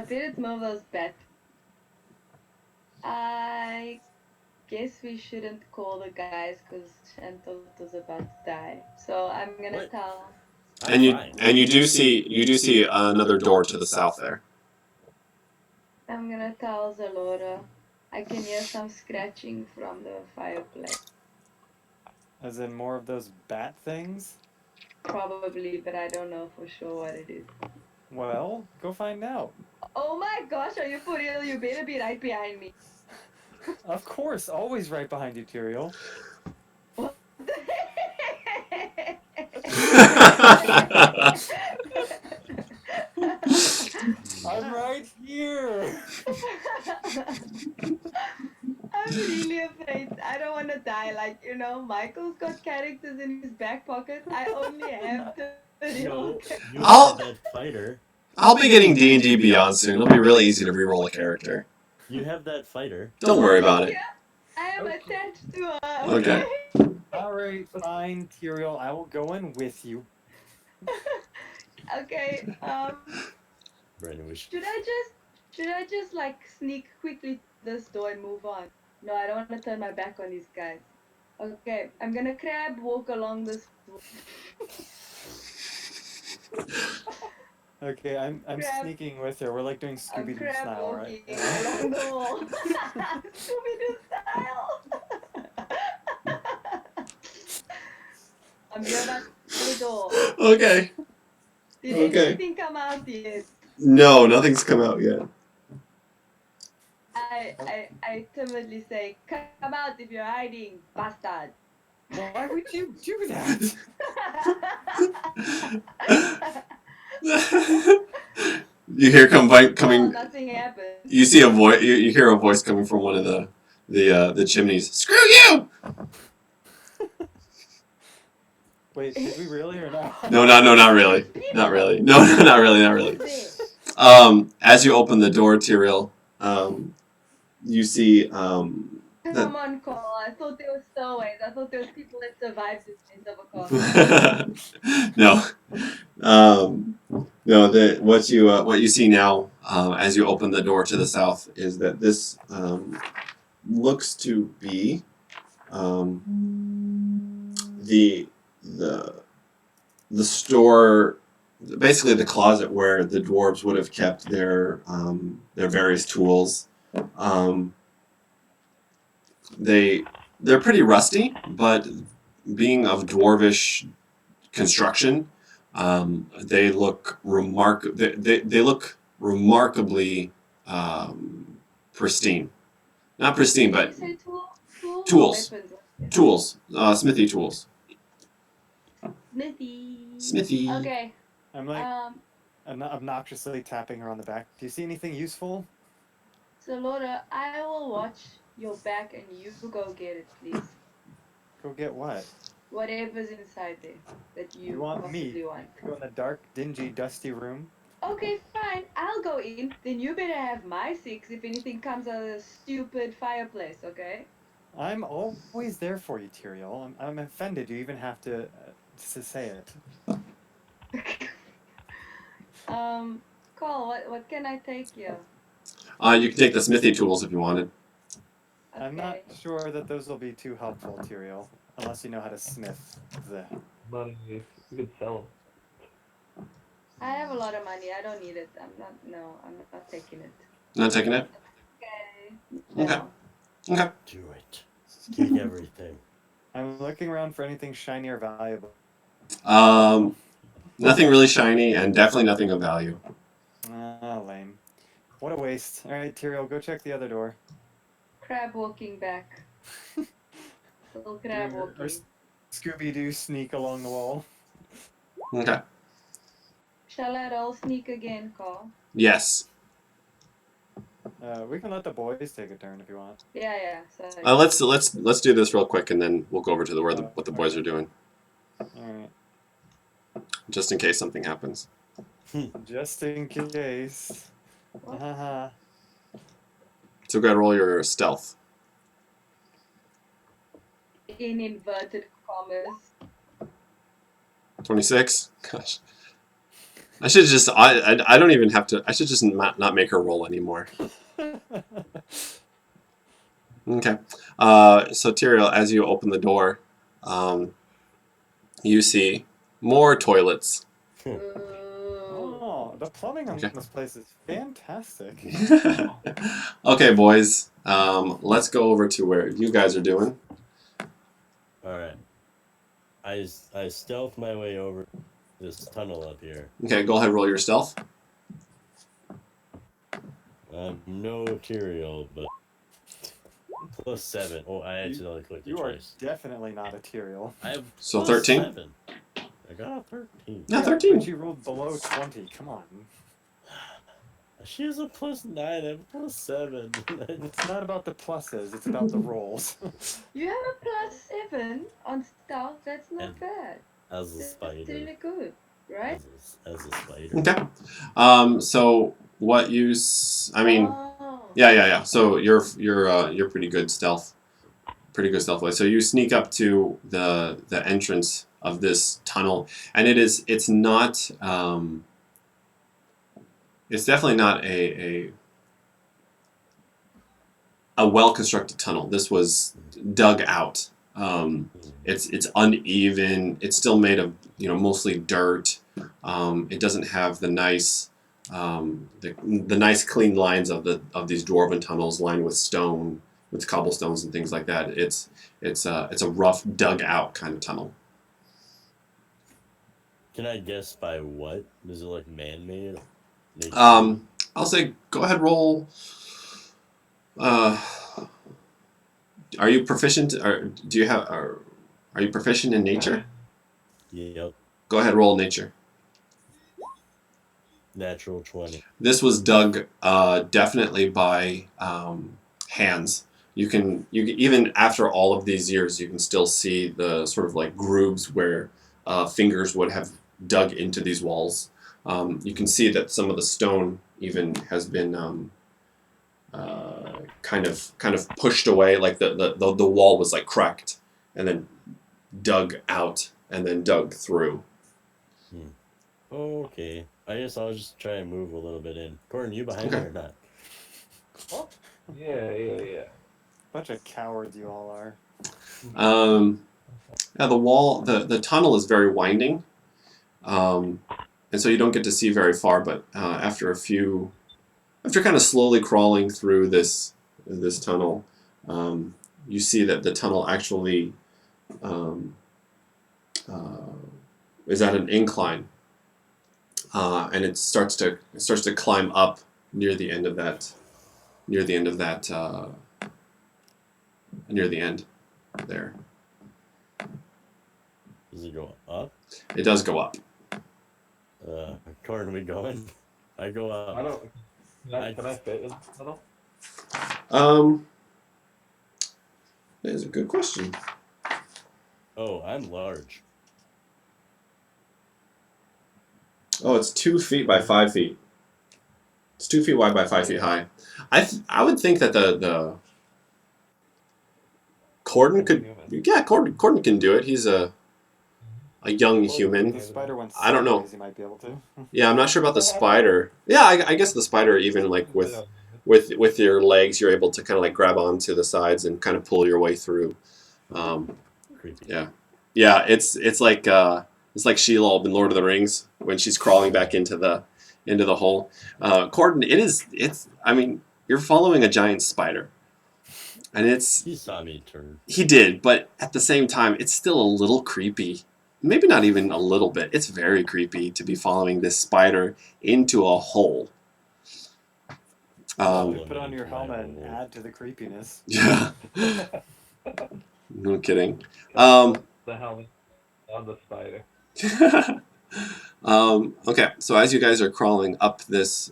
didn't move those bats. I guess we shouldn't call the guys because Chantal was about to die. So I'm gonna What? tell. And you do see another door to the south there. I'm gonna tell Zalora. I can hear some scratching from the fireplace. As in more of those bat things? Probably, but I don't know for sure what it is. Well, go find out. Oh my gosh, are you for real? You better be right behind me. Of course, always right behind you, Tyrael. What the I'm right here. I'm really afraid. I don't want to die. Like, Michael's got characters in his back pocket. I only have No, you I'll- have that fighter. I'll be getting D&D Beyond soon. It'll be really easy to re-roll a character. You have that fighter. Don't worry about it. I am Okay. attached to her. Okay. Alright, fine, Tyrael, I will go in with you. Okay. Brandon, we should. Should I just like sneak quickly to this door and move on? No, I don't want to turn my back on these guys. Okay, I'm gonna crab walk along this. Okay, I'm Crab. sneaking with her. We're like doing I'm Scooby-Doo crab style, right? walking along the wall. Scooby-Doo style. I'm near the door. Okay. Did Okay. anything come out yet? No, nothing's come out yet. I timidly say, come out if you're hiding, bastard. Why would you do that? You hear Oh, coming. nothing happened. You see a voice. You hear a voice coming from one of the chimneys. Screw you! Wait, did we really or not? No, not really. Not really. No, not really. Not really. Who's there? As you open the door, Tyrael, you see Come on, Cole. I thought there was stowaways. I thought there was people that survived this end of a car. no. What you see now, as you open the door to the south, is that this looks to be the store, basically the closet where the dwarves would have kept their various tools. They're pretty rusty, but being of dwarvish construction, they look they look remarkably pristine. Not pristine, but Did you say tools. Weapons. tools, smithy tools. Smithy. Smithy. Okay. I'm like obnoxiously tapping her on the back. Do you see anything useful? Zalora, I will watch your back and you go get it, please. Go get what? Whatever's inside there that you want me possibly want. to go in the dark, dingy, dusty room? Okay, fine. I'll go in. Then you better have my 6 if anything comes out of the stupid fireplace, okay? I'm always there for you, Tyrael. I'm offended you even have to say it. Cole, what can I take you? You can take the smithy tools if you wanted. Okay. I'm not sure that those will be too helpful, Tyrael, unless you know how to smith. Money, you could sell I have a lot of money. I don't need it. I'm not taking it. Not taking it? Okay. Okay. No. Okay. Do it. Take everything. I'm looking around for anything shiny or valuable. Nothing really shiny, and definitely nothing of value. Ah, lame. What a waste. Alright, Tyrael, go check the other door. Crab walking back. Little crab Doing our walking. Scooby-Doo sneak along the wall. Okay. Shall I roll sneak again, Cole? Yes. We can let the boys take a turn if you want. Yeah. Sorry. Let's do this real quick, and then we'll go over to what the boys are doing, Alright. just in case something happens. Just in case. Haha. So go ahead and roll your stealth. In inverted commas. 26. Gosh. I should just. I don't even have to. I should just not make her roll anymore. Okay. So Tyrael, as you open the door, you see more toilets. Ooh. Oh, the plumbing on this place is fantastic. Okay, boys. Let's go over to where you guys are doing. Alright. I stealth my way over this tunnel up here. Okay, go ahead and roll your stealth. No material, but +7. Oh, I accidentally clicked it You are twice. definitely not a Tyrael. I have So 13? +7. I got a 13. No, 13. But you rolled below 20. Come on. She has a +9. I have +7. It's not about the pluses. It's about the rolls. You have a +7 on stealth. That's not And bad. As a That's spider. really good. right? As a spider. Okay. So what you? I mean, Oh. yeah. So you're pretty good stealth. Pretty good stealth. So you sneak up to the entrance of this tunnel, and it's not it's definitely not a well constructed tunnel. This was dug out. It's uneven. It's still made of mostly dirt. It doesn't have the nice the nice clean lines of these dwarven tunnels lined with stone, with cobblestones and things like that. It's a rough dug out kind of tunnel. Can I guess by what? Is it like man-made? I'll say go ahead, roll. Uh, are you proficient? Or do you have? Are you proficient in nature? Yep. Go ahead, roll nature. Natural 20. This was dug definitely by hands. You can even after all of these years, you can still see the sort of like grooves where fingers would have dug into these walls. You can see that some of the stone even has been kind of pushed away, like the wall was like cracked and then dug out and then dug through. Okay. I guess I'll just try and move a little bit in. Gordon, you behind me or not? Oh, yeah. Bunch of cowards you all are. Yeah, the wall, the tunnel is very winding, and so you don't get to see very far. But after kind of slowly crawling through this tunnel, you see that the tunnel actually is at an incline, and it starts to climb up near the end of that near the end there. Does it go up? It does go up. Gordon, we going? I go up. I don't. Can I fit in the tunnel? That is a good question. Oh, I'm large. Oh, it's 2 feet by 5 feet. It's 2 feet wide by 5 feet high. I would think that the Corden could, yeah, Corden can do it. He's a young human. The spider went I don't know. sideways, he might be able to. Yeah, I'm not sure about the spider. Yeah, I guess the spider, even like with your legs, you're able to kind of like grab onto the sides and kind of pull your way through. Creepy. Yeah. It's like Shelob in Lord of the Rings when she's crawling back into the hole. Corden, it's. I mean, you're following a giant spider, and He saw me turn. he did, but at the same time, it's still a little creepy. Maybe not even a little bit. It's very creepy to be following this spider into a hole. Put on your helmet and add to the creepiness. Yeah. No kidding. The helmet on the spider. Okay, so as you guys are crawling up this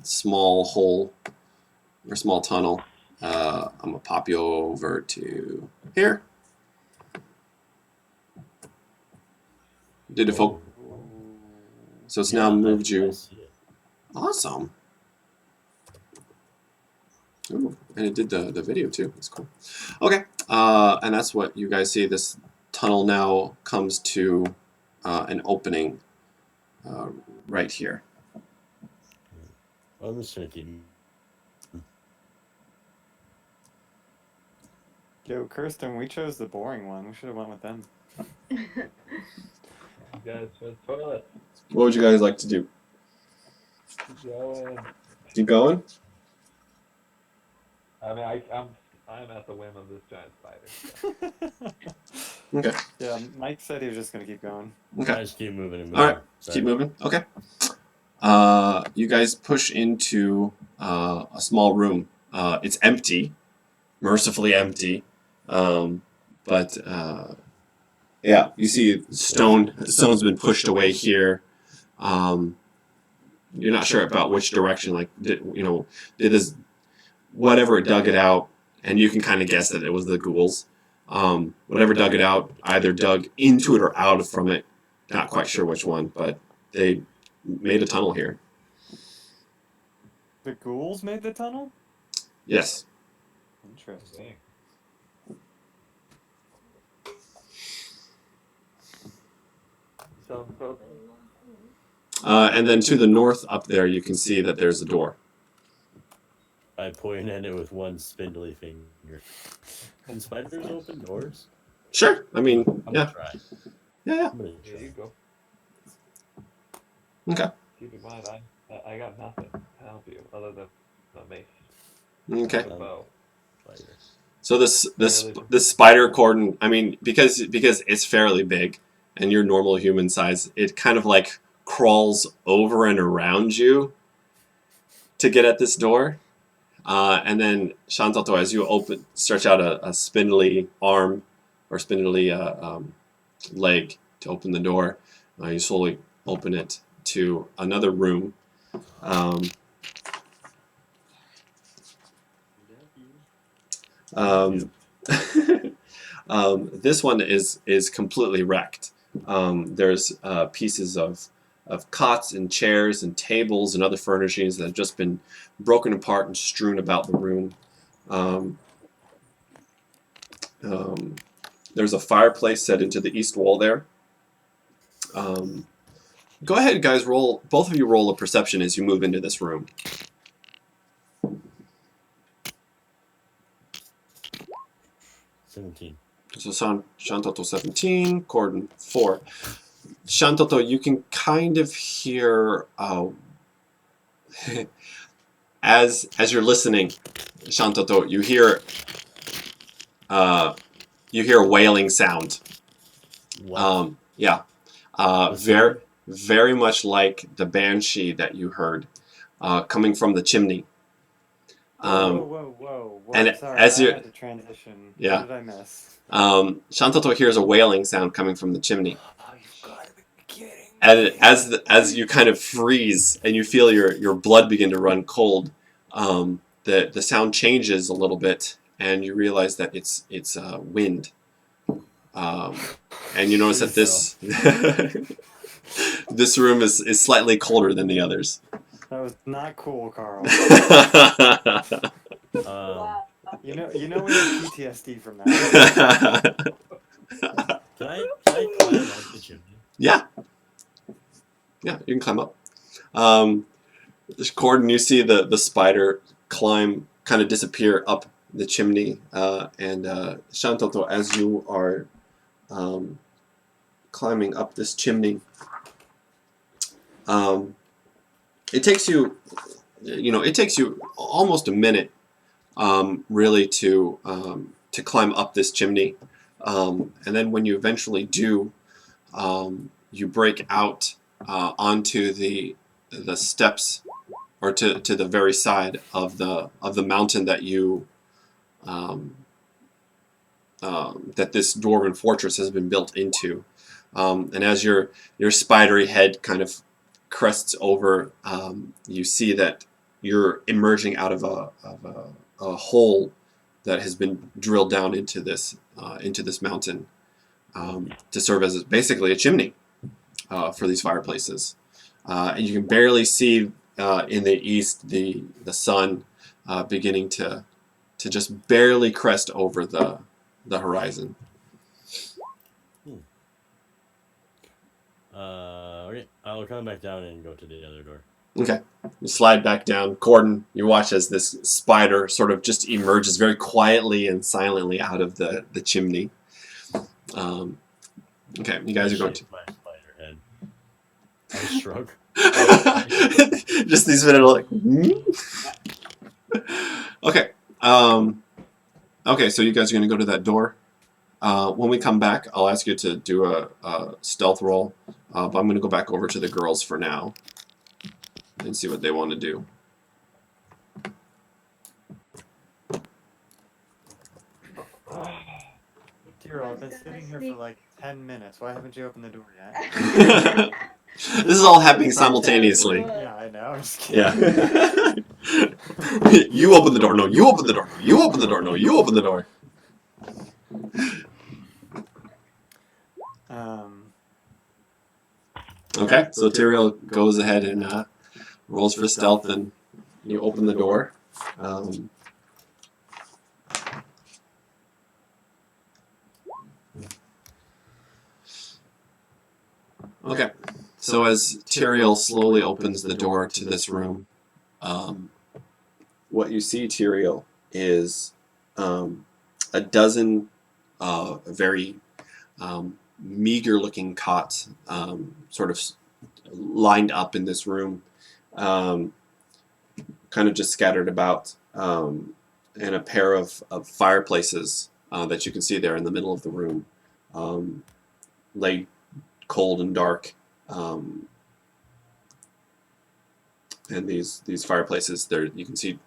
small hole or small tunnel, I'm gonna pop you over to here. Did it focus? So it's now moved I you. see it. Awesome. Ooh, and it did the video too. That's cool. Okay, and that's what you guys see. This tunnel now comes to an opening right here. I'm just gonna keep. Yo, Kirsten, we chose the boring one. We should have went with them. You guys for the toilet. What would you guys like to do? Keep going. Keep going? I mean, I'm at the whim of this giant spider. So. Okay. Yeah, Mike said he was just gonna keep going. Okay. Guys, keep moving and moving. All right. Sorry. Keep moving. Okay. You guys push into a small room. It's empty, mercifully empty. But yeah, you see stone's been pushed away here. You're not sure about which direction. Like, did this whatever dug it out, and you can kind of guess that it was the ghouls. Whatever dug it out either dug into it or out from it. Not quite sure which one, but they made a tunnel here. The ghouls made the tunnel? Yes. Interesting. Sounds so. And then to the north up there, you can see that there's a door. I point at it with one spindly finger. Can spiders open doors? Sure. I mean, I'm yeah. gonna try. Yeah. I'm gonna Here try. you go. Okay. Keep in mind, I got nothing to help you other than my mace. Okay. The bow. Spider. So this spider cordon, I mean, because it's fairly big, and you're normal human size, it kind of like crawls over and around you to get at this door. And then Shantato, as you stretch out a spindly arm or spindly leg to open the door, you slowly open it to another room. This one is completely wrecked. There's pieces of cots and chairs and tables and other furnishings that have just been broken apart and strewn about the room. There's a fireplace set into the east wall there. Go ahead, guys. Both of you roll a perception as you move into this room. 17. So Shantoto 17, Corden 4. Shantoto, you can kind of hear as you're listening, Shantoto, you hear a wailing sound. What? Yeah. Very much like the banshee that you heard coming from the chimney. Whoa. and Sorry, as I you- had to transition. Yeah. What did I miss? Shantoto hears a wailing sound coming from the chimney. Oh, you've got to be kidding me. And as you kind of freeze and you feel your blood begin to run cold, the sound changes a little bit, and you realize that it's wind. And you notice that this room is slightly colder than the others. That was not cool, Carl. Wow. You know we have PTSD from that. Can I climb up the chimney? Yeah, you can climb up. Corden, you see the spider kind of disappear up the chimney, and Shantoto, as you are climbing up this chimney, it takes you almost a minute, really, to climb up this chimney, and then when you eventually do, you break out onto the steps, or to the very side of the mountain that you that this dwarven fortress has been built into, and as your spidery head kind of crests over, you see that you're emerging out of a hole that has been drilled down into this mountain, to serve as basically a chimney for these fireplaces. And you can barely see in the east the sun beginning to just barely crest over the horizon. Okay. I'll come back down and go to the other door. Okay. You slide back down. Corden, you watch as this spider sort of just emerges very quietly and silently out of the chimney. Okay, you guys are going to... My spider head. I shrug. Just these minutes like... Okay. Okay, so you guys are going to go to that door. When we come back, I'll ask you to do a stealth roll. But I'm going to go back over to the girls for now and see what they want to do. Tiro, I've been sitting here for like 10 minutes. Why haven't you opened the door yet? This is all happening simultaneously. Yeah, I know. I'm just kidding. Yeah. You open the door. No, you open the door. You open the door. No, you open the door. Okay, so Tyrael goes ahead and rolls for stealth, and you open the door. Okay, so as Tyrael slowly opens the door to this room, what you see, Tyrael, is a dozen very meager-looking cots, sort of lined up in this room, kind of just scattered about, and a pair of fireplaces that you can see there in the middle of the room, laid cold and dark. And these fireplaces, there you can see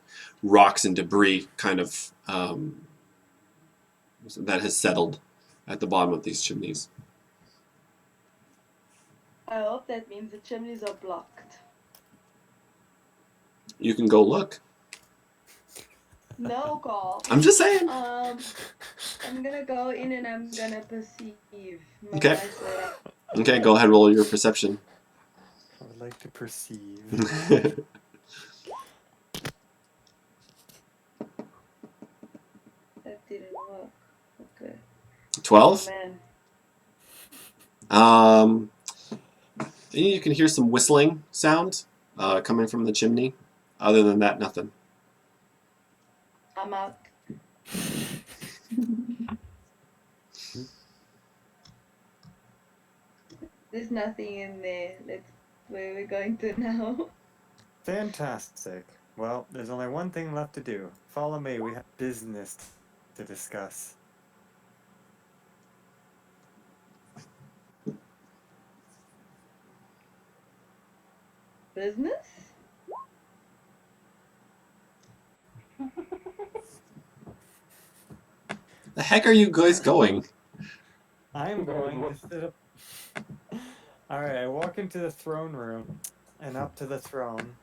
rocks and debris kind of that has settled at the bottom of these chimneys. I hope that means the chimneys are blocked. You can go look. No, Carl. I'm just saying. I'm gonna go in and I'm gonna perceive. My Okay. dice are up. Okay, go ahead, roll your perception. I would like to perceive. That didn't work. Okay. 12. Oh, man. You can hear some whistling sound coming from the chimney. Other than that, nothing. I'm out. There's nothing in there. Where we're going to now. Fantastic. Well, there's only one thing left to do. Follow me. We have business to discuss. Business? The heck are you guys going? I'm going to sit up. Alright, I walk into the throne room and up to the throne,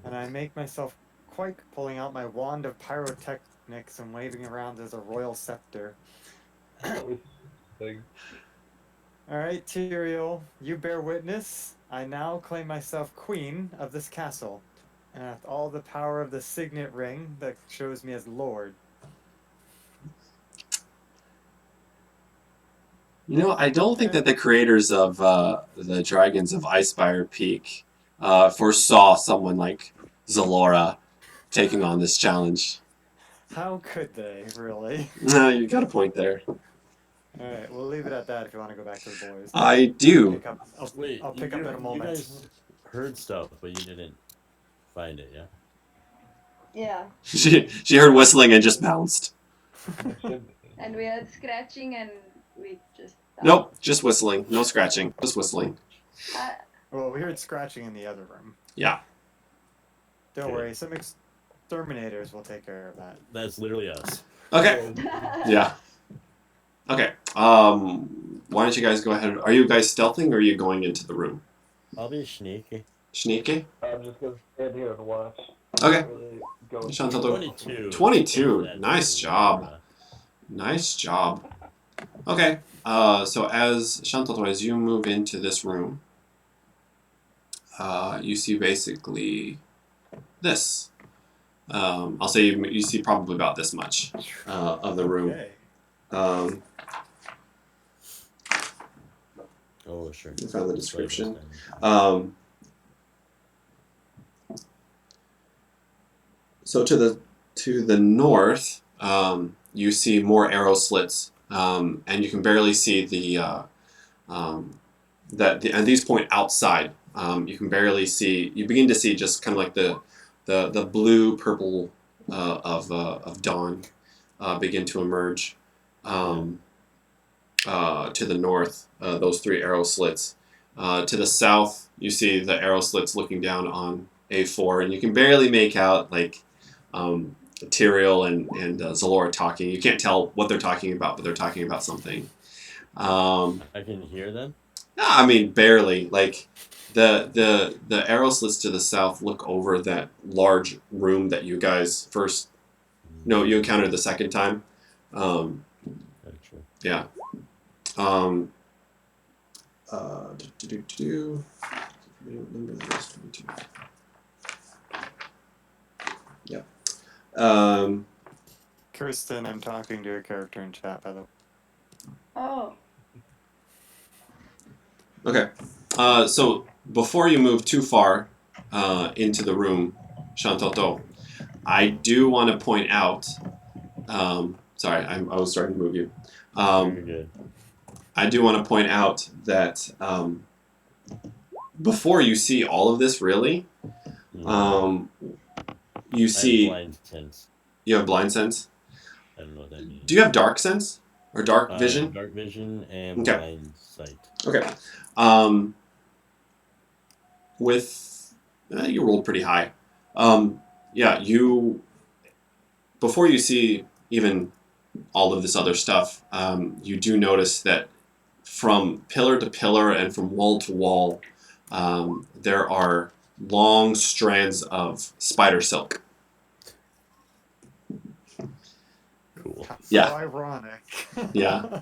and I make myself quite pulling out my wand of pyrotechnics and waving around as a royal scepter. Like, Alright, Tyrael, you bear witness. I now claim myself queen of this castle, and with all the power of the signet ring that shows me as lord. You know, I don't think that the creators of the Dragons of Icespire Peak foresaw someone like Zalora taking on this challenge. How could they, really? No, you got a point there. Alright, we'll leave it at that if you want to go back to the boys. I do. Wait, I'll pick up in a moment. You guys heard stuff, but you didn't find it, yeah? Yeah. She heard whistling and just bounced. And we had scratching and we just... Nope, just whistling. No scratching. Just whistling. Well, we heard scratching in the other room. Yeah. Don't Okay. worry, some exterminators will take care of that. That's literally us. Okay. Yeah. Okay. Why don't you guys go ahead? Are you guys stealthing or are you going into the room? I'll be sneaky. Sneaky? I'm just gonna stand here and watch. Okay. Really go Chantal, 22. 22. That's Nice it. job. Nice job. Okay. So as Chantal, as you move into this room, you see basically this. I'll say you see probably about this much of the room. Okay. Oh, sure. You found the description. So to the north, you see more arrow slits, and you can barely see at these point outside. You can barely see. You begin to see just kind of like the blue purple of dawn begin to emerge to the north. Those three arrow slits. To the south, you see the arrow slits looking down on A4, and you can barely make out like Tyrael and Zalora talking. You can't tell what they're talking about, but they're talking about something. I can hear them. I mean, barely. Like the arrow slits to the south look over that large room that you guys you encountered the second time. Very true. Yeah. Number that is 22. Yep. Kirsten, I'm talking to your character in chat, by the way. Oh. Okay. So before you move too far into the room, Shantoto, I do want to point out. Sorry, I was starting to move you. Very good. I do want to point out that before you see all of this, really, you see. Blind sense. You have blind sense. I don't know what that means. Do you have dark sense or dark vision? Dark vision and Okay. blind sight. Okay. With you rolled pretty high. Yeah, you before you see even all of this other stuff, you do notice that from pillar to pillar and from wall to wall, there are long strands of spider silk. Cool. Yeah. So ironic. Yeah.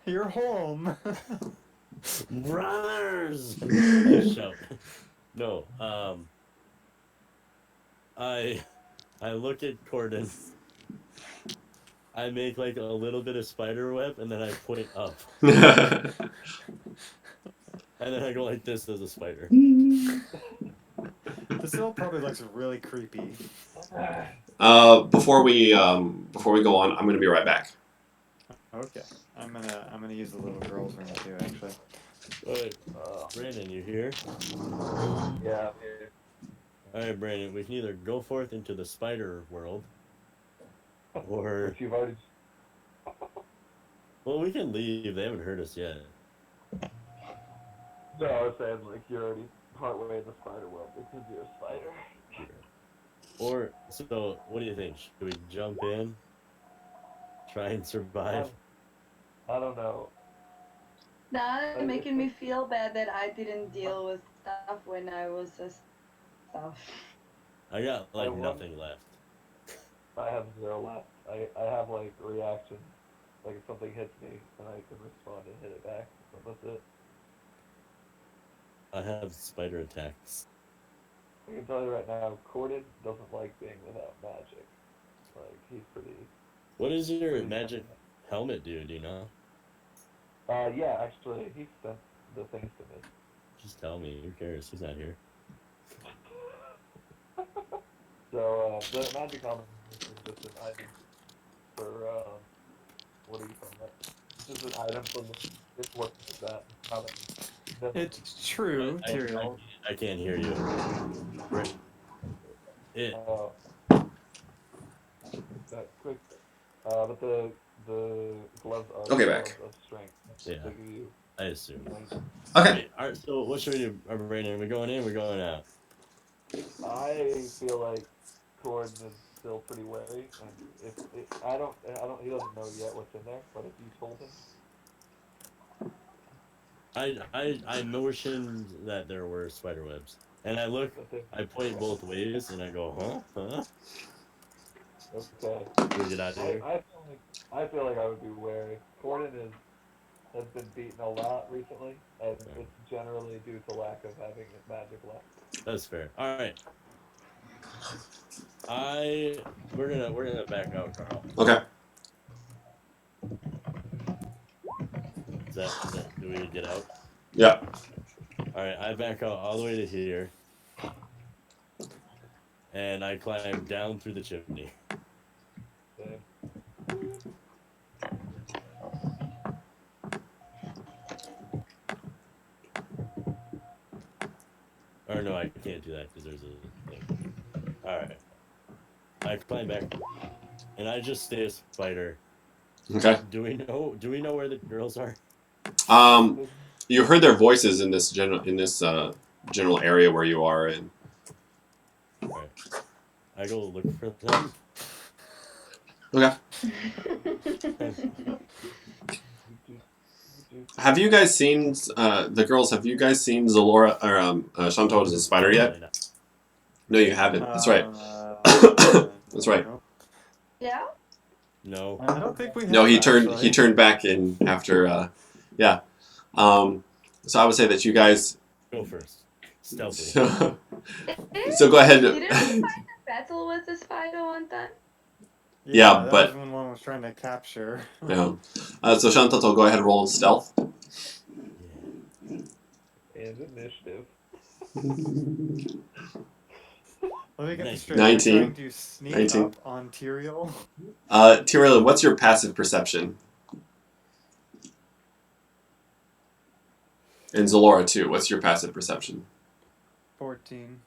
You're home. Brothers! Shout. No, I look at Corden. I make like a little bit of spider web and then I point up. And then I go like this as a spider. This all probably looks really creepy. Before we go on, I'm gonna be right back. Okay. I'm gonna use the little girl's room too, actually. Alright, Brandon, you here? Yeah, I'm here. Alright, Brandon, we can either go forth into the spider world, or... Which you've already... Well, we can leave. They haven't heard us yet. No, I was saying, like, you're already partway in the spider world because you're a spider. Or, so, what do you think? Should we jump in? Try and survive? I don't know. Now it's making me feel bad that I didn't deal with stuff when I was a stuff. I got, like, nothing left. I have 0 left. I have, like, reactions. Like, if something hits me, then I can respond and hit it back. But that's it. I have spider attacks. I can tell you right now, Corden doesn't like being without magic. Like, he's pretty... What does your magic helmet do you know? Yeah, actually, he sent the things to me. Just tell me. Who cares? He's not here. So, the magic helmet is just an item for, what do you call that? It's just an item for the... It's working with that. It's true, Tyrael. I can't hear you. It. That quick. But the gloves are Okay, gloves back. of strength. Yeah. They give you I assume. Okay. Wait, alright, so what should we do, Brandon? Are we going in? We're going out. I feel like Corden is still pretty wary, and if I don't, he doesn't know yet what's in there. But if you told him, I motioned that there were spider webs, and I look. I point both ways, and I go, huh? okay. Can we get out of here? I feel like I would be wary. Corden has been beaten a lot recently, and it's generally due to lack of having magic left. That's fair. All right. We're gonna back out, Carl. Okay. Is that do we get out? Yeah. All right. I back out all the way to here, and I climb down through the chimney. Same. Or no, I can't do that because there's a thing. All right. I climb back, and I just stay a spider. Okay. Do we know where the girls are? You heard their voices in this general area where you are in. All right. I go look for them. Okay. Have you guys seen the girls? Have you guys seen Zalora or Shanto as a spider yet? No, you haven't. That's right. That's right. Yeah? No. I don't think we have. No, he actually. turned back in after. Yeah. So I would say that you guys. Go first. Stealthy. So go ahead. Didn't we fight a battle with the spider one time? Yeah, that but- was when one was trying to capture. Yeah. So Shantoto, go ahead and roll stealth. Yeah. And initiative. Let me get this Nice. straight. 19. You're trying to sneak 19. up on Tyrael. Tyrael, what's your passive perception? And Zalora too. What's your passive perception? 14.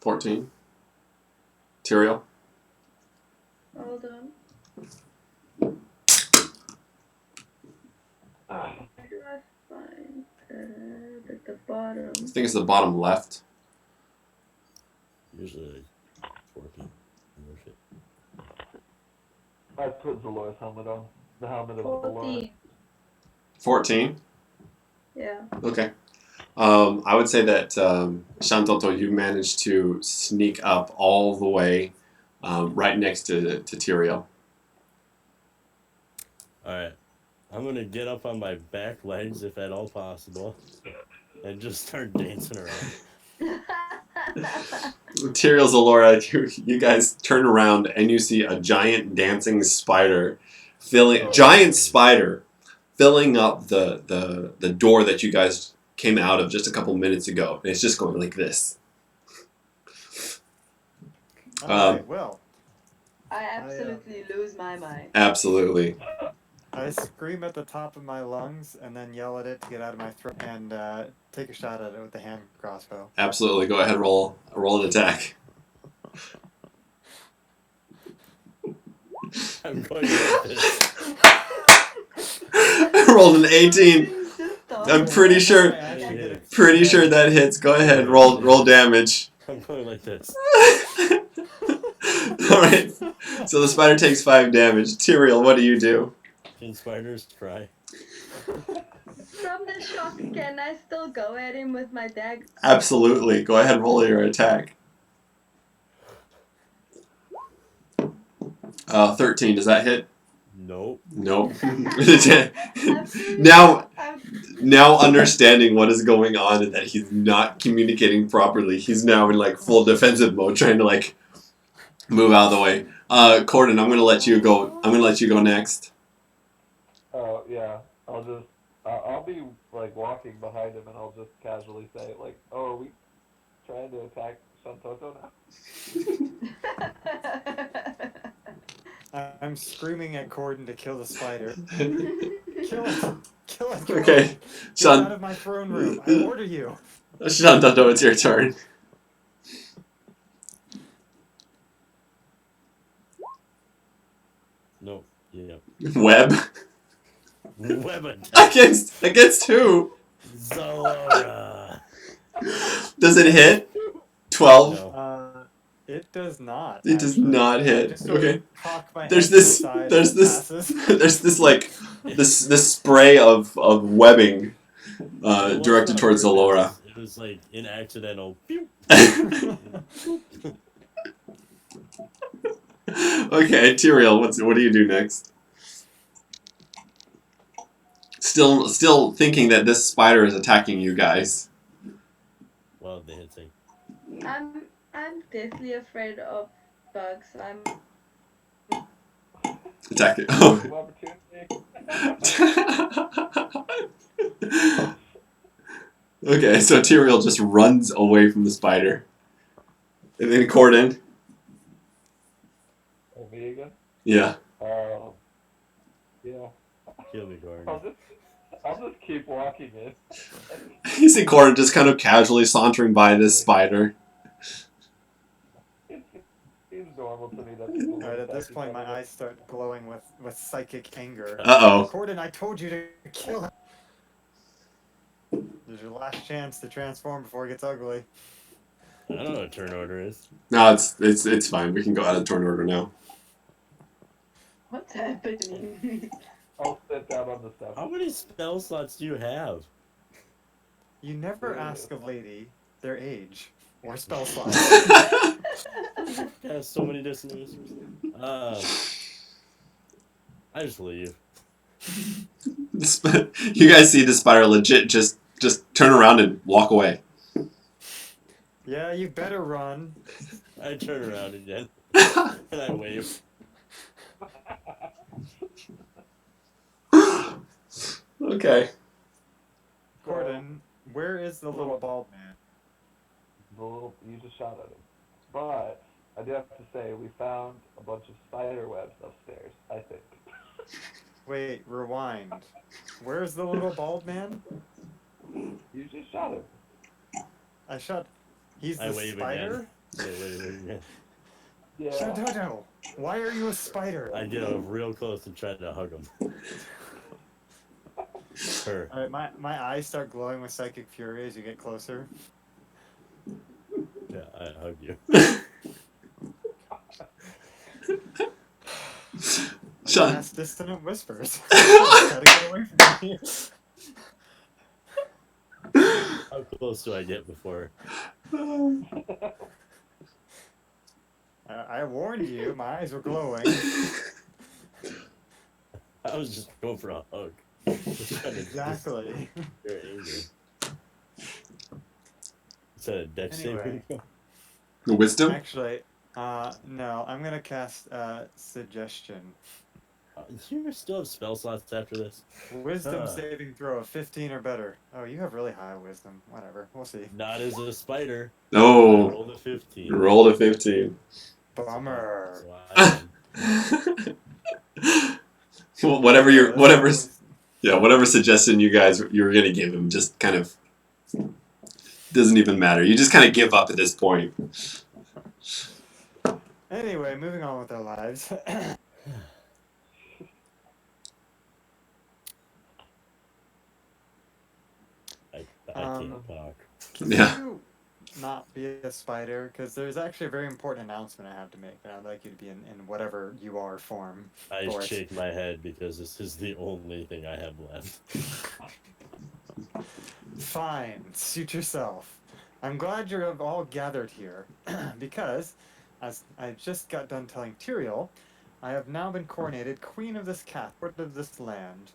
14. Tyrael. Hold on. Ah, Where do I find at the bottom? I think it's the bottom left. Usually 14. Worship. I put Zalora's helmet on. The helmet of Zalora. 14. 14. Yeah. Okay. I would say that Shantoto, you managed to sneak up all the way right next to Tyrael. Alright. I'm gonna get up on my back legs if at all possible. And just start dancing around. Tyrael, Zalora, you guys turn around and you see a giant dancing spider giant spider filling up the door that you guys came out of just a couple minutes ago. And it's just going like this. Alright, well, I absolutely lose my mind. Absolutely. I scream at the top of my lungs and then yell at it to get out of my throat and take a shot at it with the hand crossbow. Absolutely. Go ahead, roll an attack. I'm going to this. Rolled an 18. I'm pretty sure that hits. Go ahead, roll damage. I'm going like this. Alright. So the spider takes 5 damage. Tyrael, what do you do? Can spiders try? From the shock, can I still go at him with my dagger? Absolutely. Go ahead and roll your attack. 13. Does that hit? Nope. Nope. Absolutely. Now understanding what is going on and that he's not communicating properly, he's now in like full defensive mode, trying to like move out of the way. Corden, I'm gonna let you go. I'm gonna let you go next. Oh, yeah. I'll be, like, walking behind him and I'll just casually say, like, oh, are we trying to attack Shantoto now? I'm screaming at Corden to kill the spider. Kill it! Kill it! Okay, Get out Sean. of my throne room! I order you! Shantoto, it's your turn. Nope. Yeah. Web Web attack. against who? Zalora. Does it hit? 12. No. It does not. It does actually. not I hit. just sort of Okay. cock my There's head to the this. side There's and this. passes. There's this like this spray of webbing It wasn't directed on towards purpose. Zalora. It was like an accidental. Pew. Okay, Tyrael, what do you do next? Still thinking that this spider is attacking you guys. Well, the hitting. I'm deathly afraid of bugs. Attack it. Oh. Opportunity. Okay, so Tyrael just runs away from the spider. And then Corden. Oh, me again? Yeah. Yeah. Kill me, Gordon. I'll just keep walking in. You see Corden just kind of casually sauntering by this spider. It seems normal to me that people Alright, at this attack point each my other. eyes start glowing with psychic anger. Uh-oh. Corden, I told you to kill him! There's your last chance to transform before it gets ugly. I don't know what turn order is. No, it's fine. We can go out of turn order now. What's happening? I'll sit down on the steps. How many spell slots do you have? You never ask a lady their age or spell slot. I have so many different answers. I just leave. You guys see the spider legit just turn around and walk away. Yeah, you better run. I turn around again and I wave. Okay. Gordon, where is the little bald man? You just shot at him. But I do have to say, we found a bunch of spider webs upstairs, I think. Wait, rewind. Where's the little bald man? You just shot him. I shot. He's I the wave spider? again. I wave again. Yeah. Shantoto, why are you a spider? I get up real close and try to hug him. Her. Alright, my eyes start glowing with psychic fury as you get closer. Yeah, I hug you. Sean. Cast dissonant whispers. Gotta get away from me. How close do I get before? I warned you, my eyes were glowing. I was just going for a hug. Just trying to Exactly. You're angry. Is that a deck Anyway. saving? Wisdom? Actually, no, I'm gonna cast suggestion. You still have spell slots after this? Wisdom saving throw of 15 or better. Oh, you have really high wisdom. Whatever, we'll see. Not as a spider. No. Roll the 15. Rolled a 15. Bummer. So I Well, Yeah, that's whatever suggestion you were gonna give him just kind of doesn't even matter. You just kind of give up at this point. Anyway, moving on with our lives. I can't talk. Can Yeah. you not be a spider? Because there's actually a very important announcement I have to make, and I'd like you to be in whatever you are form. I for it. shake my head because this is the only thing I have left. Fine, suit yourself. I'm glad you're all gathered here, because, as I just got done telling Tyrael, I have now been coronated Queen of this Lord of this land.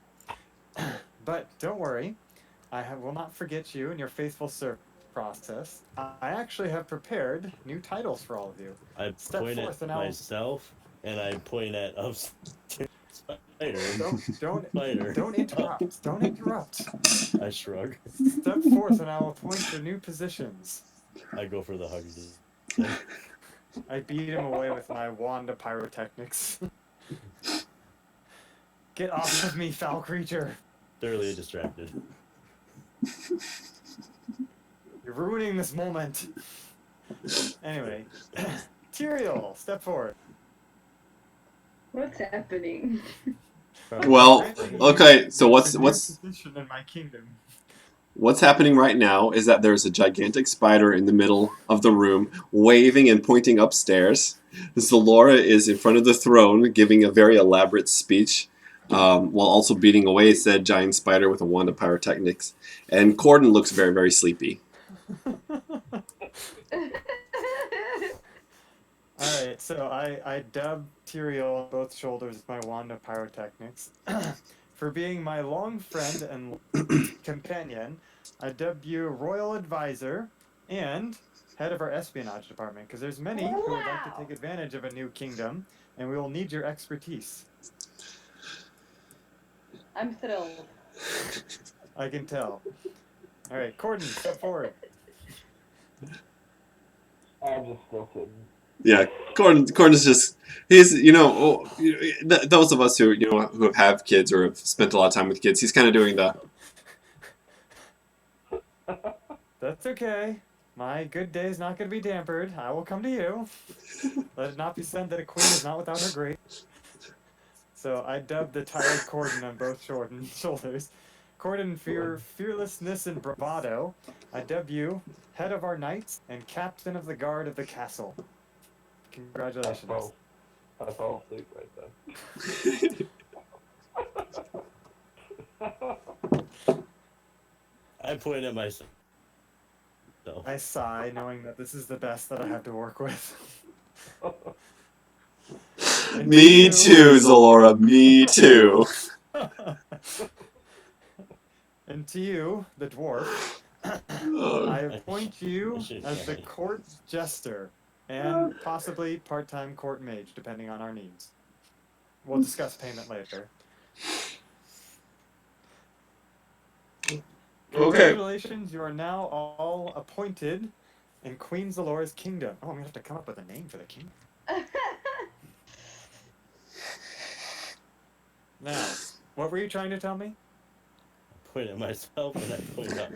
But don't worry, will not forget you in your faithful service process. I actually have prepared new titles for all of you. I Step point forth at and I'll- myself, and I point at upstairs. Spider. Don't interrupt. Don't interrupt. I shrug. Step forth and I will appoint your new positions. I go for the hug again. I beat him away with my wand of pyrotechnics. Get off of me, foul creature! Thoroughly distracted. You're ruining this moment. Anyway, Tyrael, step forward. What's happening? Well, okay, so The new position in my kingdom. what's happening right now is that there's a gigantic spider in the middle of the room, waving and pointing upstairs. Zalora is in front of the throne, giving a very elaborate speech, while also beating away said giant spider with a wand of pyrotechnics. And Corden looks very, very sleepy. Alright, so I dub Tyrael on both shoulders with my wand of pyrotechnics. For being my long friend and companion, I dub you Royal Advisor and head of our espionage department, because there's many who would like to take advantage of a new kingdom, and we will need your expertise. I'm thrilled. I can tell. Alright, Corden, step forward. I'm just still sitting. Yeah, Corden is just, those of us who have kids or have spent a lot of time with kids, he's kind of doing the, That's okay. My good day is not going to be dampered. I will come to you. Let it not be said that a queen is not without her grace. So I dubbed the tired Corden on both shoulders. Corden, for your fearlessness and bravado, I dub you head of our knights and captain of the guard of the castle. Congratulations. I fell asleep right then. I point at myself. I sigh, knowing that this is the best that I have to work with. Me too, Zalora. Me too. And to you, the dwarf, Oh, I appoint you should as the try. court jester and possibly part-time court mage, depending on our needs. We'll discuss payment later. okay. Congratulations, you are now all appointed in Queen Zalora's kingdom. Oh, I'm gonna have to come up with a name for the kingdom. Now, what were you trying to tell me? Point at myself and I point up.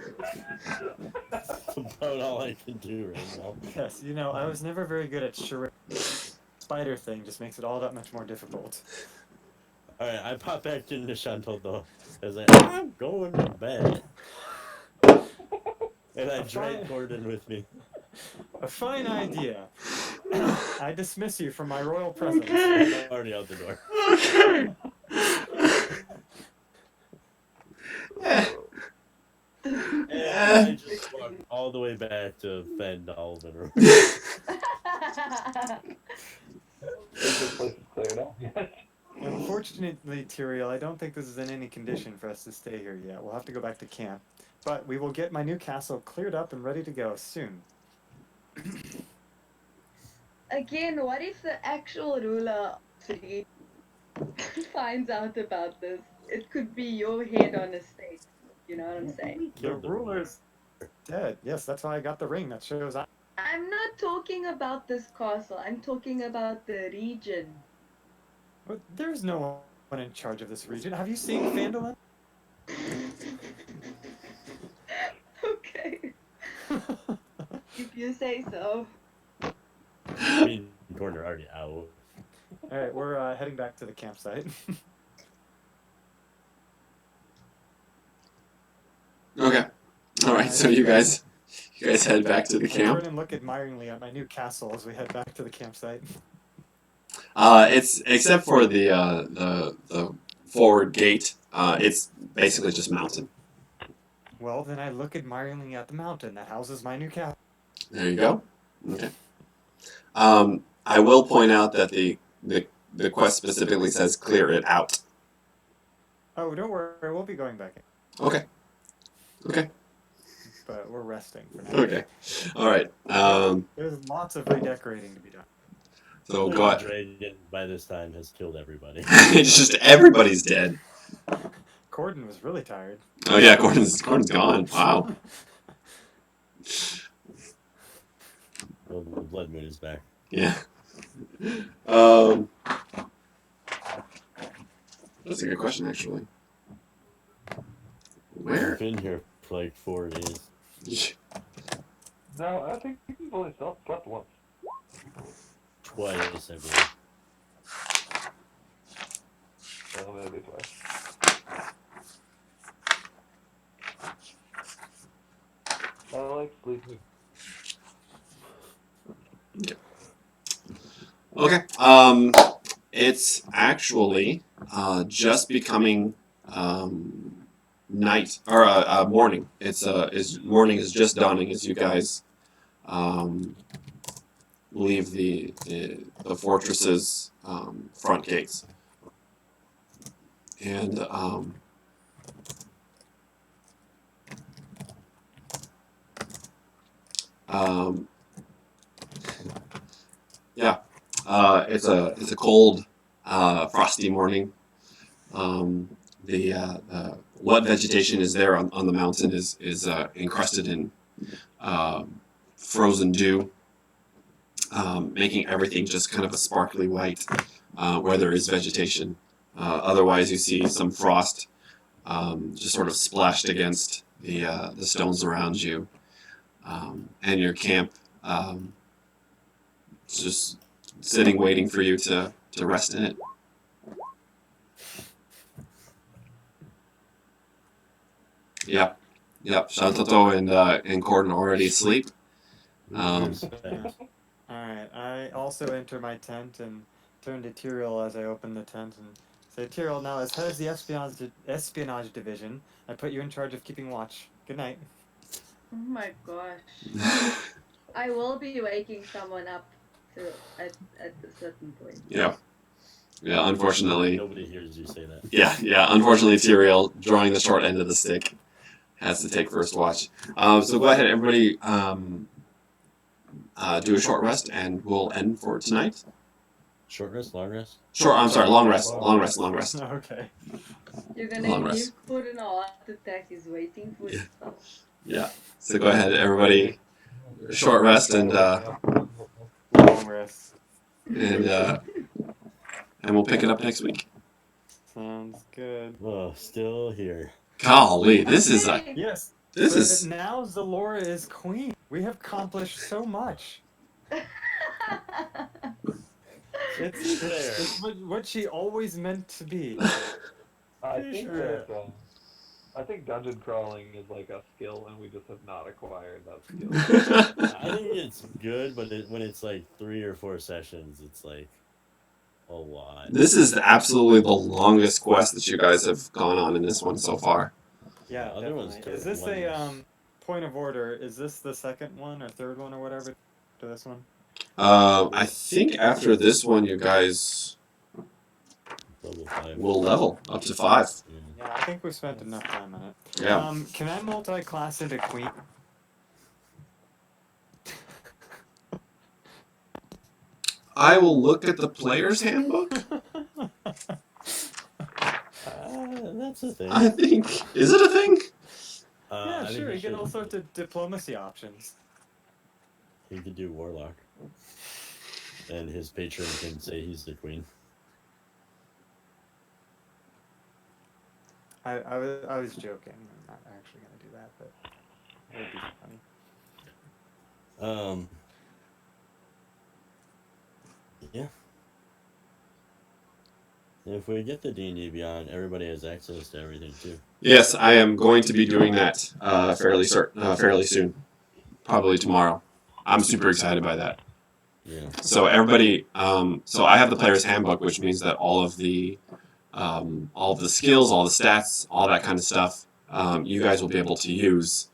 That's about all I can do right now. Yes, you know, I was never very good at charade. Spider thing just makes it all that much more difficult. Alright, I pop back into Chantal though. As I'm going to bed. And I drag Fine. Gordon with me. A fine idea. I dismiss you from my royal presence. I'm already out the door. Okay. And I just walk all the way back to fend Alvin. It's this place is cleared out. Yes. Unfortunately, Tyrael, I don't think this is in any condition for us to stay here yet. We'll have to go back to camp. But we will get my new castle cleared up and ready to go soon. Again, what if the actual ruler of the city finds out about this? It could be your head on a stake. You know what I'm saying? The Killed the ruler's dead. Yes, that's why I got the ring that shows I. I'm not talking about this castle. I'm talking about the region. But there's no one in charge of this region. Have you seen Phandalin? Okay, if you say so. Me and Gordon are already out. Alright, we're heading back to the campsite. Okay. All right. So you guys head back to the I camp. turn and look admiringly at my new castle as we head back to the campsite. It's except for the forward gate. It's basically just mountain. Well, then I look admiringly at the mountain that houses my new castle. There you go. Okay. I will point out that the quest specifically says clear it out. Oh, don't worry, we'll be going back in. Okay. Okay. But we're resting for now. Okay. All right. There's lots of redecorating to be done. So The go ahead. dragon by this time has killed everybody. It's just everybody's dead. Corden was really tired. Oh yeah, Gordon's gone. Wow. Well, the blood moon is back. Yeah. That's a good question, actually. Where? I've been here for like 4 days. No, I think you've only slept once. Twice, I believe. Well, maybe twice. I like sleeping. Okay. It's actually just becoming night or morning. Is morning is just dawning as you guys leave the fortress's front gates, and yeah, it's a cold, frosty morning. What vegetation is there on the mountain is encrusted in frozen dew, making everything just kind of a sparkly white where there is vegetation. Otherwise, you see some frost just sort of splashed against the stones around you, and your camp just sitting waiting for you to rest in it. Yep. Shantato and Corden already asleep. Alright, I also enter my tent and turn to Tyrael as I open the tent and say, Tyrael, now as head of the espionage division, I put you in charge of keeping watch. Good night. Oh my gosh. I will be waking someone up at a certain point. Yeah. Yeah, unfortunately. Nobody hears you say that. Yeah. Unfortunately, Tyrael, drawing the short end of the stick, has to take first watch. So go ahead, everybody. Do a short rest, and we'll end for tonight. Short rest, long rest? I'm sorry, long rest. Long rest. Okay. You're Long gonna rest. give Gordon a heart attack. He's waiting for Yeah. stuff. Yeah. So go ahead, everybody. Short rest, and Long rest. and we'll pick it up next week. Sounds good. Oh, still here. Golly, this is Yes. this but is now Zalora is queen. We have accomplished so much. It's what she always meant to be. I Pretty think sure- that I think dungeon crawling is like a skill, and we just have not acquired that skill. I think it's good, but when it's like 3 or 4 sessions, it's like a lot. This is absolutely the longest quest that you guys have gone on in this one so far. Yeah, other ones definitely. took Is this one a was- point of order? Is this the second one or third one or whatever to this one? I think after this one, you guys Level 5. will level up to 5. Yeah, I think we spent enough time on it. Yeah. Can I multi-class into queen? I will look at the player's handbook. That's a thing. I think. Is it a thing? Yeah, I think sure. he You get should- all sorts of diplomacy options. He could do warlock, and his patron can say he's the queen. I was joking. I'm not actually gonna do that, but it would be funny. Yeah. If we get the D&D Beyond, everybody has access to everything too. Yes, I am going to be doing that fairly soon. Probably tomorrow. I'm super excited by that. Yeah. So everybody, so I have the player's handbook, which means that all of the skills, all the stats, all that kind of stuff, you guys will be able to use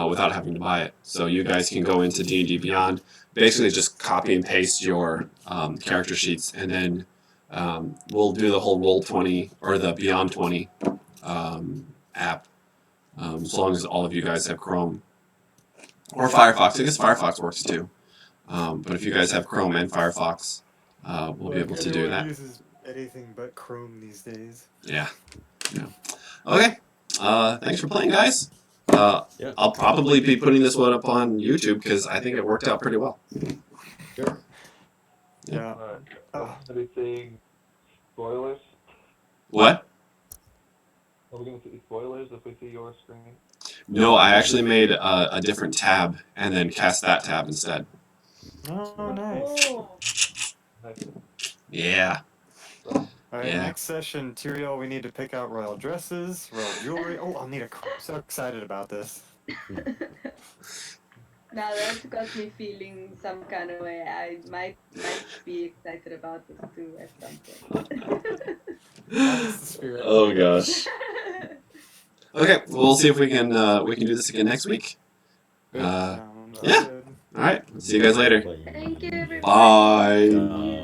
without having to buy it. So you guys can go into D&D Beyond, basically just copy and paste your character sheets, and then we'll do the whole Roll20 or the Beyond 20 app, as long as all of you guys have Chrome or Firefox. I guess Firefox works too. But if you guys have Chrome and Firefox, we'll be able to do that. Uses anything but Chrome these days. Yeah. Okay. Thanks for playing, guys. Yeah. I'll probably be putting this one up on YouTube because I think it worked out pretty well. Sure. Yeah. Alright. Oh. Are we seeing spoilers? What? Are we going to see spoilers if we see your screen? No, I actually made a different tab and then cast that tab instead. Oh, nice. Oh, Nice. Yeah. All right, Yeah. next session, Tyrael, we need to pick out royal dresses, royal jewelry. Oh, I'll need a. So excited about this. now that's got me feeling some kind of way. I might be excited about this too at some point. That's the spirit. Oh gosh. Okay, we'll see if we can do this again next week. Good. Uh, Sounds yeah. good. All right. See you guys later. Thank you, everybody. Bye. Uh,